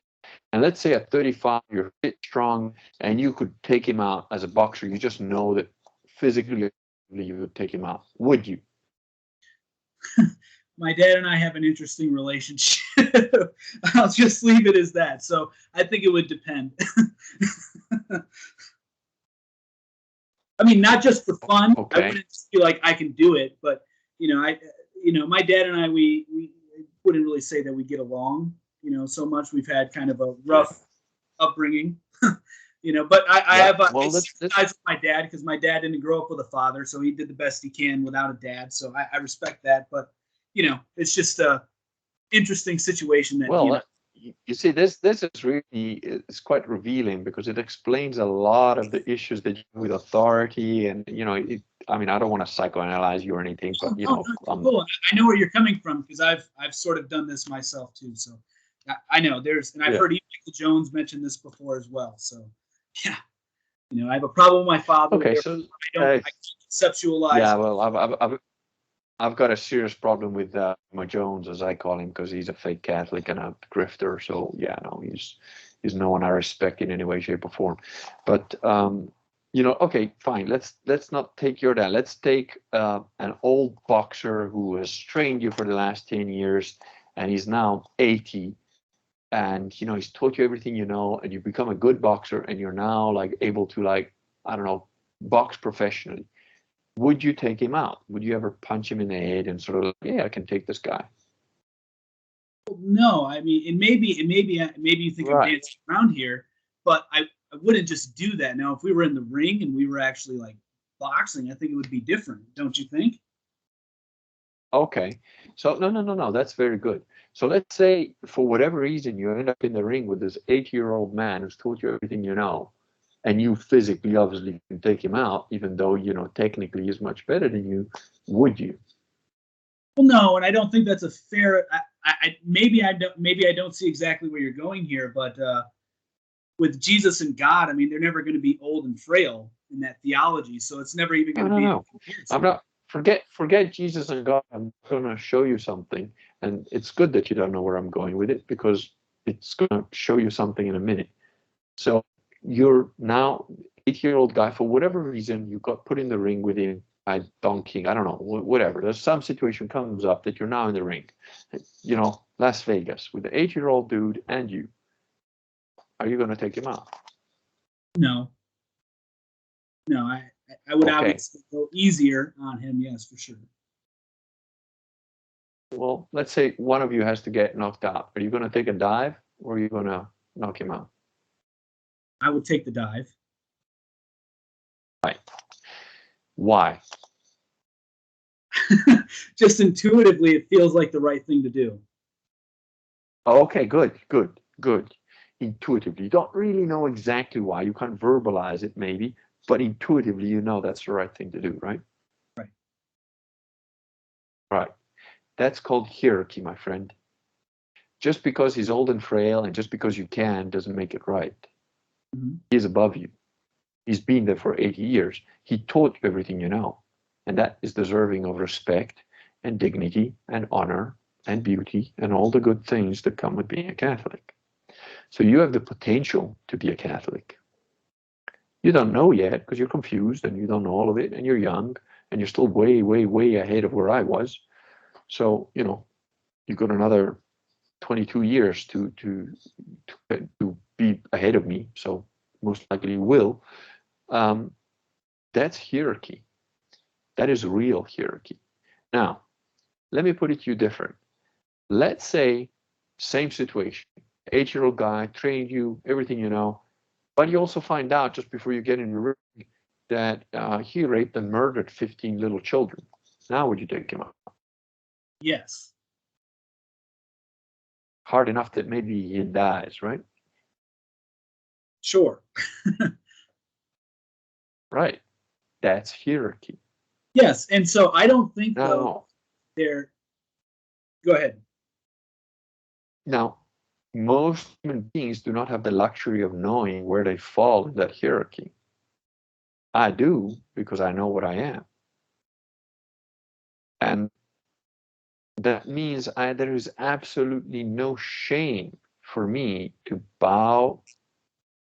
A: And let's say at 35, you're fit, strong, and you could take him out as a boxer. You just know that physically you would take him out. Would you?
B: My dad and I have an interesting relationship. I'll just leave it as that. So I think it would depend. I mean, not just for fun. Okay. I wouldn't feel like I can do it, but my dad and I, we wouldn't really say that we get along, so much. We've had kind of a rough upbringing, but I have sympathize with my dad because my dad didn't grow up with a father, so he did the best he can without a dad. So I respect that, but it's just a interesting situation that.
A: You see, this is really, it's quite revealing because it explains a lot of the issues that you have with authority, and I mean, I don't want to psychoanalyze you or anything, but
B: cool. I know where you're coming from because I've sort of done this myself too. So I know I've heard Michael Jones mention this before as well. So yeah, I have a problem with my father.
A: Okay, so
B: I can't conceptualize.
A: Yeah, well, I've got a serious problem with my Jones, as I call him, because he's a fake Catholic and a grifter. So yeah, no, he's no one I respect in any way, shape, or form. But okay, fine. Let's not take your dad. Let's take an old boxer who has trained you for the last 10 years, and he's now 80, and he's taught you everything you know, and you become a good boxer, and you're now like able to I don't know, box professionally. Would you take him out? Would you ever punch him in the head and sort of I can take this guy?
B: No, I mean, and maybe you think I'm dancing around here, but I wouldn't just do that. Now, if we were in the ring and we were actually like boxing, I think it would be different. Don't you think?
A: Okay, so no, that's very good. So let's say for whatever reason you end up in the ring with this 80-year-old man who's taught you everything you know. And you physically, obviously, can take him out, even though, technically he's much better than you. Would you?
B: Well, no, and I don't think that's a fair. Maybe I don't see exactly where you're going here, but with Jesus and God, I mean, they're never going to be old and frail in that theology, so it's never even going to be.
A: No. I'm not. Forget Jesus and God. I'm going to show you something, and it's good that you don't know where I'm going with it because it's going to show you something in a minute. So. You're now 80-year-old guy, for whatever reason, you got put in the ring with him by donking, I don't know, whatever. There's some situation comes up that you're now in the ring, Las Vegas, with the 80-year-old dude and you. are you going to take him out?
B: No. No, I would
A: Okay.
B: obviously go easier on him, yes, for sure.
A: Well, let's say one of you has to get knocked out. Are you going to take a dive, or are you going to knock him out?
B: I would take the dive.
A: Right. Why?
B: Just intuitively, it feels like the right thing to do.
A: Okay, good. Intuitively. You don't really know exactly why. You can't verbalize it, maybe, but intuitively, you know that's the right thing to do, right?
B: Right.
A: Right. That's called hierarchy, my friend. Just because he's old and frail and just because you can doesn't make it right.
B: Mm-hmm.
A: He's above you. He's been there for 80 years. He taught you everything you know. And that is deserving of respect and dignity and honor and beauty and all the good things that come with being a Catholic. So you have the potential to be a Catholic. You don't know yet because you're confused and you don't know all of it and you're young and you're still way, way, way ahead of where I was. So, you've got another 22 years to be ahead of me. So most likely you will. That's hierarchy. That is real hierarchy. Now, let me put it to you different. Let's say, same situation. 8-year-old guy trained you, everything you know, but you also find out just before you get in the ring that he raped and murdered 15 little children. Now would you take him out?
B: Yes.
A: Hard enough that maybe he dies, right?
B: Sure.
A: Right. That's hierarchy.
B: Yes, and so I don't think
A: Now,
B: though they're. Go ahead.
A: Now, most human beings do not have the luxury of knowing where they fall in that hierarchy. I do because I know what I am. And that means there is absolutely no shame for me to bow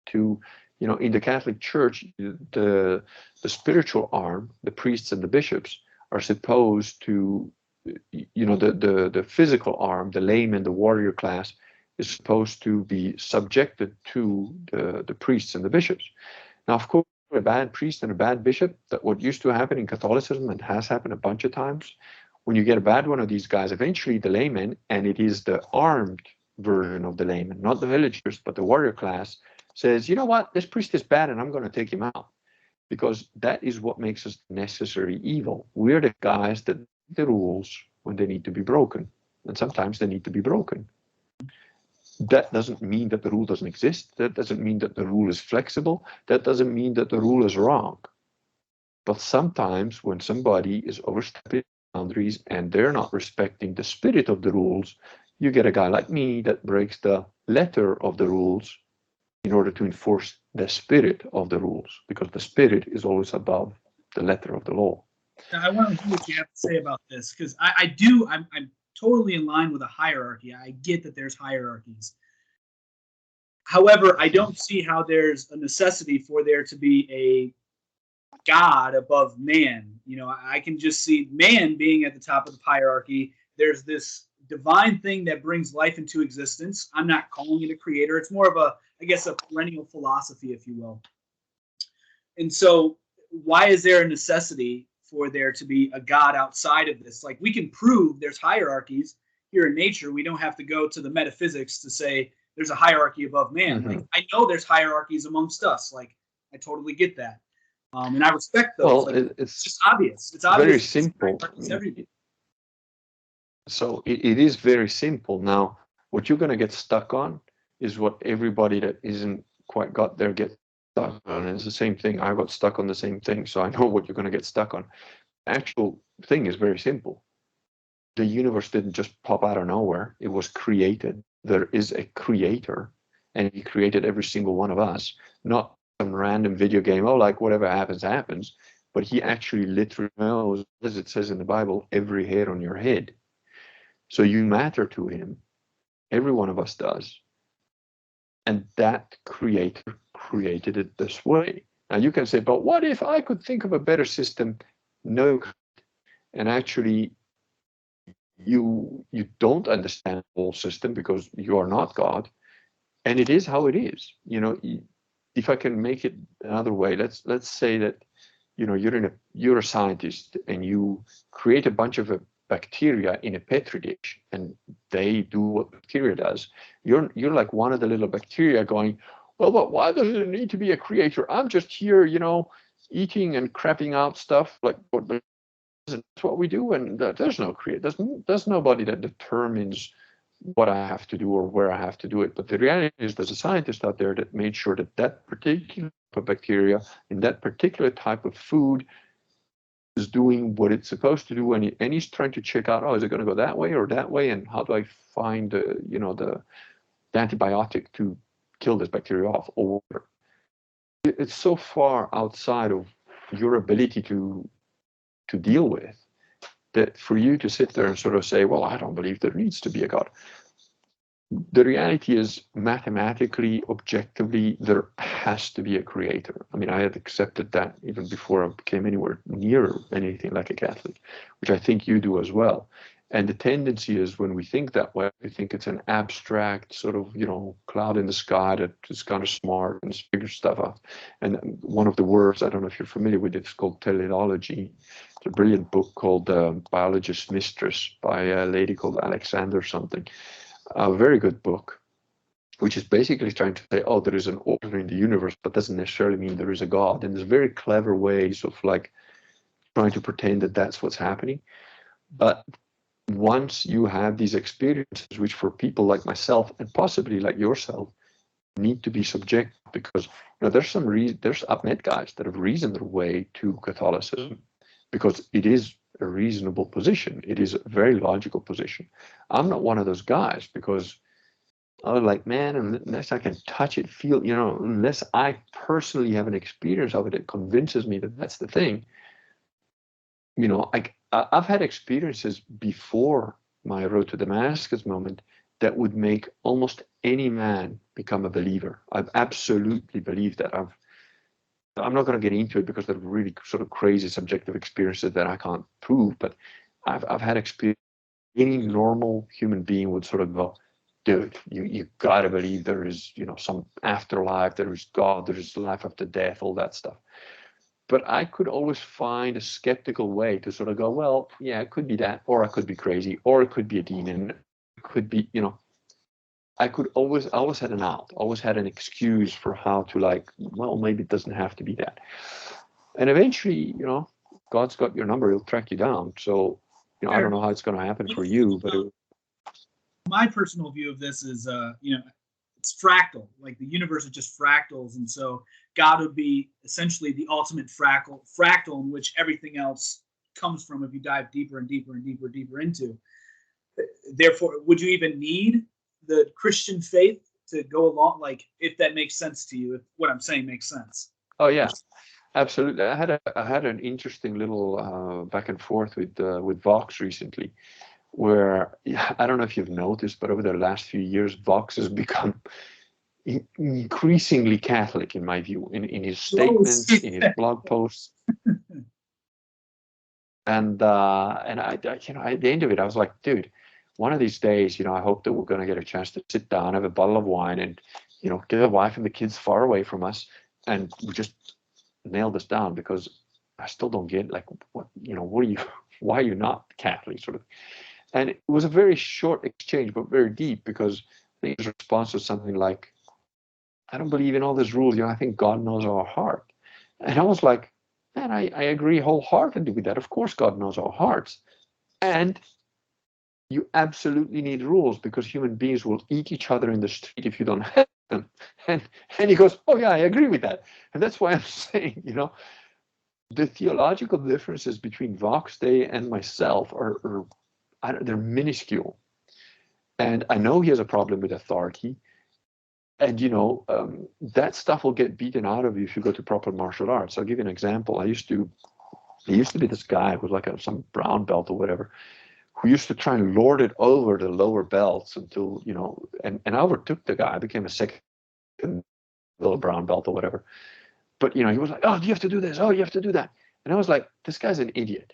A: to, in the Catholic Church, the spiritual arm, the priests and the bishops, are supposed to, the physical arm, the layman, the warrior class, is supposed to be subjected to the priests and the bishops. Now, of course, a bad priest and a bad bishop, that what used to happen in Catholicism and has happened a bunch of times, when you get a bad one of these guys, eventually the layman, and it is the armed version of the layman, not the villagers, but the warrior class, says, you know what, this priest is bad and I'm going to take him out. Because that is what makes us necessary evil. We're the guys that break the rules when they need to be broken. And sometimes they need to be broken. That doesn't mean that the rule doesn't exist. That doesn't mean that the rule is flexible. That doesn't mean that the rule is wrong. But sometimes when somebody is overstepping boundaries and they're not respecting the spirit of the rules, you get a guy like me that breaks the letter of the rules in order to enforce the spirit of the rules, because the spirit is always above the letter of the law.
B: Now, I want to hear what you have to say about this, because I'm totally in line with a hierarchy. I get that there's hierarchies. However, I don't see how there's a necessity for there to be a God above man. I can just see man being at the top of the hierarchy. There's this divine thing that brings life into existence. I'm not calling it a creator. It's more of a perennial philosophy, if you will. And so why is there a necessity for there to be a God outside of this? Like, we can prove there's hierarchies here in nature. We don't have to go to the metaphysics to say there's a hierarchy above man.
A: Mm-hmm.
B: Like, I know there's hierarchies amongst us. Like, I totally get that. And I respect those.
A: Well,
B: it's just obvious. It's obvious.
A: Very simple. So it is very simple. Now, what you're going to get stuck on is what everybody that isn't quite got there gets stuck on. And it's the same thing. I got stuck on the same thing. So I know what you're going to get stuck on. The actual thing is very simple. The universe didn't just pop out of nowhere. It was created. There is a creator, and he created every single one of us, not some random video game, like whatever happens, happens. But he actually literally knows, as it says in the Bible, every hair on your head. So you matter to him. Every one of us does. And that creator created it this way. Now you can say, but what if I could think of a better system? No. And actually, you don't understand the whole system because you are not God. And it is how it is. If I can make it another way, let's say that you're a scientist and you create a bunch of bacteria in a petri dish, and they do what bacteria does. You're like one of the little bacteria going, well, but why does there need to be a creator? I'm just here, eating and crapping out stuff like that's what we do, and there's no creator. There's nobody that determines what I have to do or where I have to do it. But the reality is there's a scientist out there that made sure that that particular type of bacteria in that particular type of food is doing what it's supposed to do, and he's trying to check out, is it going to go that way or that way, and how do I find the antibiotic to kill this bacteria off or whatever. It's so far outside of your ability to deal with that for you to sit there and sort of say, well, I don't believe there needs to be a God. The reality is, mathematically, objectively, there has to be a creator. I mean, I had accepted that even before I became anywhere near anything like a Catholic, which I think you do as well. And the tendency is, when we think that way, we think it's an abstract sort of, cloud in the sky that is kind of smart and figures stuff out. And one of the words, I don't know if you're familiar with it, it's called Teleology. It's a brilliant book called Biologist's Mistress by a lady called Alexander something. A very good book, which is basically trying to say, there is an order in the universe, but doesn't necessarily mean there is a God. And there's very clever ways of like trying to pretend that that's what's happening. But once you have these experiences, which for people like myself and possibly like yourself need to be subject, because there's I've met guys that have reasoned their way to Catholicism because it is a reasonable position. It is a very logical position. I'm not one of those guys, because I was like, man, unless I can touch it, feel, unless I personally have an experience of it, it convinces me that that's the thing. I've had experiences before my road to Damascus moment that would make almost any man become a believer. I've absolutely believed that. I'm not going to get into it because they're really sort of crazy subjective experiences that I can't prove, but I've had experience. Any normal human being would sort of go, dude, you got to believe there is, some afterlife, there is God, there is life after death, all that stuff. But I could always find a skeptical way to sort of go, well, yeah, it could be that, or I could be crazy, or it could be a demon, it could be, I always had an out, always had an excuse for how to maybe it doesn't have to be that. And eventually, God's got your number, he'll track you down. So, I don't know how it's going to happen for you, but
B: my personal view of this is, it's fractal. Like the universe is just fractals, and so God would be essentially the ultimate fractal in which everything else comes from if you dive deeper and deeper and deeper into. Therefore, would you even need the Christian faith to go along? Like, if that makes sense to you, if what I'm saying makes sense.
A: Oh yeah, absolutely. I had an interesting little back and forth with Vox recently, where I don't know if you've noticed, but over the last few years, Vox has become increasingly Catholic, in my view, in his statements, in his blog posts. And I, at the end of it, I was like, dude, one of these days, I hope that we're going to get a chance to sit down, have a bottle of wine, and, get the wife and the kids far away from us, and we just nail this down, because I still don't get, like, what are you, why are you not Catholic, sort of. And it was a very short exchange, but very deep, because I think his response was something like, I don't believe in all these rules, I think God knows our heart. And I was like, man, I agree wholeheartedly with that. Of course, God knows our hearts. And you absolutely need rules, because human beings will eat each other in the street if you don't have them. And he goes, oh yeah, I agree with that. And that's why I'm saying, the theological differences between Vox Day and myself they're minuscule. And I know he has a problem with authority. And, that stuff will get beaten out of you if you go to proper martial arts. I'll give you an example. There used to be this guy who was like some brown belt or whatever, who used to try and lord it over the lower belts until, and I overtook the guy. I became a second little brown belt or whatever. But, he was like, oh, you have to do this. Oh, you have to do that. And I was like, this guy's an idiot.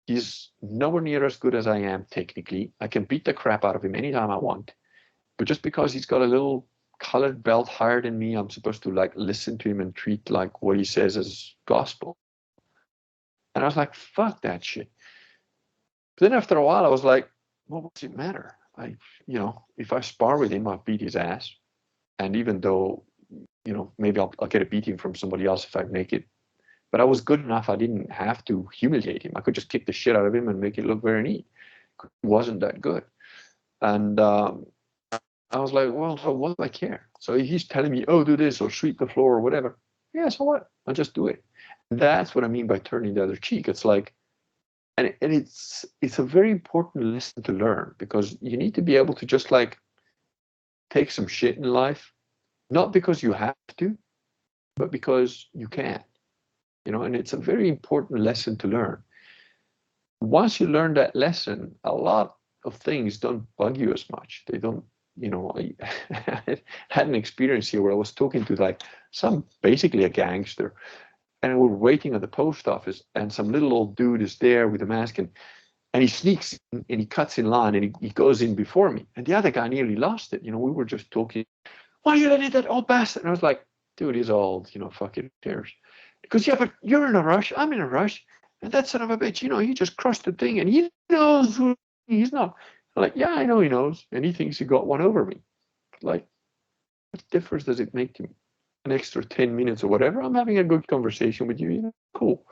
A: He's nowhere near as good as I am technically. I can beat the crap out of him anytime I want. But just because he's got a little colored belt higher than me. I'm supposed to like listen to him and treat like what he says as gospel. And I was like, fuck that shit. But then after a while, I was like, what does it matter? If I spar with him, I'll beat his ass. And even though, maybe I'll get a beating from somebody else if I make it. But I was good enough. I didn't have to humiliate him. I could just kick the shit out of him and make it look very neat. He wasn't that good. And I was like, well, so what do I care? So he's telling me, oh, do this or sweep the floor or whatever. Yeah, so what? I'll just do it. And that's what I mean by turning the other cheek. It's like, and it's a very important lesson to learn, because you need to be able to just like take some shit in life, not because you have to, but because you can. And it's a very important lesson to learn. Once you learn that lesson, a lot of things don't bug you as much. They don't, I had an experience here where I was talking to like basically a gangster, and we were waiting at the post office, and some little old dude is there with a mask, and he sneaks in, and he cuts in line, and he goes in before me, and the other guy nearly lost it. We were just talking, why are you letting that old bastard? And I was like, dude, he's old, fucking cares. Because yeah, but you're in a rush, I'm in a rush, and that son of a bitch, he just crushed the thing, and he knows who he's not. I'm like, yeah, I know he knows, and he thinks he got one over me. Like, what difference does it make to me? An extra 10 minutes or whatever? I'm having a good conversation with you, cool.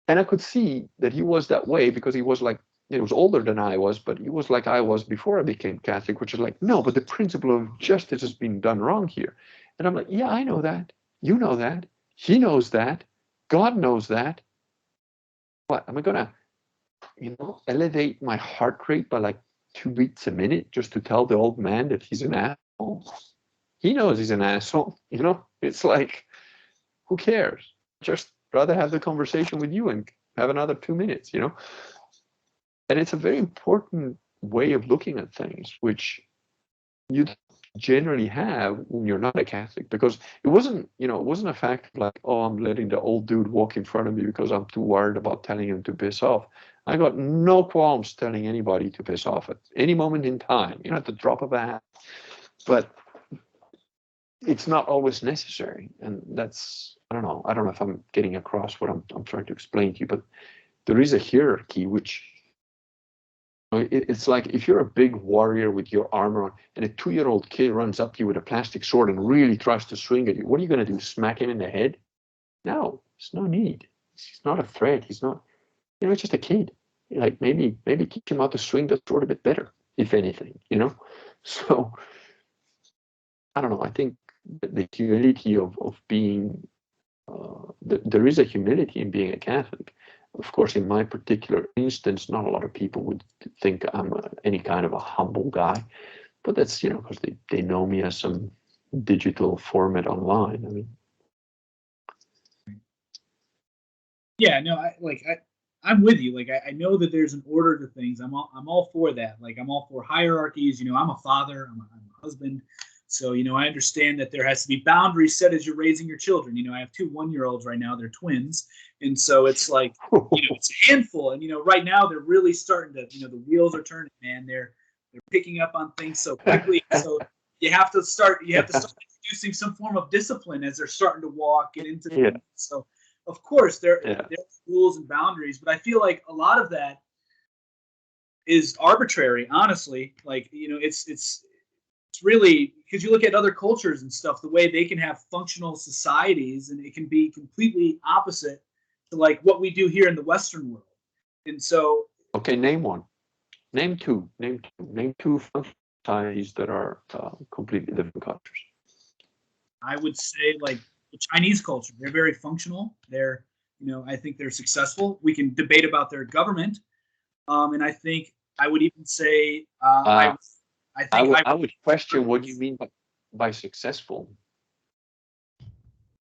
A: And I could see that he was that way because he was like, he was older than I was, but he was like I was before I became Catholic, which is like, no, but the principle of justice has been done wrong here. And I'm like, yeah, I know that. You know that. He knows that. God knows that. What, am I going to, elevate my heart rate by like 2 beats a minute just to tell the old man that he's an asshole? He knows he's an asshole, It's like, who cares? Just rather have the conversation with you and have another 2 minutes, And it's a very important way of looking at things, which you generally have when you're not a Catholic, because it wasn't a fact of like, oh, I'm letting the old dude walk in front of me because I'm too worried about telling him to piss off. I got no qualms telling anybody to piss off at any moment in time, at the drop of a hat. But it's not always necessary, and that's, I don't know if I'm getting across what I'm trying to explain to you, but there is a hierarchy, which it's like if you're a big warrior with your armor on and a 2-year-old kid runs up to you with a plastic sword and really tries to swing at you, what are you going to do? Smack him in the head? No, there's no need. He's not a threat. He's not, it's just a kid. Like maybe teach him how to swing the sword a bit better, if anything, So I don't know. I think the humility of being, there is a humility in being a Catholic. Of course, in my particular instance, not a lot of people would think I'm any kind of a humble guy, but that's, because they know me as some digital format online. I mean,
B: yeah, no, I'm with you. Like, I know that there's an order to things. I'm all for that. Like, I'm all for hierarchies. I'm a father. I'm a husband. So, I understand that there has to be boundaries set as you're raising your children. I have 2 1-year-olds right now. They're twins. And so it's like, it's a handful. And, right now they're really starting to, the wheels are turning, man. They're picking up on things so quickly. So you have to start introducing some form of discipline as they're starting to walk, get into things. Yeah. So, of course, there's rules and boundaries, but I feel like a lot of that is arbitrary, honestly. Like, it's really, because you look at other cultures and stuff, the way they can have functional societies, and it can be completely opposite to like what we do here in the Western world. And so,
A: okay, name one, name two functional societies that are completely different cultures.
B: I would say like the Chinese culture. They're very functional. They're, I think they're successful. We can debate about their government, and I think I would even say I
A: would question what you mean by successful.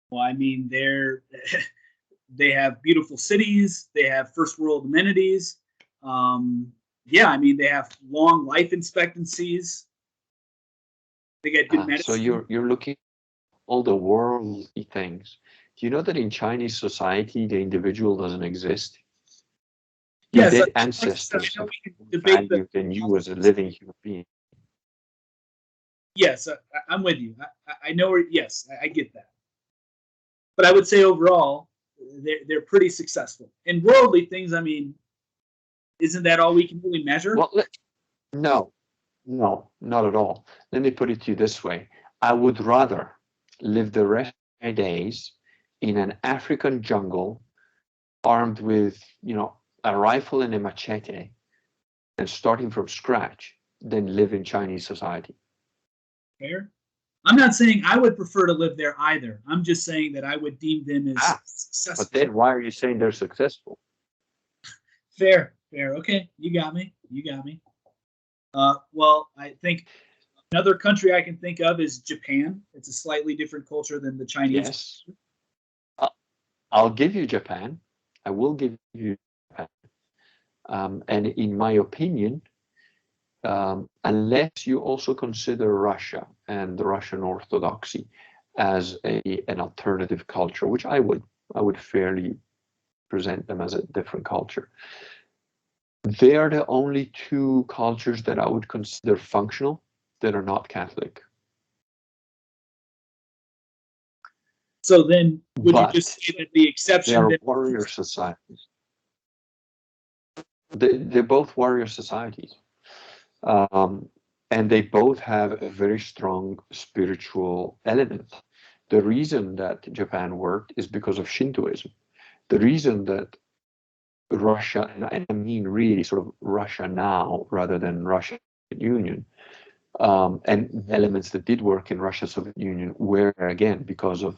B: Well, I mean, they have beautiful cities. They have first world amenities. Yeah, I mean, they have long life expectancies. They get good medicine.
A: So you're looking at all the worldly things. Do you know that in Chinese society the individual doesn't exist? Your dead ancestors have more value than you as a living human being.
B: Yes, I'm with you. I know where. Yes, I get that. But I would say overall, they're pretty successful in worldly things. I mean, isn't that all we can really measure?
A: Well, no, no, not at all. Let me put it to you this way. I would rather live the rest of my days in an African jungle armed with, a rifle and a machete and starting from scratch than live in Chinese society.
B: Fair. I'm not saying I would prefer to live there either. I'm just saying that I would deem them as successful.
A: But then why are you saying they're successful?
B: Fair. Okay, you got me. Well, I think another country I can think of is Japan. It's a slightly different culture than the Chinese.
A: Yes. I'll give you Japan. I will give you Japan. And in my opinion, unless you also consider Russia and the Russian Orthodoxy as an alternative culture, which I would fairly present them as a different culture. They are the only two cultures that I would consider functional that are not Catholic.
B: So then, would you just say that the exception?
A: They are warrior societies. They're both warrior societies. And they both have a very strong spiritual element. The reason that Japan worked is because of Shintoism. The reason that Russia, and I mean really sort of Russia now rather than Russia Union, and elements that did work in Russia Soviet Union were again because of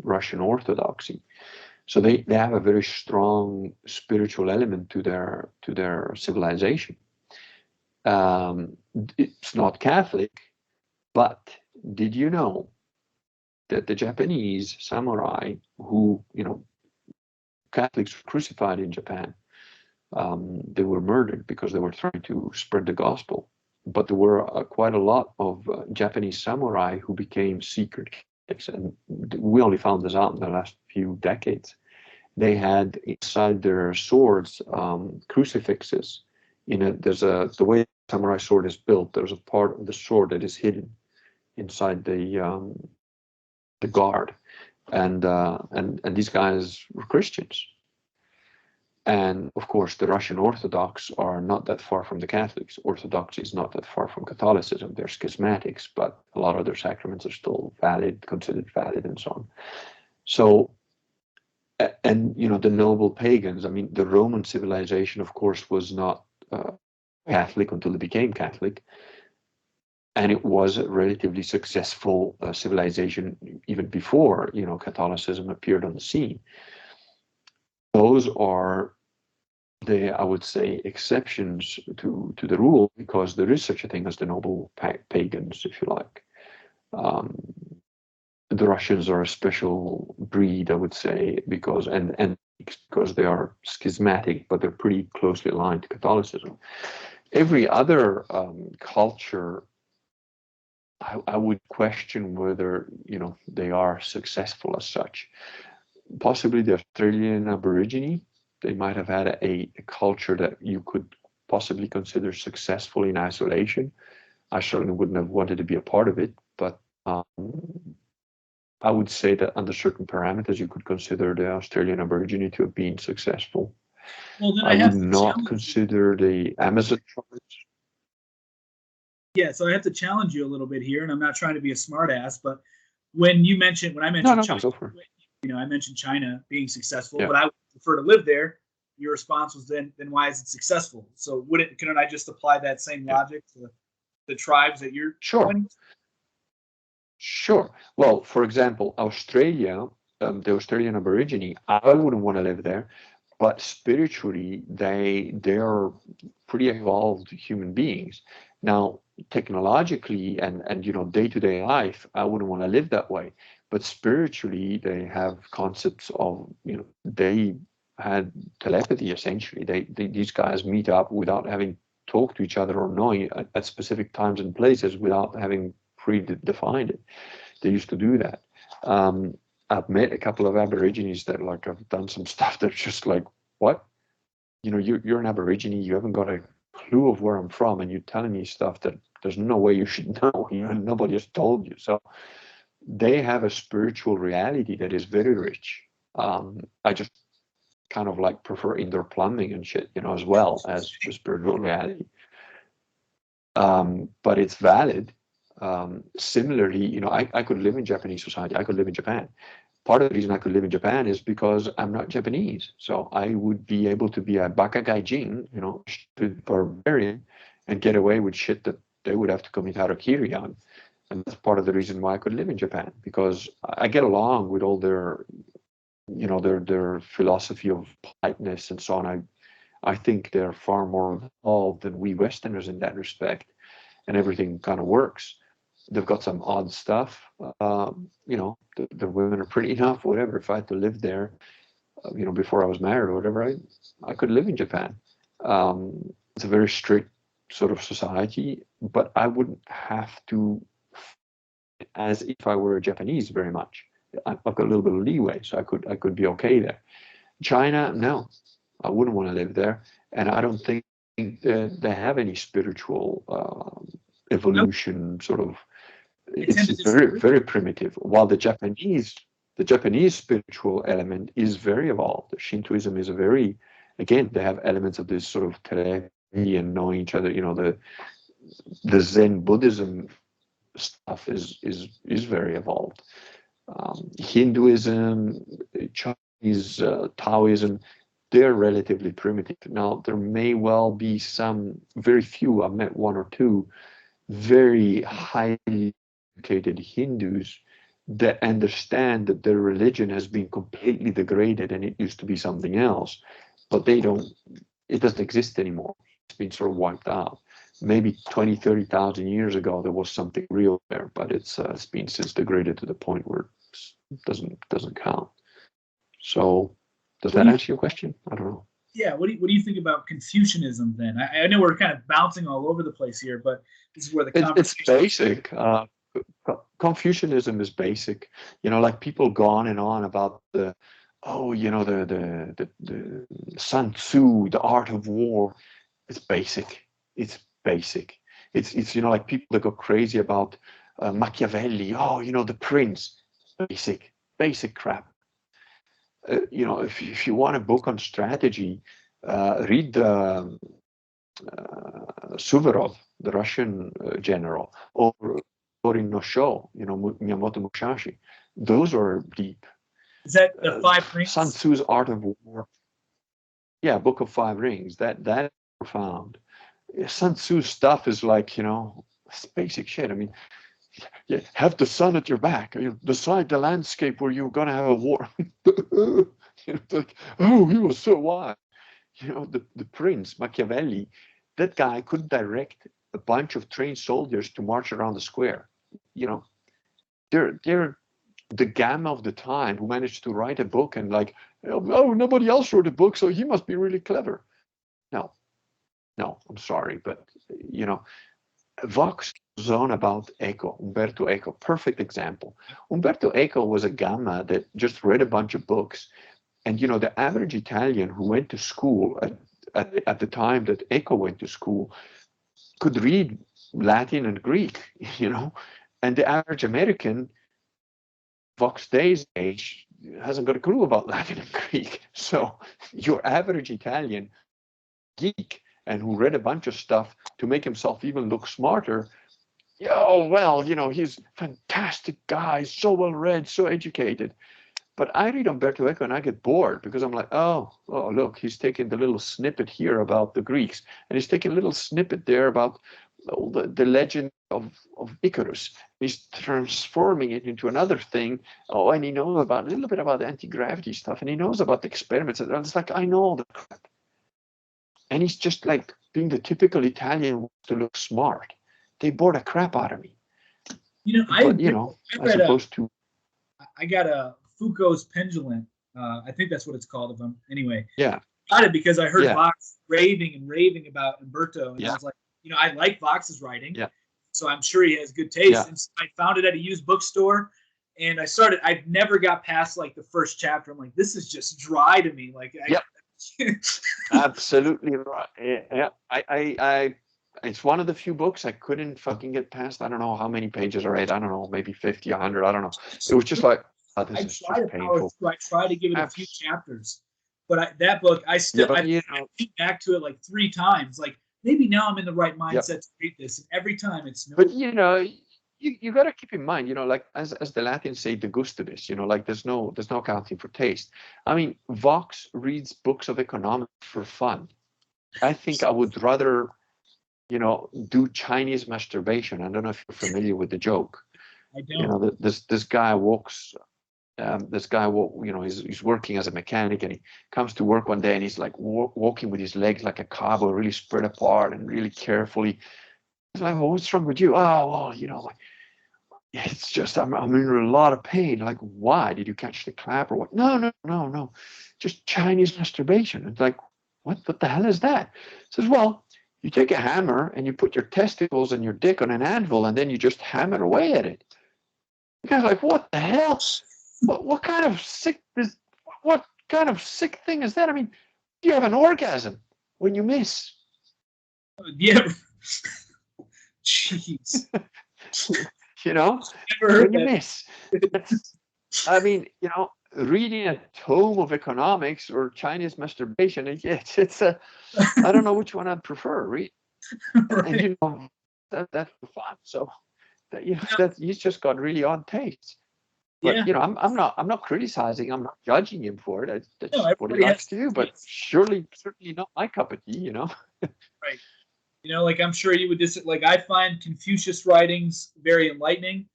A: Russian Orthodoxy. So they have a very strong spiritual element to their civilization. It's not Catholic, but did you know that the Japanese samurai who, Catholics were crucified in Japan, they were murdered because they were trying to spread the gospel. But there were quite a lot of Japanese samurai who became secret Catholics, and we only found this out in the last few decades. They had inside their swords crucifixes. The way a samurai sword is built, there's a part of the sword that is hidden inside the guard, and these guys were Christians. And of course, the Russian Orthodox are not that far from the Catholics. Orthodoxy is not that far from Catholicism. They're schismatics, but a lot of their sacraments are still valid, considered valid, and so on. So, and the noble pagans. I mean, the Roman civilization, of course, was not Catholic until it became Catholic, and it was a relatively successful civilization even before Catholicism appeared on the scene. Those are I would say, exceptions to the rule, because there is such a thing as the noble pagans, if you like. The Russians are a special breed, I would say, because they are schismatic, but they're pretty closely aligned to Catholicism. Every other culture, I would question whether they are successful as such. Possibly the Australian Aborigine, they might have had a culture that you could possibly consider successful in isolation. I certainly wouldn't have wanted to be a part of it, but I would say that under certain parameters, you could consider the Australian Aborigine to have been successful.
B: Well, then
A: I would not consider the Amazon tribes.
B: Yeah, so I have to challenge you a little bit here, and I'm not trying to be a smartass, but when I mentioned China, I mentioned China being successful, but I would prefer to live there. Your response was then why is it successful? So couldn't I just apply that same logic to the tribes that you're pointing to?
A: Sure. Well, for example, Australia, the Australian Aborigine, I wouldn't want to live there, but spiritually they're pretty evolved human beings. Now, technologically and day-to-day life, I wouldn't want to live that way. But spiritually, they have concepts of, they had telepathy, essentially. These guys meet up without having talked to each other or knowing at specific times and places without having predefined it. They used to do that. I've met a couple of Aborigines that have done some stuff that's just like, what? You're an Aborigine, you haven't got a clue of where I'm from, and you're telling me stuff that There's no way you should know. Nobody has told you. So they have a spiritual reality that is very rich. I just kind of like prefer indoor plumbing and shit, as well as the spiritual reality. But it's valid. Similarly, I could live in Japanese society. I could live in Japan. Part of the reason I could live in Japan is because I'm not Japanese. So I would be able to be a bakagaijin, barbarian, and get away with shit that they would have to commit harakiri on. And that's part of the reason why I could live in Japan, because I get along with all their, their philosophy of politeness and so on. I think they're far more involved than we Westerners in that respect, and everything kind of works. They've got some odd stuff. The women are pretty enough, whatever. If I had to live there, before I was married or whatever, I could live in Japan. It's a very strict sort of society, but I wouldn't have to, as if I were a Japanese very much. I've got a little bit of leeway, so I could be okay there. China, no, I wouldn't want to live there, and I don't think they have any spiritual evolution sort of. It's very, very primitive. While the Japanese spiritual element is very evolved. Shintoism is again, they have elements of this sort of telepathy and knowing each other. The Zen Buddhism stuff is very evolved. Hinduism, Chinese Taoism, they're relatively primitive. Now, there may well be some, very few, I've met one or two, very highly educated Hindus that understand that their religion has been completely degraded and it used to be something else, but it doesn't exist anymore. It's been sort of wiped out. Maybe 20, 30,000 years ago, there was something real there, but it's been since degraded to the point where it doesn't count. So does that answer your question? I don't know.
B: Yeah, what do you think about Confucianism then? I know we're kind of bouncing all over the place here, but this is where the conversation.
A: It's basic. Confucianism is basic. Like people go on and on about the Sun Tzu, the art of war. It's basic. It's basic. It's like people that go crazy about Machiavelli. The prince. Basic crap. If you want a book on strategy, read Suvorov, the Russian general, or Torin no Sho, Miyamoto Musashi. Those are deep.
B: Is that the Five Rings?
A: Sun Tzu's Art of War. Yeah, Book of Five Rings. That is profound. Sun Tzu's stuff is like, it's basic shit. I mean, you have the sun at your back. Decide the landscape where you're going to have a war. Like, he was so wise. The prince, Machiavelli, that guy could direct a bunch of trained soldiers to march around the square. They're the gamma of the time who managed to write a book and like, nobody else wrote a book, so he must be really clever. No, I'm sorry, but Vox zone about Eco, Umberto Eco, perfect example. Umberto Eco was a gamma that just read a bunch of books, and the average Italian who went to school at the time that Eco went to school could read Latin and Greek, and the average American, Vox Day's age, hasn't got a clue about Latin and Greek. So your average Italian geek and who read a bunch of stuff to make himself even look smarter, he's a fantastic guy, so well read, so educated. But I read Umberto Eco and I get bored because I'm like, oh, look, he's taking the little snippet here about the Greeks, and he's taking a little snippet there about the legend of Icarus. He's transforming it into another thing. And he knows a little bit about the anti-gravity stuff, and he knows about the experiments. And it's like, I know all the crap. And he's just like being the typical Italian to look smart. They bored the crap out of me. I
B: got a Foucault's Pendulum. I think that's what it's called of him. Anyway.
A: Yeah.
B: Got it because I heard Vox raving about Umberto, and I was like, I like Vox's writing.
A: Yeah.
B: So I'm sure he has good taste.
A: Yeah.
B: And so I found it at a used bookstore, and I never got past like the first chapter. I'm like, this is just dry to me. Like,
A: Absolutely right. Yeah. it's one of the few books I couldn't fucking get past. I don't know how many pages I read. I don't know, maybe 50, 100. I don't know. It was just like, oh, this is just painful.
B: I try to give it a few chapters, but that book, I think back to it like 3 times. Like maybe now I'm in the right mindset to read this. And every time it's no.
A: But you got to keep in mind, like as the Latins say, de gustibus, like there's no accounting for taste. I mean, Vox reads books of economics for fun. I think I would rather, do Chinese masturbation. I don't know if you're familiar with the joke.
B: I don't.
A: This guy walks. He's working as a mechanic, and he comes to work one day, and he's like walking with his legs like a cowboy, really spread apart and really carefully. He's like, well, what's wrong with you? Oh, well, it's just I'm in a lot of pain. Like, why? Did you catch the clap or what? No. Just Chinese masturbation. It's like, what the hell is that? He says, well, you take a hammer and you put your testicles and your dick on an anvil, and then you just hammer away at it. The guy's like, what the hell? What kind of sick thing is that? I mean, you have an orgasm when you miss.
B: Yeah. Jeez.
A: When you miss. I mean, reading a tome of economics or Chinese masturbation, it's I don't know which one I'd prefer. Read,
B: right.
A: and that's fun. So that he's just got really odd tastes. But I'm not criticizing. I'm not judging him for it. That's what he likes to do. But certainly not my cup of tea.
B: Right. Like I'm sure you would like I find Confucius writings very enlightening.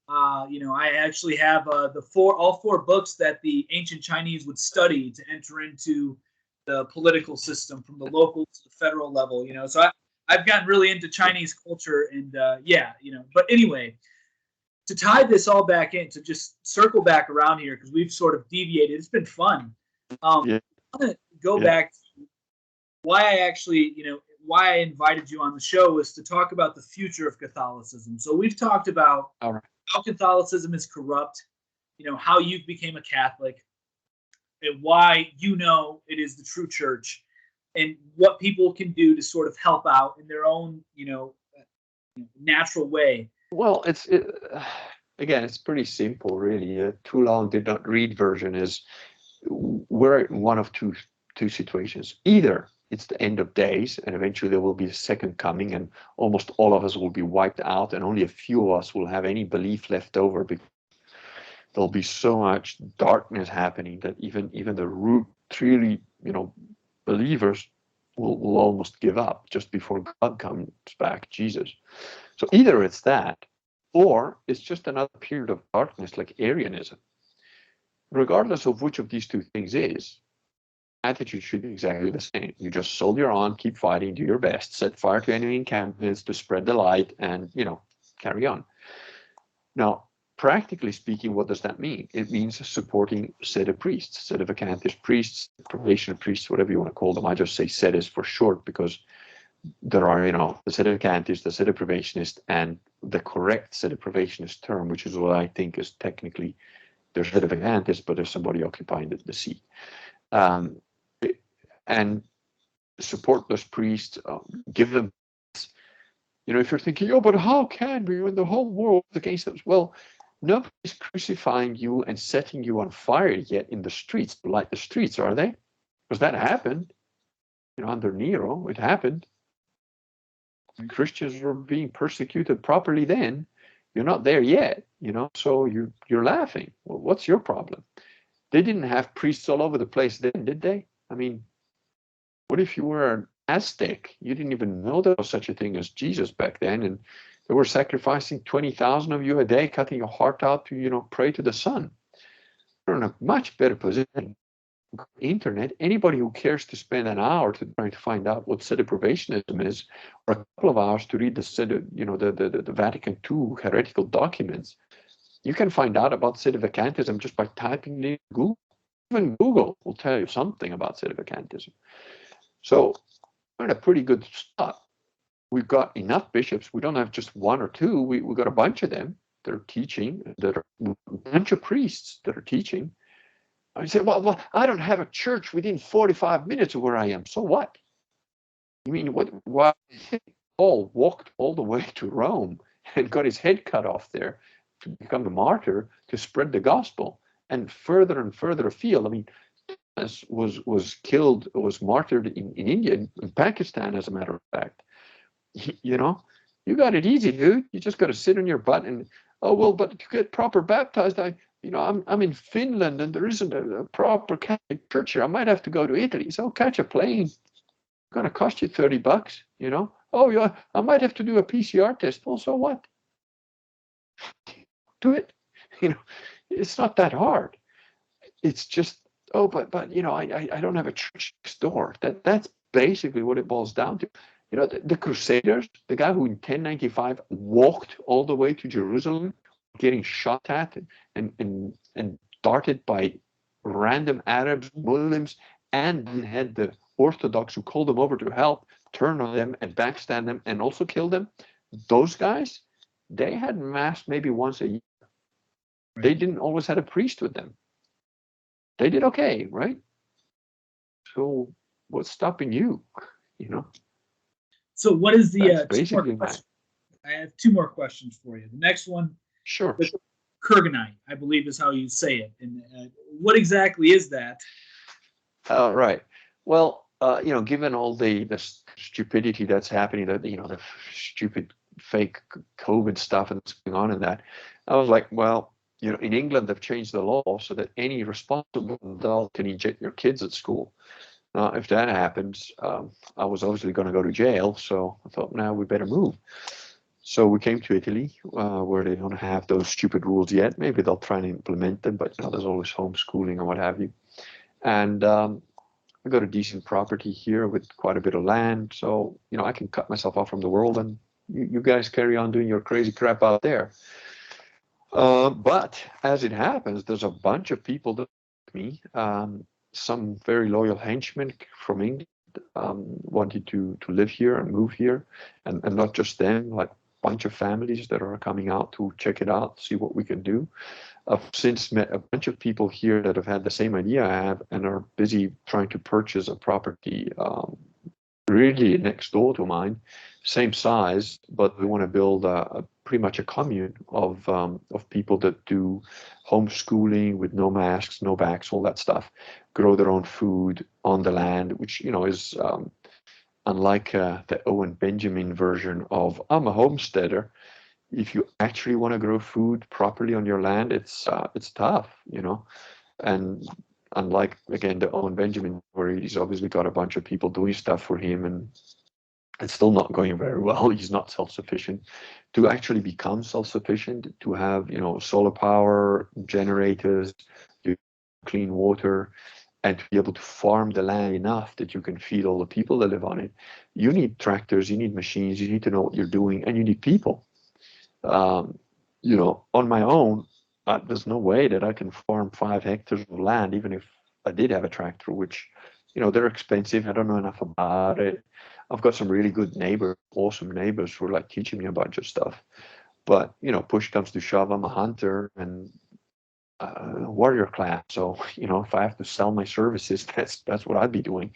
B: I actually have all 4 books that the ancient Chinese would study to enter into the political system from the local to the federal level. So I've gotten really into Chinese culture, and But anyway, to tie this all back in, to just circle back around here, because we've sort of deviated. It's been fun. I want to go back to why I actually, why I invited you on the show is to talk about the future of Catholicism. So we've talked about how Catholicism is corrupt, how you became a Catholic, and why it is the true church, and what people can do to sort of help out in their own, natural way.
A: Well, again, it's pretty simple, really. Too long did not read version is we're in one of two situations. Either it's the end of days, and eventually there will be a second coming, and almost all of us will be wiped out, and only a few of us will have any belief left over, because there'll be so much darkness happening that even the root, truly, believers will almost give up just before God comes back, Jesus. So either it's that, or it's just another period of darkness like Arianism. Regardless of which of these two things is, attitude should be exactly the same. You just soldier on, keep fighting, do your best, set fire to enemy encampments to spread the light, and carry on. Now, practically speaking, what does that mean? It means supporting Sede priests, sedevacantist priests, probation priests, whatever you want to call them. I just say Sedes for short because there are, the sedevacantist, the sedeprivationist, and the correct sedeprivationist term, which is what I think is technically there's sedevacantist, but there's somebody occupying the seat. And support those priests, give them, if you're thinking, but how can we when the whole world is against us? Well, nobody's crucifying you and setting you on fire yet in the streets, to light the streets, are they? Because that happened, under Nero, it happened. Christians were being persecuted properly then. You're not there yet, so you're laughing. Well, what's your problem? They didn't have priests all over the place then, did they? I mean, what if you were an Aztec? You didn't even know there was such a thing as Jesus back then, and they were sacrificing 20,000 of you a day, cutting your heart out to, pray to the sun. You're in a much better position. Internet, anybody who cares to spend an hour to trying to find out what sedeprivationism is, or a couple of hours to read the Vatican II heretical documents, you can find out about sedevacantism just by typing in Google. Even Google will tell you something about sedevacantism. So we're in a pretty good spot. We've got enough bishops. We don't have just one or two. We've got a bunch of them that are teaching. That are a bunch of priests that are teaching. I say, well, I don't have a church within 45 minutes of where I am. So what? You mean what? Why? Paul walked all the way to Rome and got his head cut off there to become a martyr to spread the gospel, and further afield. I mean, was killed, was martyred in India, in Pakistan, as a matter of fact. You know, you got it easy, dude. You just got to sit on your butt and, oh well, but to get proper baptized, I'm in Finland and there isn't a proper Catholic church here. I might have to go to Italy. So catch a plane. It's gonna cost you $30. Oh yeah, I might have to do a PCR test. Well, so what? Do it. It's not that hard. It's just, oh, but I don't have a church next door. That's basically what it boils down to. The Crusaders, the guy who in 1095 walked all the way to Jerusalem, getting shot at and darted by random Arabs, Muslims, and then had the Orthodox who called them over to help turn on them and backstab them and also kill them. Those guys, they had mass maybe once a year. Right. They didn't always have a priest with them. They did okay, right? So what's stopping you?
B: So what is the
A: basically
B: I have two more questions for you. The next one,
A: sure.
B: The Kurganite, I believe is how you say it. And what exactly is that?
A: Right. Well, given all the stupidity that's happening, the stupid fake COVID stuff that's going on in that, I was like, well, in England, they've changed the law so that any responsible adult can inject your kids at school. Now, if that happens, I was obviously going to go to jail, so I thought, now we better move. So we came to Italy, where they don't have those stupid rules yet. Maybe they'll try and implement them, but there's always homeschooling or what have you. And I got a decent property here with quite a bit of land, so I can cut myself off from the world, and you guys carry on doing your crazy crap out there. But as it happens, there's a bunch of people that like me. Some very loyal henchmen from England wanted to live here and move here, and not just them, like a bunch of families that are coming out to check it out, see what we can do. I've since met a bunch of people here that have had the same idea I have and are busy trying to purchase a property really next door to mine, same size, but we want to build pretty much a commune of people that do homeschooling with no masks, no backs, all that stuff, grow their own food on the land, which is unlike the Owen Benjamin version of I'm a homesteader. If you actually want to grow food properly on your land, it's tough, and unlike, again, the Owen Benjamin, where he's obviously got a bunch of people doing stuff for him and it's still not going very well. He's not self-sufficient. To actually become self-sufficient, to have, solar power, generators, clean water, and to be able to farm the land enough that you can feed all the people that live on it, you need tractors, you need machines, you need to know what you're doing, and you need people. On my own, there's no way that I can farm 5 hectares of land, even if I did have a tractor, which, they're expensive. I don't know enough about it. I've got some really good neighbors, awesome neighbors who are like teaching me a bunch of stuff. But, push comes to shove, I'm a hunter and warrior class. So, if I have to sell my services, that's what I'd be doing.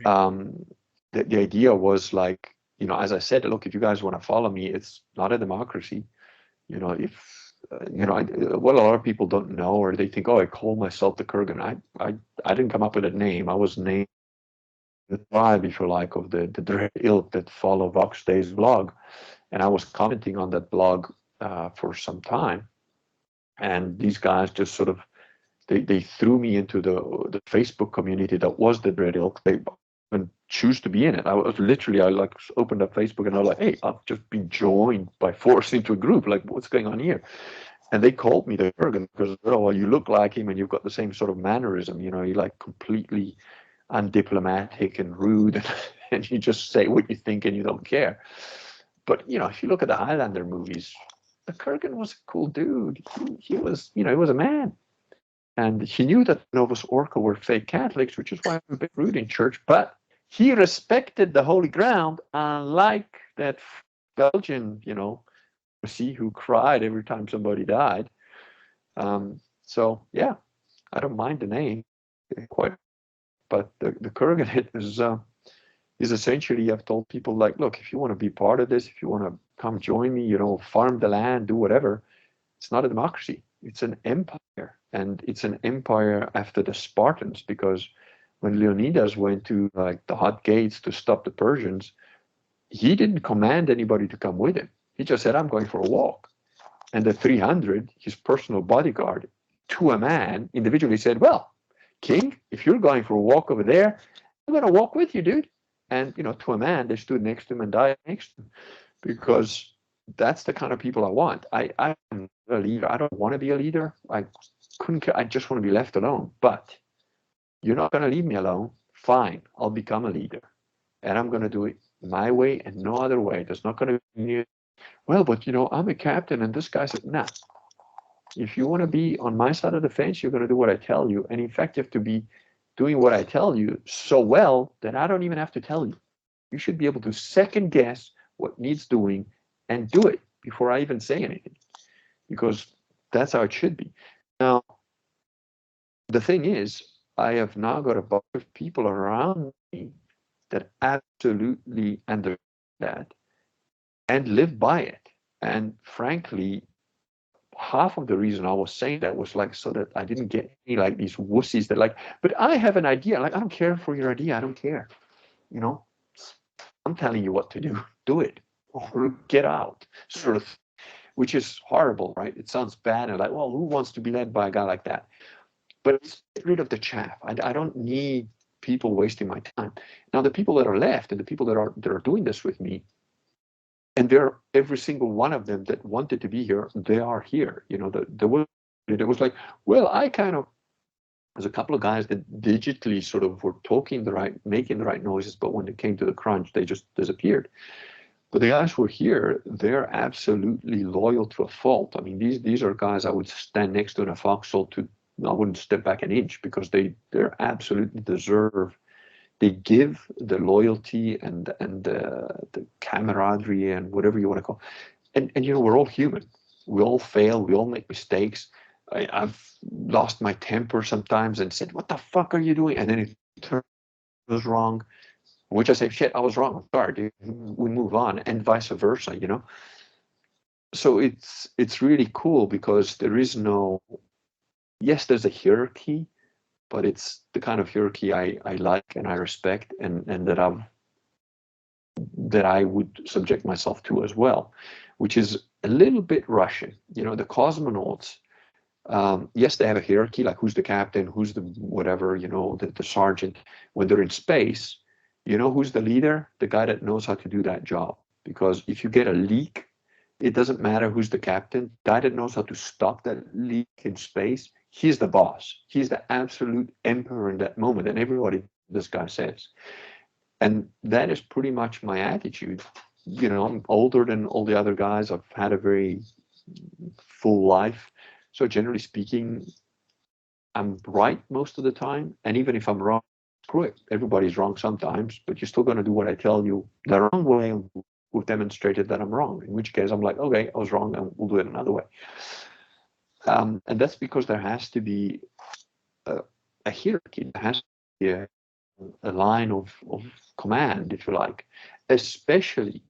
A: The idea was like, as I said, look, if you guys want to follow me, it's not a democracy. What a lot of people don't know, or they think, oh, I call myself the Kurgan. I didn't come up with a name. I was named the tribe, if you like, of the Dread ilk that follow Vox Day's blog. And I was commenting on that blog for some time. And these guys just sort of, they threw me into the Facebook community that was the Dread ilk. They didn't choose to be in it. I like opened up Facebook and I was like, hey, I've just been joined by force into a group. Like, what's going on here? And they called me the Kurgan because, oh, well, you look like him and you've got the same sort of mannerism. You're like completely undiplomatic and rude, and you just say what you think and you don't care. But if you look at the Highlander movies, the Kurgan was a cool dude. He was, he was a man, and he knew that Novus Orca were fake Catholics, which is why I'm a bit rude in church. But he respected the holy ground, unlike that Belgian, who cried every time somebody died. So yeah, I don't mind the name quite. But the Kurgan is is essentially I've told people like, look, if you want to be part of this, if you want to come join me, you know, farm the land, do whatever, it's not a democracy. It's an empire. And it's an empire after the Spartans, because when Leonidas went to like the hot gates to stop the Persians, he didn't command anybody to come with him. He just said, I'm going for a walk. And the 300, his personal bodyguard, to a man, individually said, well, King, if you're going for a walk over there, I'm going to walk with you, dude. And, you know, to a man, they stood next to him and died next to him, because that's the kind of people I want. I'm a leader. I don't want to be a leader. I couldn't care. I just want to be left alone. But you're not going to leave me alone. Fine, I'll become a leader. And I'm going to do it my way and no other way. There's not going to be, well, but, you know, I'm a captain. And this guy said, nah, if you want to be on my side of the fence, you're going to do what I tell you. And in fact, you have to be doing what I tell you so well that I don't even have to tell you. You should be able to second guess what needs doing and do it before I even say anything, because that's how it should be. Now, the thing is, I have now got a bunch of people around me that absolutely understand that and live by it. And frankly, half of the reason I was saying that was like so that I didn't get any like these wussies that like, but I have an idea. Like, I don't care for your idea. I don't care. You know, I'm telling you what to do. Do it or get out, sort of, which is horrible, right? It sounds bad and like, well, who wants to be led by a guy like that? But get rid of the chaff. I don't need people wasting my time. Now, the people that are left and the people that are doing this with me, and they're every single one of them that wanted to be here, they are here. You know, it was like, well, I kind of, there's a couple of guys that digitally sort of were making the right noises, but when it came to the crunch, they just disappeared. But the guys who are here, they're absolutely loyal to a fault. I mean, these are guys I would stand next to in a foxhole I wouldn't step back an inch, because they're absolutely deserve. They give the loyalty and the camaraderie and whatever you want to call it. And you know, we're all human. We all fail. We all make mistakes. I've lost my temper sometimes and said, what the fuck are you doing? And then it turns wrong, which I say, shit, I was wrong. I'm sorry, dude. We move on, and vice versa, you know? So it's really cool, because there is no, yes, there's a hierarchy, but it's the kind of hierarchy I like and I respect, and that I would subject myself to as well, which is a little bit Russian. You know, the cosmonauts, yes, they have a hierarchy, like who's the captain, who's the whatever, you know, the sergeant. When they're in space, you know who's the leader? The guy that knows how to do that job. Because if you get a leak, it doesn't matter who's the captain. The guy that knows how to stop that leak in space, he's the boss. He's the absolute emperor in that moment. And everybody, this guy says. And that is pretty much my attitude. You know, I'm older than all the other guys. I've had a very full life. So generally speaking, I'm right most of the time. And even if I'm wrong, screw it. Everybody's wrong sometimes, but you're still going to do what I tell you the wrong way. We've demonstrated that I'm wrong, in which case I'm like, okay, I was wrong, and we'll do it another way. And that's because there has to be a hierarchy. There has to be a line of command, if you like, especially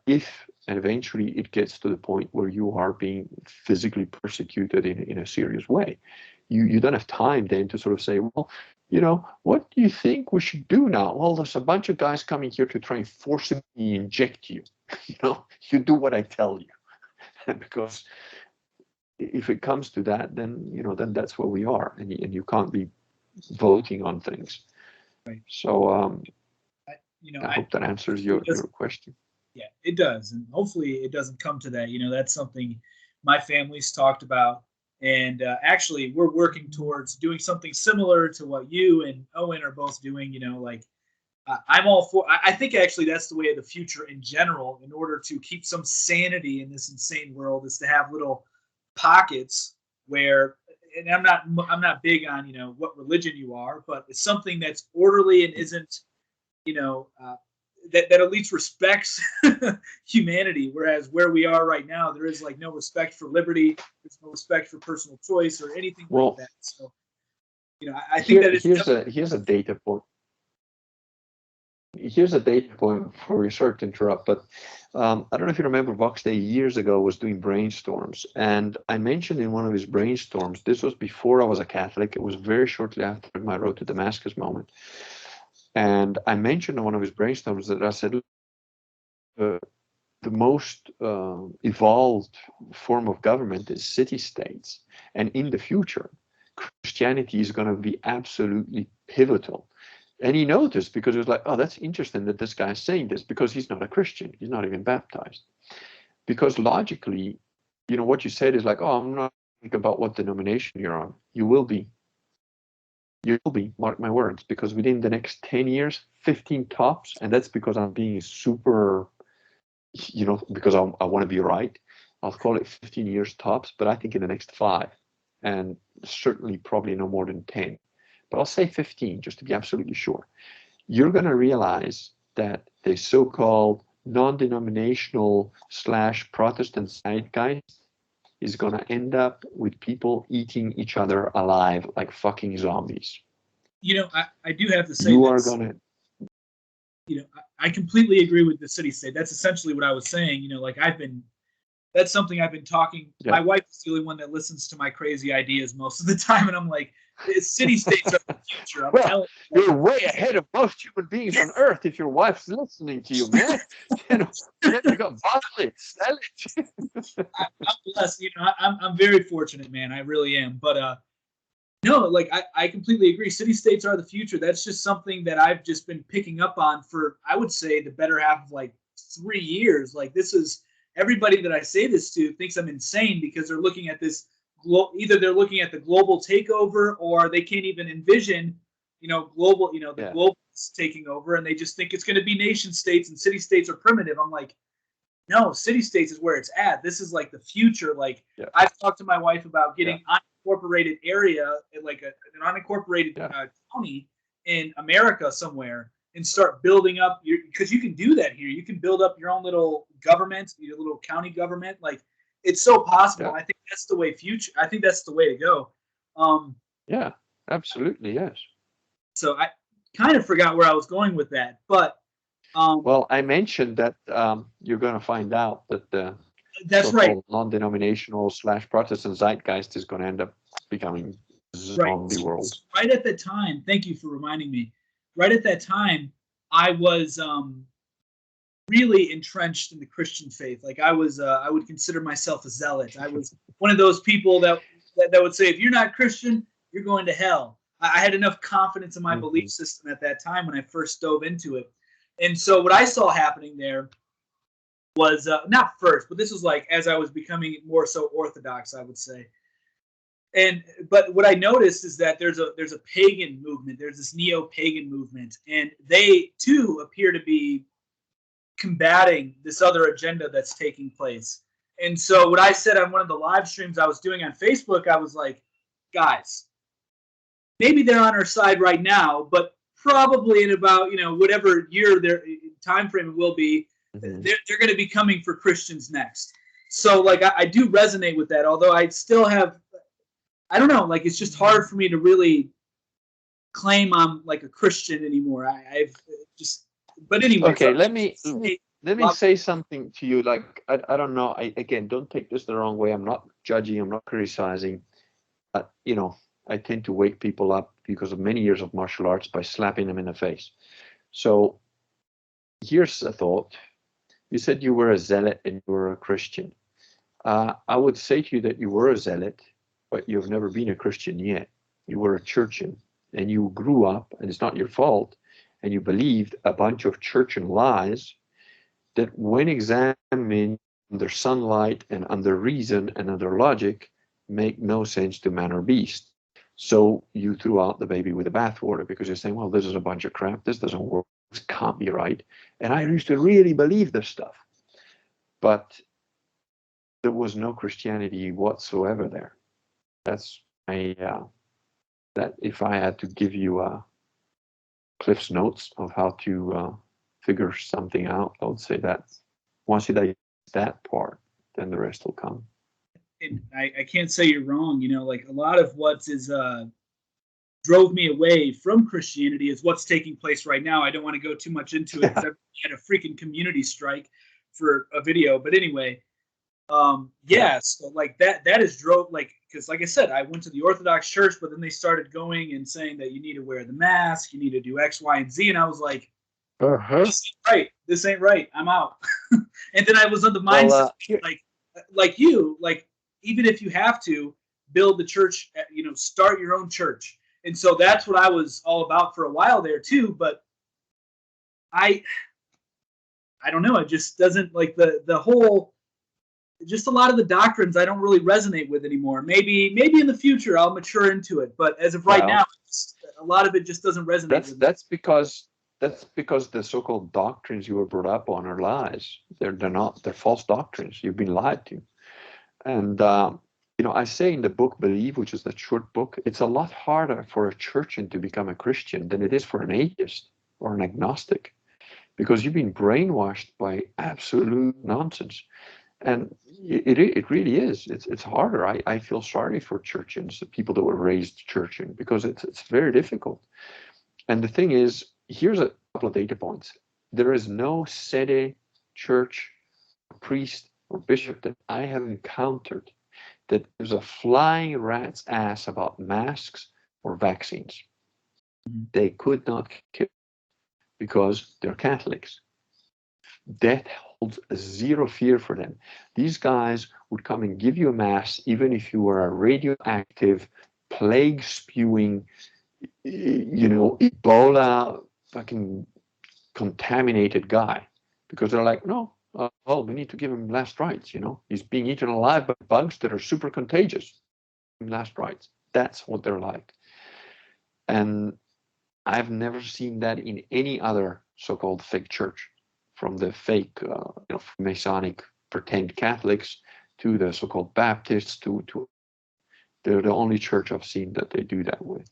A: if and eventually it gets to the point where you are being physically persecuted in a serious way. You don't have time then to sort of say, well, you know, what do you think we should do now? Well, there's a bunch of guys coming here to try and forcibly inject you. You know, you do what I tell you. Because if it comes to that, then, you know, then that's where we are, and you can't be voting on things.
B: Right.
A: So I hope that
B: I
A: answers your question.
B: Yeah, it does. And hopefully it doesn't come to that. You know, that's something my family's talked about. And actually, we're working towards doing something similar to what you and Owen are both doing. You know, like I'm all for, I think actually that's the way of the future in general, in order to keep some sanity in this insane world, is to have little pockets where, and I'm not big on, you know, what religion you are, but it's something that's orderly and isn't, you know, that at least respects humanity. Whereas where we are right now, there is like no respect for liberty. There's no respect for personal choice or anything like that. So, you know, I think that it's
A: here's a data point. here's a data point before we start to interrupt, but I don't know if you remember, Vox Day years ago was doing brainstorms, and I mentioned in one of his brainstorms, this was before I was a Catholic, it was very shortly after my road to Damascus moment, and I mentioned in one of his brainstorms that I said, the most evolved form of government is city-states, and in the future, Christianity is going to be absolutely pivotal. And he noticed, because it was like, oh, that's interesting that this guy's saying this, because he's not a Christian. He's not even baptized. Because logically, what you said is like, oh, I'm not thinking about what denomination you're on. You will be. You will be, mark my words, because within the next 10 years, 15 tops, and that's because I'm being super, because I want to be right. I'll call it 15 years tops, but I think in the next 5, and certainly probably no more than 10. But I'll say 15 just to be absolutely sure. You're going to realize that the so-called non-denominational / Protestant zeitgeist is going to end up with people eating each other alive like fucking zombies.
B: I do have to say
A: you are going
B: to. I completely agree with the city-state. That's essentially what I was saying. That's something I've been talking. Yeah. My wife is the only one that listens to my crazy ideas most of the time, and I'm like, city-states are the future.
A: You're way ahead of most human beings on Earth if your wife's listening to you, man. You got violent, sell it.
B: I'm blessed. I'm very fortunate, man. I really am. But no, I completely agree. City-states are the future. That's just something that I've just been picking up on for, I would say, the better half of 3 years. This is. Everybody that I say this to thinks I'm insane because they're looking at this. Either they're looking at the global takeover, or they can't even envision, global, the globalists taking over, and they just think it's going to be nation states and city states are primitive. I'm like, no, city states is where it's at. This is the future. I've talked to my wife about getting unincorporated area, an unincorporated county in America somewhere, and start building up because you can do that here. You can build up your own little government, your little county government. It's so possible. Yeah. I think that's the way I think that's the way to go.
A: Yeah, absolutely. Yes.
B: So I kind of forgot where I was going with that, but
A: well, I mentioned that you're going to find out that the
B: that's right.
A: Non-denominational / Protestant zeitgeist is going to end up becoming zombie world.
B: Right at the time. Thank you for reminding me. Right at that time, I was really entrenched in the Christian faith. I would consider myself a zealot. I was one of those people that would say, if you're not Christian, you're going to hell. I had enough confidence in my belief system at that time when I first dove into it. And so what I saw happening there was, not first, but this was as I was becoming more so orthodox, I would say. But what I noticed is that there's a pagan movement. There's this neo-pagan movement, and they too appear to be combating this other agenda that's taking place. And so what I said on one of the live streams I was doing on Facebook, I was like, guys, maybe they're on our side right now, but probably in about whatever year their time frame will be, they're going to be coming for Christians next. So I do resonate with that, although I still have. I don't know, it's just hard for me to really claim I'm a Christian anymore. I've just, but anyway.
A: Okay, let me say something to you. I don't know. Again, don't take this the wrong way. I'm not judging. I'm not criticizing. I tend to wake people up because of many years of martial arts by slapping them in the face. So here's a thought. You said you were a zealot and you were a Christian. I would say to you that you were a zealot, but you've never been a Christian yet. You were a churchian, and you grew up, and it's not your fault, and you believed a bunch of churchian lies that when examined under sunlight and under reason and under logic, make no sense to man or beast. So you threw out the baby with the bathwater because you're saying, well, this is a bunch of crap. This doesn't work. This can't be right. And I used to really believe this stuff. But there was no Christianity whatsoever there. That's that if I had to give you Cliff's notes of how to figure something out, I would say that once you digest that part, then the rest will come.
B: And I can't say you're wrong. A lot of what is drove me away from Christianity is what's taking place right now. I don't want to go too much into it because I had a freaking community strike for a video. But anyway, so like that is drove, like, because like I said, I went to the Orthodox Church, but then they started going and saying that you need to wear the mask, you need to do X, Y, and Z, and I was like, this ain't right, I'm out. And then I was on the mindset like you, like, even if you have to build the church, start your own church. And so that's what I was all about for a while there too. But I don't know. It just doesn't, like, the whole, just a lot of the doctrines I don't really resonate with anymore. Maybe in the future I'll mature into it. But as of right now, a lot of it just doesn't resonate with me. That's
A: because the so-called doctrines you were brought up on are lies. They're false doctrines. You've been lied to. And I say in the book Believe, which is that short book, it's a lot harder for a churchian to become a Christian than it is for an atheist or an agnostic, because you've been brainwashed by absolute nonsense. And it really is. It's harder. I feel sorry for churchians, the people that were raised churchian, because it's very difficult. And the thing is, here's a couple of data points. There is no sede, church, priest, or bishop that I have encountered that there's a flying rat's ass about masks or vaccines. They could not kill because they're Catholics. Death holds zero fear for them. These guys would come and give you a mass even if you were a radioactive, plague-spewing, Ebola fucking contaminated guy, because they're like, no, we need to give him last rites. He's being eaten alive by bugs that are super contagious. Last rites. That's what they're like. And I've never seen that in any other so-called fake church, from the fake, Masonic pretend Catholics to the so-called Baptists to they're the only church I've seen that they do that with.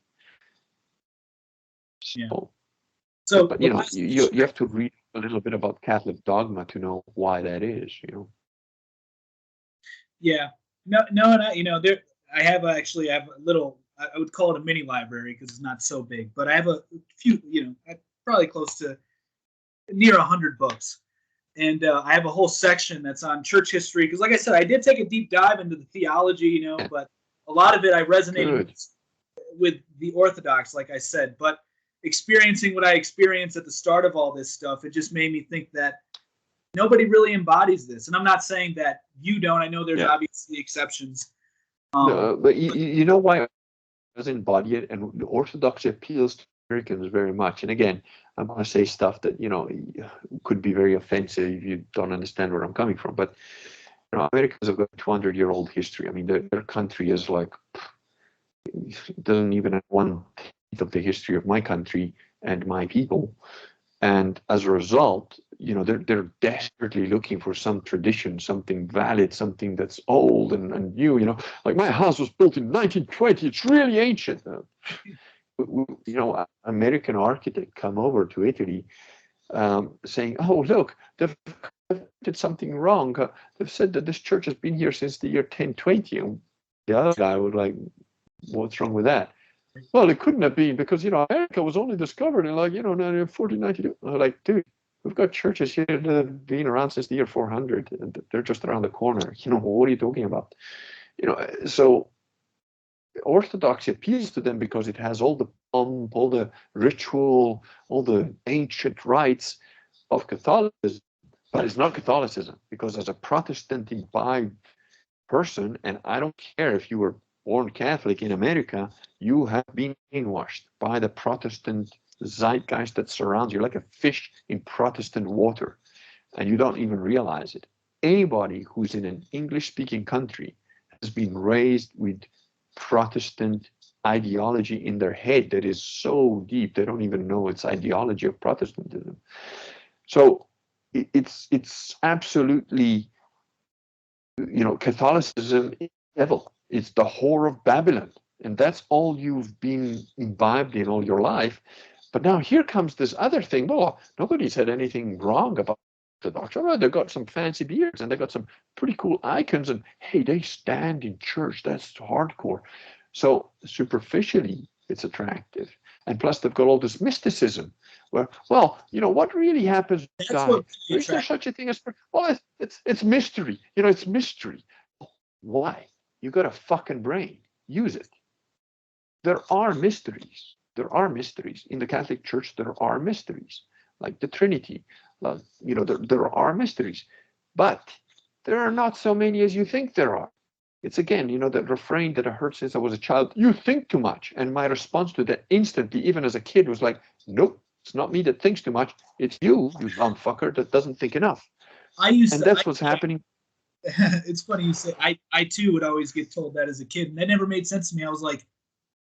A: But you have to read a little bit about Catholic dogma to know why that is.
B: Yeah. No, and I have a little, I would call it a mini library because it's not so big, but I have a few, probably close to near 100 books. And I have a whole section that's on church history because, like I said, I did take a deep dive into the theology, but a lot of it I resonated with the Orthodox, like I said. But experiencing what I experienced at the start of all this stuff, it just made me think that nobody really embodies this. And I'm not saying that you don't. I know there's obviously exceptions.
A: But you know why it doesn't embody it? And the Orthodoxy appeals to Americans very much. And again, I'm going to say stuff that, could be very offensive if you don't understand where I'm coming from. But, Americans have got a 200-year-old history. I mean, their country is like, it doesn't even have 1/10 of the history of my country and my people. And as a result, they're desperately looking for some tradition, something valid, something that's old and new. Like, my house was built in 1920. It's really ancient. American architect come over to Italy saying, oh, look, they've did something wrong. They've said that this church has been here since the year 1020. And the other guy was like, what's wrong with that? Well, it couldn't have been because, America was only discovered in 1492. I'm like, dude, we've got churches here that have been around since the year 400. And they're just around the corner. What are you talking about? So Orthodoxy appeals to them because it has all the pomp, all the ritual, all the ancient rites of Catholicism, but it's not Catholicism, because as a Protestant imbibed person, and I don't care if you were born Catholic in America, you have been brainwashed by the Protestant zeitgeist that surrounds you, like a fish in Protestant water, and you don't even realize it. Anybody who's in an English-speaking country has been raised with Protestant ideology in their head that is so deep they don't even know it's ideology of Protestantism. So it's absolutely, Catholicism is the devil. It's the whore of Babylon, and that's all you've been imbibed in all your life. But now here comes this other thing. Well, nobody said anything wrong about the doctrine. Well, they've got some fancy beards and they've got some pretty cool icons, and hey, they stand in church. That's hardcore. So superficially, it's attractive. And plus they've got all this mysticism where, well, you know, what really happens,
B: That's
A: guy?
B: what really
A: Is there such a thing as, well, it's mystery. You know, it's mystery. Why? You got a fucking brain. Use it. There are mysteries. There are mysteries. In the Catholic Church, there are mysteries, like the Trinity. You know, there are mysteries. But there are not so many as you think there are. It's again, you know, that refrain that I heard since I was a child, you think too much. And my response to that instantly, even as a kid, was like, nope, it's not me that thinks too much. It's you dumb fucker, that doesn't think enough. That's what's happening.
B: It's funny you say, I too would always get told that as a kid. And that never made sense to me. I was like,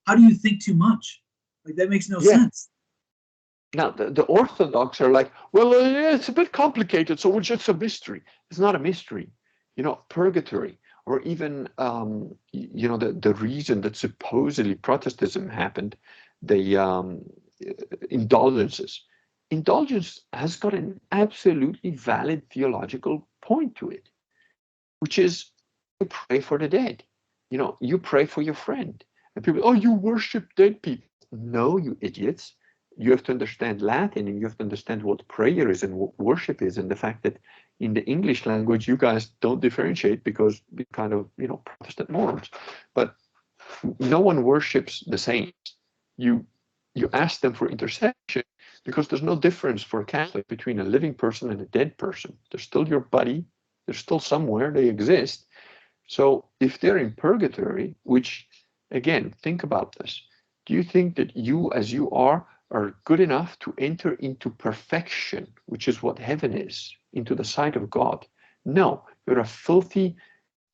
B: how do you think too much? Like, that makes no sense.
A: Now, the Orthodox are like, well, it's a bit complicated, so it's just a mystery. It's not a mystery. You know, purgatory, or even, you know, the reason that supposedly Protestantism happened, the indulgences. Indulgence has got an absolutely valid theological point to it, which is you pray for the dead. You know, you pray for your friend. And people, oh, you worship dead people. No, you idiots. You have to understand Latin, and you have to understand what prayer is and what worship is, and the fact that in the English language, you guys don't differentiate because we kind of, you know, Protestant morons. But no one worships the saints. You ask them for intercession because there's no difference for a Catholic between a living person and a dead person. They're still your buddy. They're still somewhere. They exist. So if they're in purgatory, which, again, think about this. Do you think that you, as you are good enough to enter into perfection, which is what heaven is, into the sight of God? No, you're a filthy,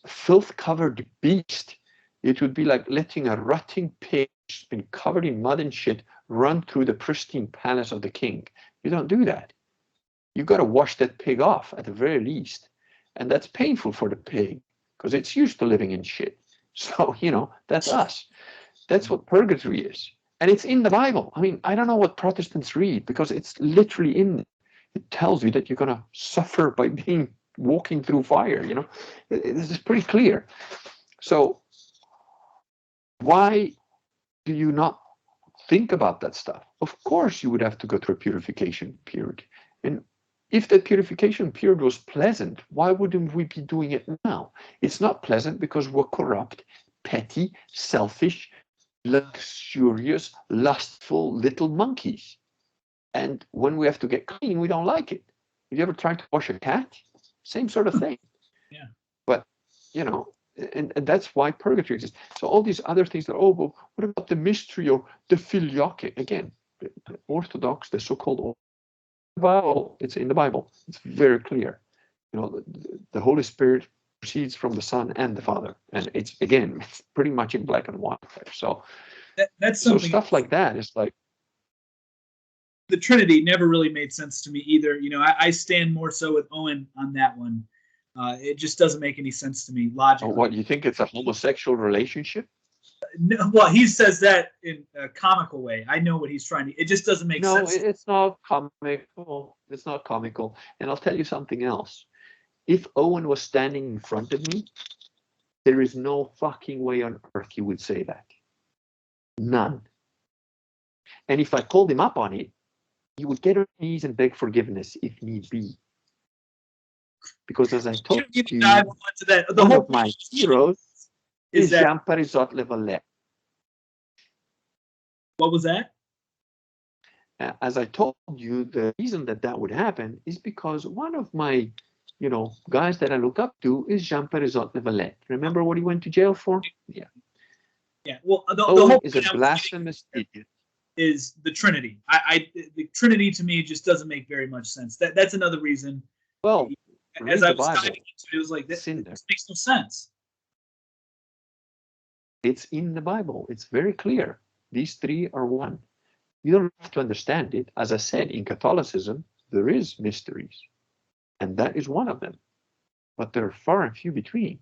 A: filth-covered beast. It would be like letting a rotting pig who's been covered in mud and shit run through the pristine palace of the king. You don't do that. You've got to wash that pig off at the very least. And that's painful for the pig because it's used to living in shit. So, you know, that's us. That's what purgatory is. And it's in the Bible. I mean, I don't know what Protestants read because it's literally in it. It tells you that you're going to suffer by walking through fire, you know. This is pretty clear. So why do you not think about that stuff? Of course you would have to go through a purification period. And if that purification period was pleasant, why wouldn't we be doing it now? It's not pleasant because we're corrupt, petty, selfish, luxurious, lustful little monkeys. And when we have to get clean, we don't like it. Have you ever tried to wash a cat? Same sort of thing.
B: Yeah.
A: But, you know, and that's why purgatory exists. So all these other things that, oh, well, what about the mystery or the filioque? Again, the Orthodox, the so-called Bible, it's in the Bible. It's very clear. You know, the Holy Spirit proceeds from the Son and the Father, and it's pretty much in black and white there. So
B: that's something.
A: So stuff like that is like,
B: the Trinity never really made sense to me either. You know, I stand more so with Owen on that one. It just doesn't make any sense to me logically.
A: Oh, what, you think it's a homosexual relationship?
B: No, well, he says that in a comical way. I know what he's trying to. It just doesn't make sense.
A: No, it's not comical. It's not comical. And I'll tell you something else. If Owen was standing in front of me, there is no fucking way on earth he would say that. None. And if I called him up on it, he would get on his knees and beg forgiveness if need be. Because as I told you, one of my heroes is Jean-Parisot Le Vallet.
B: What was that?
A: As I told you, the reason that would happen is because one of my, you know, guys that I look up to is Jean-Parisot Le Vallet. Remember what he went to jail for? Yeah.
B: Yeah. Well, the
A: whole
B: whole
A: is a blasphemous idiot.
B: Is the Trinity. The Trinity to me just doesn't make very much sense. That's another reason.
A: Well,
B: as I was diving into it, it was like, this makes no sense.
A: It's in the Bible. It's very clear. These three are one. You don't have to understand it. As I said, in Catholicism, there is mysteries. And that is one of them. But there are far and few between.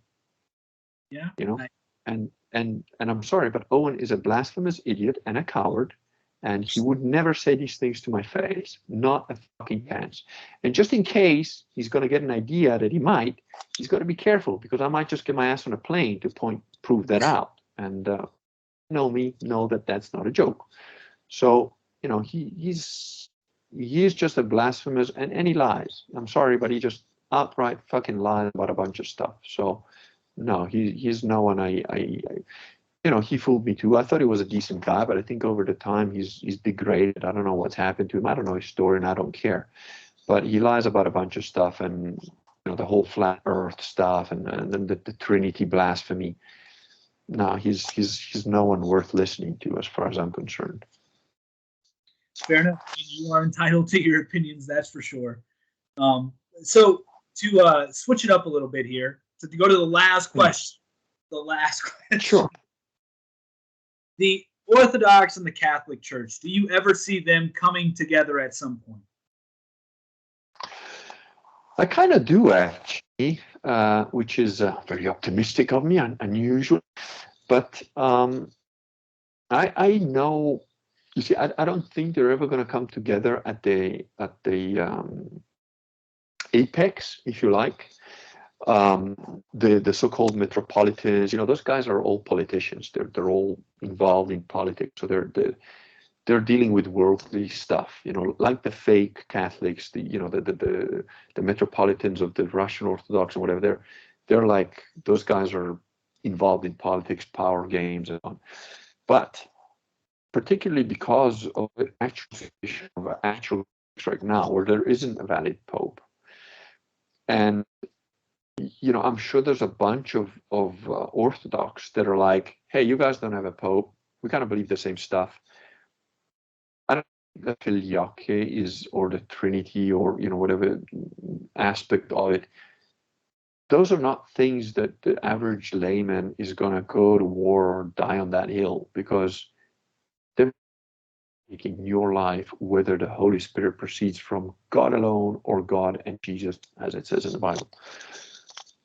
B: Yeah.
A: You know? And I'm sorry, but Owen is a blasphemous idiot and a coward. And he would never say these things to my face. Not a fucking chance. And just in case he's going to get an idea that he might, he's got to be careful, because I might just get my ass on a plane to prove that out. And know me, know that that's not a joke. So, you know, he's just a blasphemous, and he lies. I'm sorry, but he just outright fucking lies about a bunch of stuff. So, no, he's no one you know, he fooled me too. I thought he was a decent guy, but I think over the time he's degraded. I don't know what's happened to him. I don't know his story, and I don't care. But he lies about a bunch of stuff, and you know, the whole flat Earth stuff, and then the Trinity blasphemy. No, he's no one worth listening to, as far as I'm concerned.
B: Fair enough. You are entitled to your opinions, that's for sure. So to switch it up a little bit here, to go to the last question. The last question.
A: Sure.
B: The Orthodox and the Catholic Church, do you ever see them coming together at some point?
A: I kind of do, actually, which is very optimistic of me and unusual. But I know, you see, I don't think they're ever going to come together at the apex, if you like. The so-called metropolitans, you know, those guys are all politicians. They're all involved in politics, so they're dealing with worldly stuff, you know, like the fake Catholics, the metropolitans of the Russian Orthodox or whatever. They're like, those guys are involved in politics, power games, and so on. But particularly because of the actual situation of actual right now, where there isn't a valid pope, and you know, I'm sure there's a bunch of Orthodox that are like, hey, you guys don't have a pope. We kind of believe the same stuff. I don't think the filioque is, or the Trinity, or you know, whatever aspect of it. Those are not things that the average layman is going to go to war or die on that hill, because they're making your life, whether the Holy Spirit proceeds from God alone or God and Jesus, as it says in the Bible.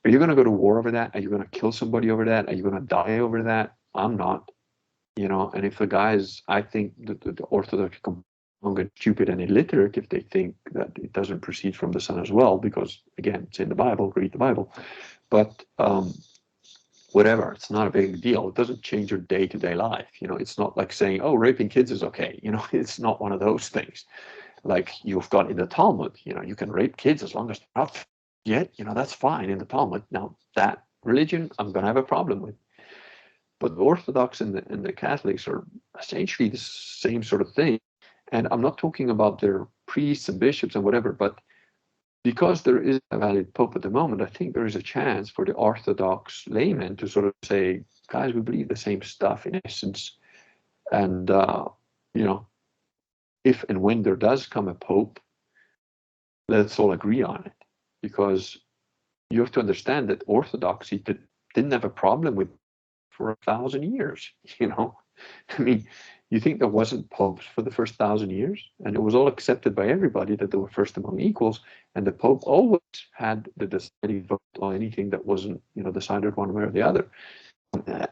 A: Are you going to go to war over that? Are you going to kill somebody over that? Are you going to die over that? I'm not. You know, and if the guys, I think that the Orthodox come stupid and illiterate if they think that it doesn't proceed from the Son as well, because again, it's in the Bible, read the Bible. But whatever, it's not a big deal. It doesn't change your day-to-day life. You know, it's not like saying, oh, raping kids is okay. You know, it's not one of those things. Like you've got in the Talmud, you know, you can rape kids as long as they're not yet, you know, that's fine in the Talmud. Now, that religion, I'm going to have a problem with. But the Orthodox and the Catholics are essentially the same sort of thing. And I'm not talking about their priests and bishops and whatever, but because there is a valid pope at the moment, I think there is a chance for the Orthodox laymen to sort of say, guys, we believe the same stuff in essence. And, you know, if and when there does come a pope, let's all agree on it. Because you have to understand that Orthodoxy didn't have a problem with for 1,000 years, you know. I mean, you think there wasn't popes for the first 1,000 years, and it was all accepted by everybody that they were first among equals, and the Pope always had the deciding vote on anything that wasn't, you know, decided one way or the other.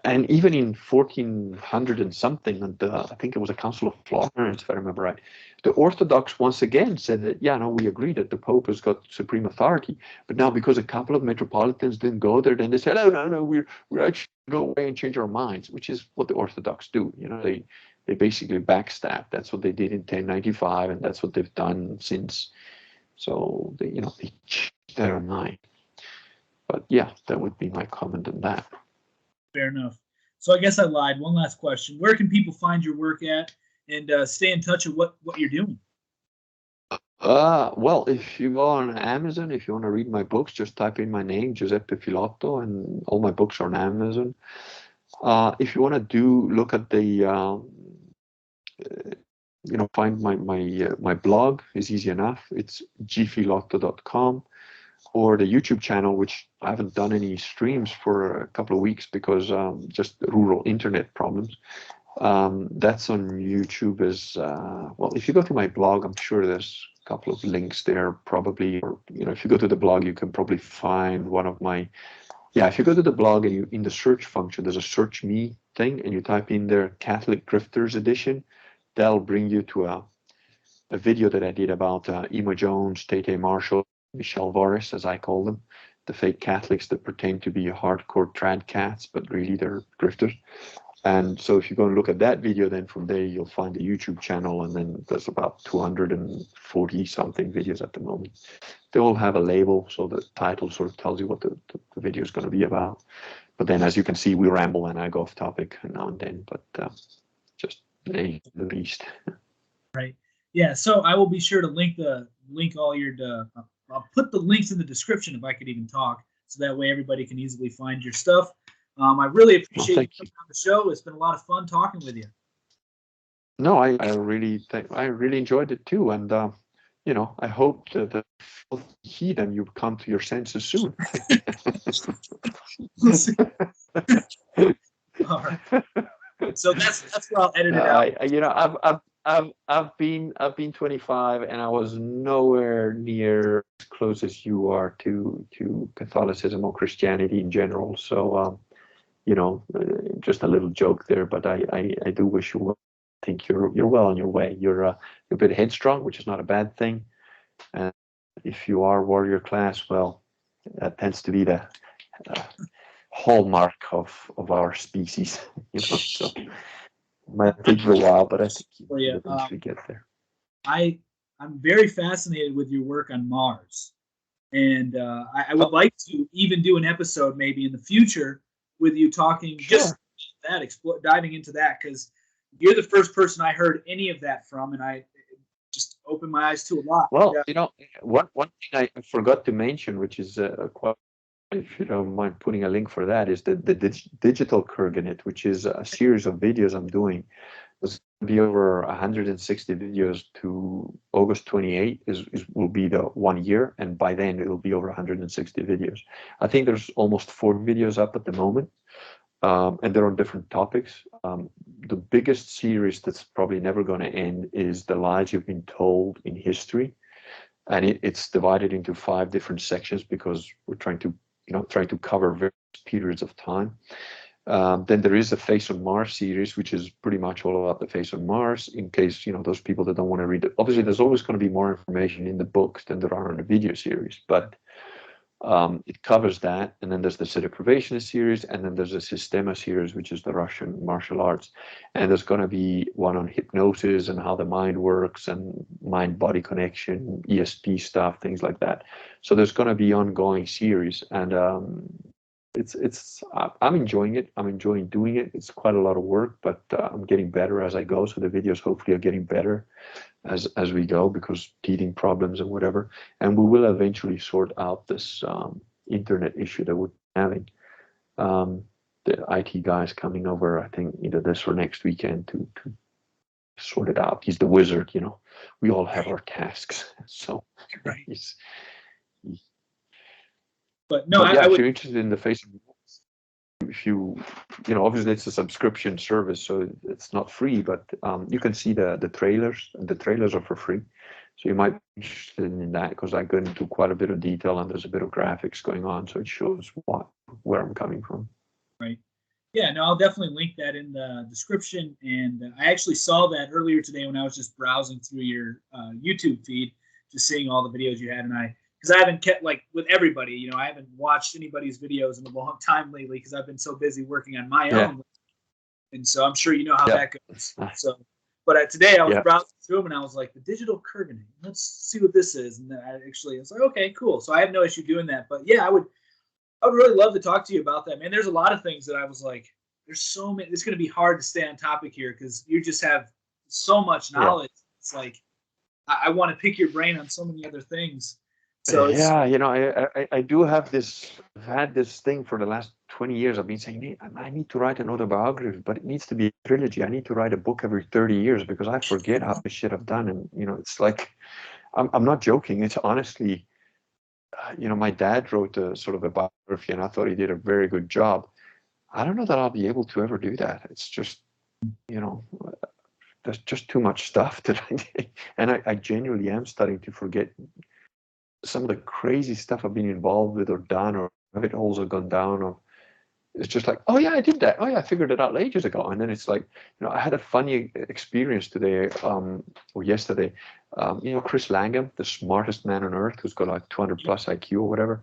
A: And even in 1400 and something, and I think it was a Council of Florence, if I remember right, the Orthodox once again said that, yeah, no, we agree that the Pope has got supreme authority. But now, because a couple of metropolitans didn't go there, then they said, oh, no, we're actually go away and change our minds, which is what the Orthodox do. You know, they basically backstab. That's what they did in 1095, and that's what they've done since. So, they changed their mind. But yeah, that would be my comment on that.
B: Fair enough. So I guess I lied. One last question. Where can people find your work at and stay in touch with what you're doing?
A: Well, if you go on Amazon, if you want to read my books, just type in my name, Giuseppe Filoto, and all my books are on Amazon. If you want to look at the, find my blog is easy enough. It's gfiloto.com. Or the YouTube channel, which I haven't done any streams for a couple of weeks because just rural internet problems. That's on YouTube as well. If you go to my blog, I'm sure there's a couple of links there probably. Or, if you go to the blog, you can probably find one of my. Yeah, if you go to the blog and you in the search function, there's a search me thing, and you type in there Catholic Grifters Edition, that'll bring you to a video that I did about Emma Jones, Tate Marshall, Michelle Voris, as I call them, the fake Catholics that pretend to be hardcore trad cats, but really they're grifters. And so if you go and look at that video, then from there you'll find the YouTube channel, and then there's about 240 something videos at the moment. They all have a label, so the title sort of tells you what the video is going to be about. But then, as you can see, we ramble and I go off topic now and then, but just the beast.
B: Right. Yeah. So I will be sure to link all your. I'll put the links in the description if I could even talk, so that way everybody can easily find your stuff. I really appreciate you coming on the show. It's been a lot of fun talking with you.
A: No, I really enjoyed it too, and I hope that you'll heed and you come to your senses soon.
B: All right. So that's where I'll edit it out.
A: I've been 25, and I was nowhere near as close as you are to Catholicism or Christianity in general. So just a little joke there, but I do wish you well. I think you're well on your way. You're a bit headstrong, which is not a bad thing. And if you are warrior class, well, that tends to be the hallmark of our species. So it might take you a while, but I think you eventually get there.
B: I'm very fascinated with your work on Mars, and I would like to even do an episode maybe in the future with you talking just that, diving into that, because you're the first person I heard any of that from, and I just opened my eyes to a lot.
A: Well, one thing I forgot to mention, which is quite, if you don't mind putting a link for that, is the digital Kurgan, which is a series of videos I'm doing. There's going to be over 160 videos to August 28 will be the 1 year, and by then it will be over 160 videos. I think there's almost 4 videos up at the moment, and they're on different topics. The biggest series that's probably never going to end is the lies you've been told in history, and it's divided into 5 different sections because we're trying to cover various periods of time. Then there is a Face on Mars series, which is pretty much all about the face on Mars, in case those people that don't want to read it. Obviously, there's always going to be more information in the books than there are in the video series, but it covers that. And then there's the Sedeprivation series, and then there's a Systema series, which is the Russian martial arts. And there's going to be one on hypnosis and how the mind works, and mind-body connection, ESP stuff, things like that. So there's going to be ongoing series, and I'm enjoying it. I'm enjoying doing it. It's quite a lot of work, but I'm getting better as I go. So the videos hopefully are getting better as we go, because teething problems and whatever. And we will eventually sort out this internet issue that we're having. The IT guy's coming over, I think, either this or next weekend to sort it out. He's the wizard, We all have our tasks. So
B: But no,
A: if you're interested in the Facebook, if obviously it's a subscription service, so it's not free, but you can see the trailers, and the trailers are for free. So you might be interested in that, because I go into quite a bit of detail, and there's a bit of graphics going on, so it shows where I'm coming from.
B: Right. Yeah, no, I'll definitely link that in the description. And I actually saw that earlier today when I was just browsing through your YouTube feed, just seeing all the videos you had, and because I haven't kept, like with everybody, I haven't watched anybody's videos in a long time lately, because I've been so busy working on my own. And so I'm sure you know how that goes. So, but today I was browsing through them, and I was like, the digital Kurgan, let's see what this is. And then I was like, okay, cool. So I have no issue doing that. But yeah, I would really love to talk to you about that, man. There's a lot of things that I was like, there's so many, it's going to be hard to stay on topic here, because you just have so much knowledge. It's like, I want to pick your brain on so many other things. So
A: I do have this. I've had this thing for the last 20 years. I've been saying, I need to write an autobiography, but it needs to be a trilogy. I need to write a book every 30 years, because I forget half the shit I've done. And it's like, I'm not joking. It's honestly, my dad wrote a sort of a biography, and I thought he did a very good job. I don't know that I'll be able to ever do that. It's just, there's just too much stuff that I did, and I genuinely am starting to forget some of the crazy stuff I've been involved with or done, or rabbit holes I've gone down. Or it's just like, oh yeah, I did that. Oh yeah, I figured it out ages ago. And then it's like, I had a funny experience today or yesterday. Chris Langham, the smartest man on earth, who's got like 200 plus IQ or whatever.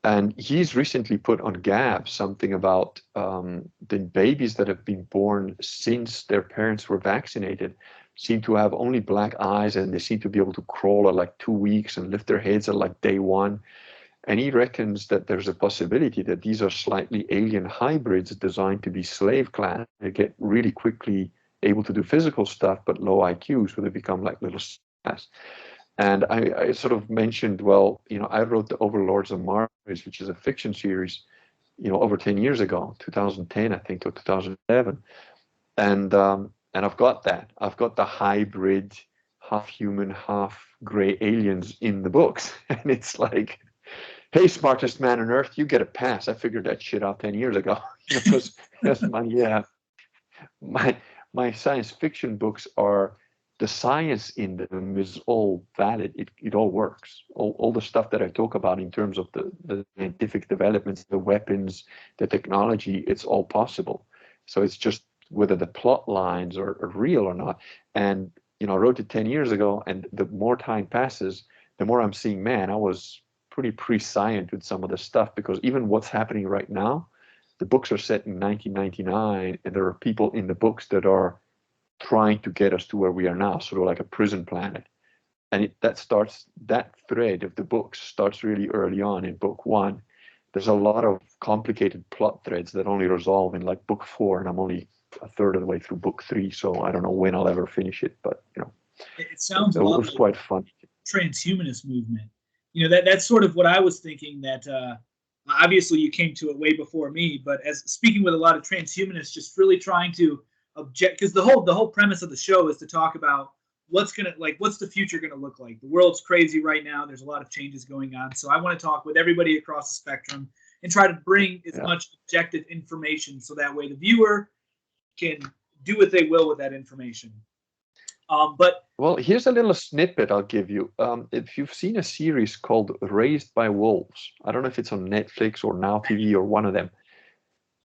A: And he's recently put on Gab something about the babies that have been born since their parents were vaccinated seem to have only black eyes, and they seem to be able to crawl at like 2 weeks and lift their heads at like day 1. And he reckons that there's a possibility that these are slightly alien hybrids designed to be slave class. They get really quickly able to do physical stuff, but low IQ, so they become like little slaves. And I sort of mentioned, well, I wrote The Overlords of Mars, which is a fiction series, over 10 years ago, 2010, I think, or 2011. And I've got that. I've got the hybrid, half human, half gray aliens in the books. And it's like, hey, smartest man on earth, you get a pass. I figured that shit out 10 years ago. Because my science fiction books are, the science in them is all valid. It all works. All the stuff that I talk about in terms of the scientific developments, the weapons, the technology, it's all possible. So it's just whether the plot lines are real or not. And, I wrote it 10 years ago, and the more time passes, the more I'm seeing, man, I was pretty prescient with some of the stuff, because even what's happening right now, the books are set in 1999, and there are people in the books that are trying to get us to where we are now, sort of like a prison planet. And that thread of the books starts really early on in book 1. There's a lot of complicated plot threads that only resolve in like book 4, and I'm only a third of the way through book 3, so I don't know when I'll ever finish it, but
B: it sounds
A: it was quite fun.
B: Transhumanist movement. That's sort of what I was thinking, that obviously you came to it way before me, but as speaking with a lot of transhumanists, just really trying to object, because the whole premise of the show is to talk about what's the future gonna look like. The world's crazy right now. There's a lot of changes going on. So I want to talk with everybody across the spectrum and try to bring as much objective information, so that way the viewer can do what they will with that information.
A: Well, here's a little snippet I'll give you. If you've seen a series called Raised by Wolves, I don't know if it's on Netflix or Now TV or one of them.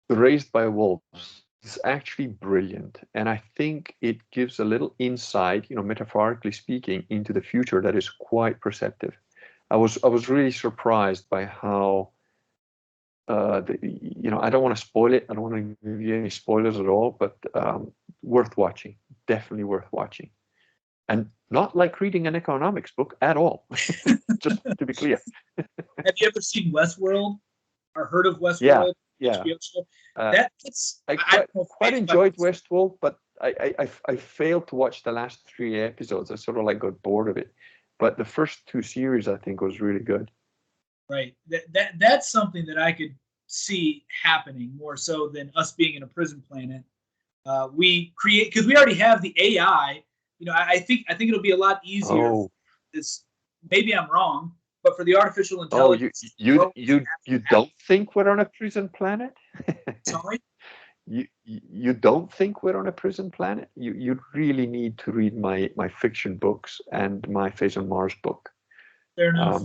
A: Raised by Wolves is actually brilliant, and I think it gives a little insight, metaphorically speaking, into the future that is quite perceptive. I was really surprised by how I don't want to spoil it. I don't want to give you any spoilers at all, but worth watching. Definitely worth watching. And not like reading an economics book at all, just to be clear.
B: Have you ever seen Westworld or heard of Westworld?
A: Yeah.
B: I
A: quite enjoyed Westworld, but I failed to watch the last 3 episodes. I sort of like got bored of it. But the first 2 series, I think, was really good.
B: Right. That's something that I could see happening more so than us being in a prison planet. We create, because we already have the AI. I think it'll be a lot easier. Maybe I'm wrong, but for the artificial intelligence.
A: You don't think we're on a prison planet?
B: Sorry?
A: You don't think we're on a prison planet? You really need to read my fiction books and my Face on Mars book.
B: Fair enough.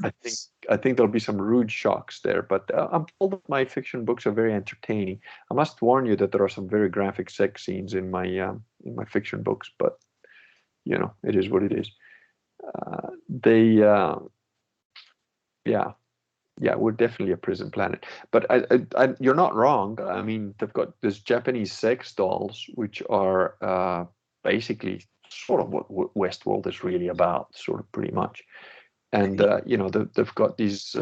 A: I think there'll be some rude shocks there, but I'm told that my fiction books are very entertaining. I must warn you that there are some very graphic sex scenes in my fiction books, but it is what it is. We're definitely a prison planet. But you're not wrong. I mean, they've got these Japanese sex dolls, which are basically sort of what Westworld is really about, sort of pretty much. And they've got these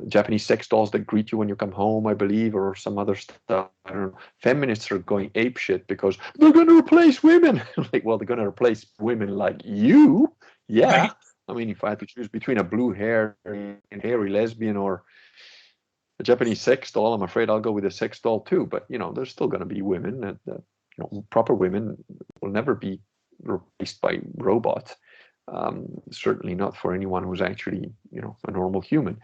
A: Japanese sex dolls that greet you when you come home, I believe, or some other stuff. I don't know. Feminists are going apeshit because they're going to replace women. Like, well, they're going to replace women like you, yeah. Right. I mean, if I had to choose between a blue-haired and hairy lesbian or a Japanese sex doll, I'm afraid I'll go with a sex doll too. But there's still going to be women. Proper women will never be replaced by robots. Certainly not for anyone who's actually, a normal human.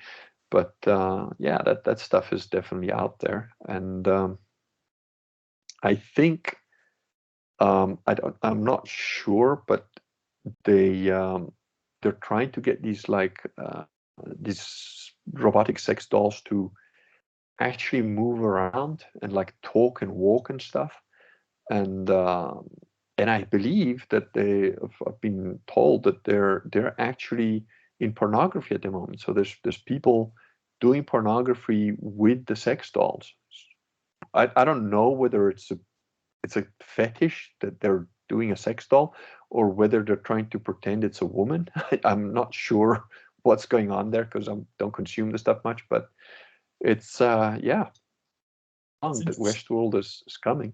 A: But that stuff is definitely out there, and I think I'm not sure, but they're trying to get these robotic sex dolls to actually move around and like talk and walk and stuff, and I believe that I've been told that they're actually in pornography at the moment. So there's people doing pornography with the sex dolls. I don't know whether it's a fetish that they're doing a sex doll, or whether they're trying to pretend it's a woman. I'm not sure what's going on there because I don't consume the stuff much, but it's yeah, the West world is coming.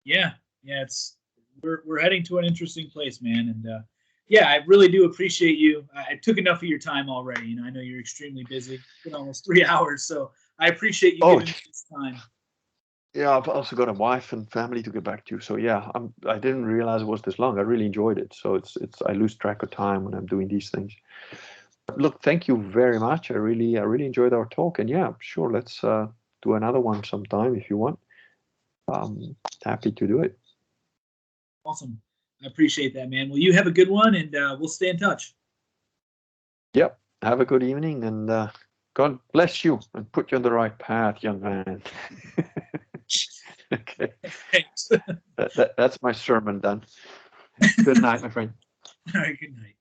B: Yeah, it's we're heading to an interesting place, man, and yeah, I really do appreciate you. I took enough of your time already. You know, I know you're extremely busy. It's been almost 3 hours, so I appreciate you giving me this time.
A: Yeah, I've also got a wife and family to get back to. So yeah, I didn't realize it was this long. I really enjoyed it. So it's I lose track of time when I'm doing these things. But look, thank you very much. I really enjoyed our talk. And yeah, sure, let's do another one sometime if you want. Happy to do it.
B: Awesome. I appreciate that, man. Well, you have a good one, and we'll stay in touch.
A: Yep. Have a good evening, and God bless you and put you on the right path, young man. Okay.
B: Thanks.
A: That's my sermon done. Good night, my friend.
B: All right, good night.